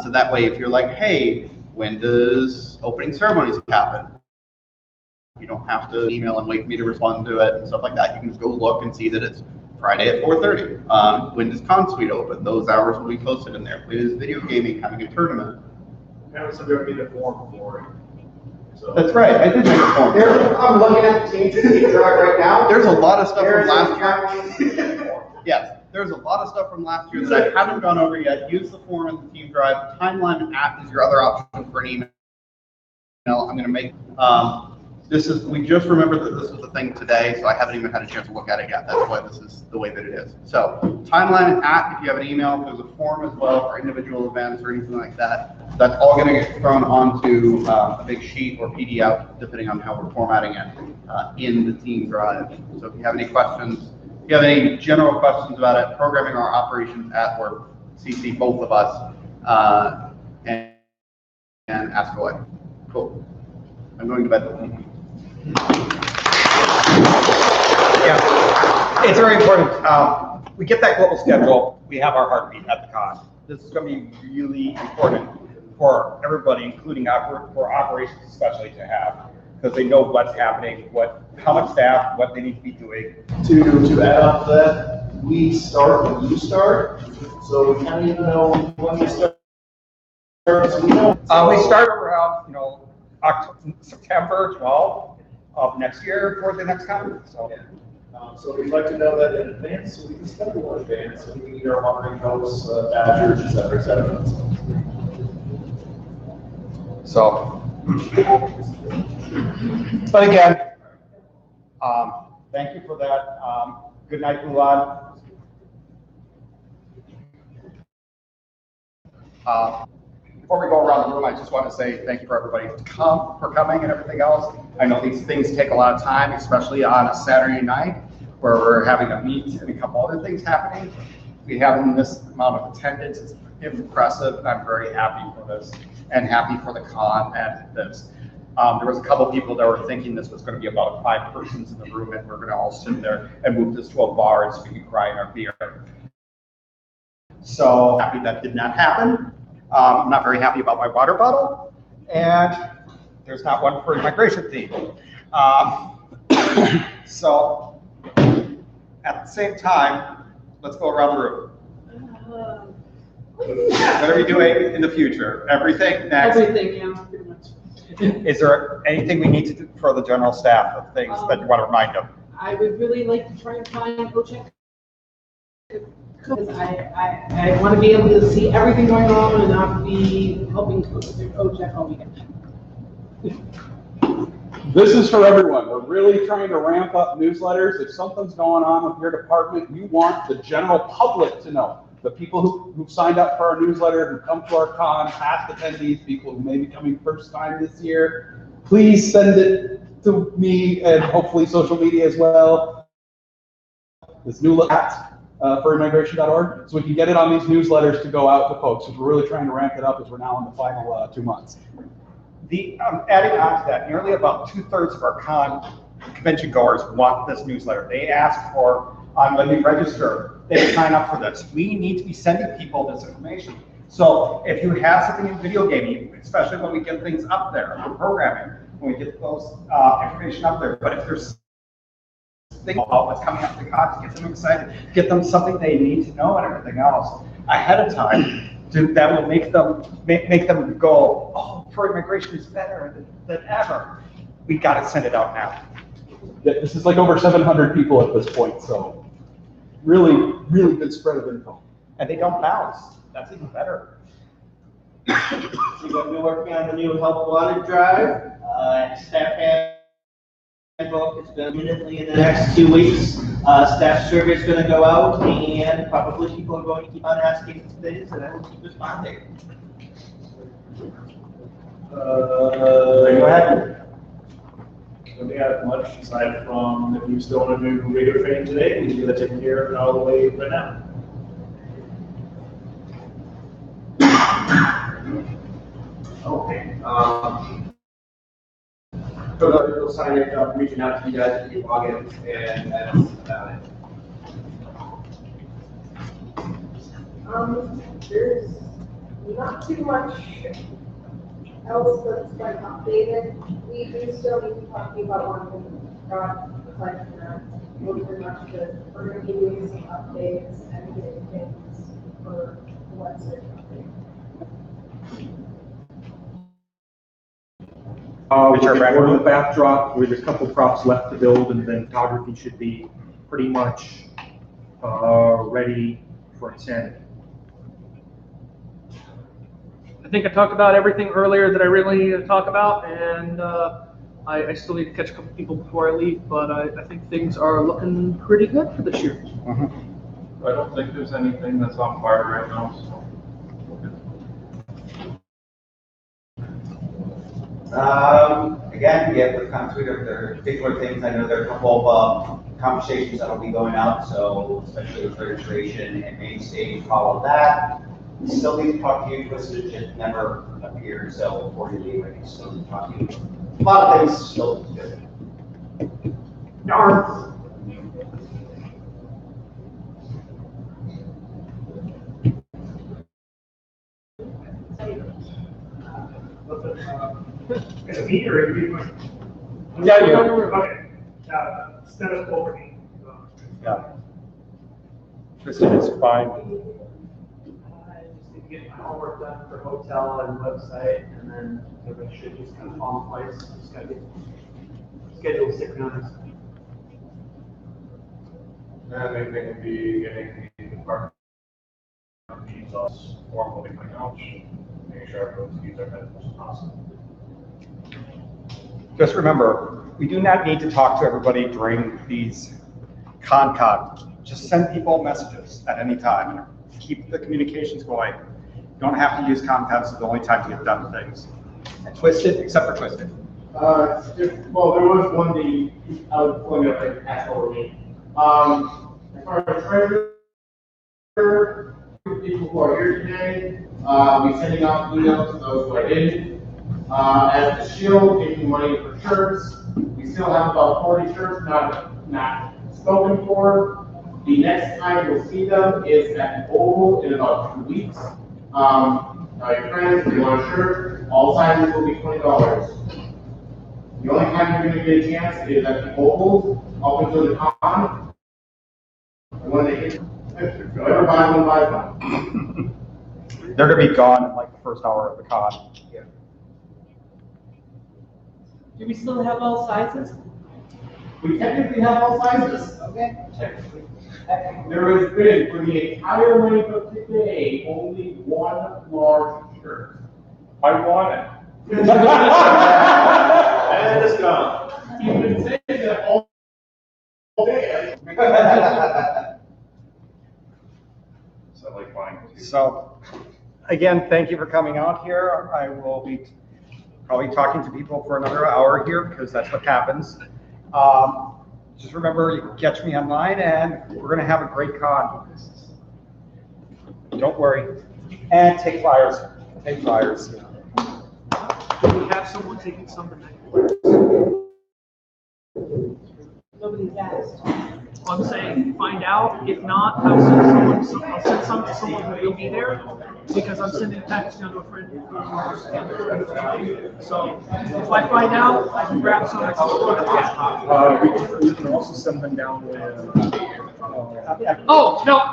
So that way, if you're like, hey, when does opening ceremonies happen? You don't have to email and wait for me to respond to it and stuff like that. You can just go look and see that it's Friday at 4:30. When does Con Suite open? Those hours will be posted in there. When is video gaming having a tournament? And so there would be the form for it. So. That's right. I did make a form. I'm looking at the team drive right now. There's a lot of stuff from last year. Yes, there's a lot of stuff from last year that I haven't gone over yet. Use the form in the team drive. Timeline and app is your other option for an email. I'm going to make. We just remembered that this was a thing today, so I haven't even had a chance to look at it yet. That's why this is the way that it is. So timeline and app, if you have an email, there's a form as well for individual events or anything like that. That's all going to get thrown onto a big sheet or PDF, depending on how we're formatting it in the team drive. So if you have any questions, if you have any general questions about it, programming or operations at work, CC both of us and ask away. Cool. I'm going to bed. Yeah, it's very important. We get that global schedule, we have our heartbeat at the con. This is going to be really important for everybody, including for operations especially, to have. because they know what's happening, how much staff, what they need to be doing. To add up to that, we start when you start, so we kind of even know when we start. So We start around, September 12th of next year for the next con. So. So we'd like to know that in advance, so we can schedule in advance, so we can eat our watering house, badgers, et cetera, et cetera. So, but again, thank you for that. Good night, Mulan. Before we go around the room, I just want to say thank you for everybody for coming and everything else. I know these things take a lot of time, especially on a Saturday night where we're having a meet and a couple other things happening. We having this amount of attendance is impressive, and I'm very happy for this and happy for the con and this. There was a couple people that were thinking this was going to be about 5 persons in the room and we're going to all sit there and move this to a bar so we can cry in our beer. So happy that did not happen. I'm not very happy about my water bottle, and there's not one for migration theme. So at the same time, let's go around the room. What are we doing in the future? Everything next? Everything, yeah, pretty much. Is there anything we need to do for the general staff of things that you want to remind them? I would really like to try and find OCHEC. Because I want to be able to see everything going on and not be helping OCHEC all weekend. This is for everyone. We're really trying to ramp up newsletters. If something's going on with your department, you want the general public to know. The people who've signed up for our newsletter, who come to our con, past attendees, people who may be coming first time this year, please send it to me and hopefully social media as well. This new at furrymigration.org, so we can get it on these newsletters to go out to folks. Because we're really trying to ramp it up as we're now in the final 2 months. Adding on to that, nearly about 2/3 of our convention goers want this newsletter. They ask for, when they register, they sign up for this. We need to be sending people this information. So if you have something in video gaming, especially when we get things up there for programming, when we get those information up there, but if there's think about what's coming up to the con, to get them excited, get them something they need to know and everything else ahead of time, that will make them go, oh, Furry migration is better than ever. We got to send it out now. This is like over 700 people at this point, so really, really good spread of info. And they don't bounce. That's even better. So we've been working on the new Help Wanted drive. Staff handbook is going to imminently in the next 2 weeks. Staff survey is going to go out, and probably people are going to keep on asking things, and I will keep responding. Go ahead. Don't have much aside from if you still want to do regular training today, we can get that taken care of all the way right now. Okay. So they'll sign it up, reaching out to you guys if you log in, and that's about it. There's not too much else that's been updated. We do still need to talk to you about one thing, aside from that, we're pretty much good. We're gonna give you some updates and getting things for the website update. We're in the backdrop, where there's a couple props left to build, and then photography should be pretty much ready for insanity. I think I talked about everything earlier that I really need to talk about, and I still need to catch a couple people before I leave, but I think things are looking pretty good for this year. I don't think there's anything that's on fire right now, so. Again, we have the consuit of their particular things. I know there are a couple of conversations that will be going out, so especially with registration and main stage, follow that. Still need to talk to you, Twisted just never appeared, so before you leave, I can still need to talk to you. A lot of things still good. Darn. Is it me or are you? Yeah, you. Okay, status quo for me. Yeah. Tristan is fine. I just need to get my homework done for hotel and website, and then everybody should just kind of fall in place. Just gotta get schedule synchronized. And they can be getting the department needs us formally coming out, making sure everyone's needs are met as much as possible. Just remember, we do not need to talk to everybody during these Concom. Just send people messages at any time. Keep the communications going. You don't have to use Concom, it's the only time to get done things. And Twisted, except for Twisted. Well, there was one thing I was pulling up and pass over me. As far as treasurer, people who are here today, be sending out emails to those who are in. As the shield, taking money for shirts, we still have about 40 shirts not spoken for. The next time you'll see them is at the Oval in about 2 weeks. Your friends, if you want a shirt, all sizes will be $20. The only time you're going to get a chance is at the Oval, up until the con. When they hit, whoever buys one, buys one. They're gonna be gone in like the first hour of the con. Do we still have all sizes? We technically have all sizes. Okay. There has been, for the entire length of today, only one large shirt. I want it. And it's gone. You've been saying that all day. So like fine. So, again, thank you for coming out here. I will be probably talking to people for another hour here because that's what happens. Just remember, you can catch me online and we're going to have a great con. Don't worry. And take flyers. Take flyers. Do we have someone taking some tonight? Nobody's asked. I'm saying, find out. If not, I'll send someone who will be there, because I'm sending a package down to a friend. So if I find out, I can grab some. We can also send them down with. Oh, no.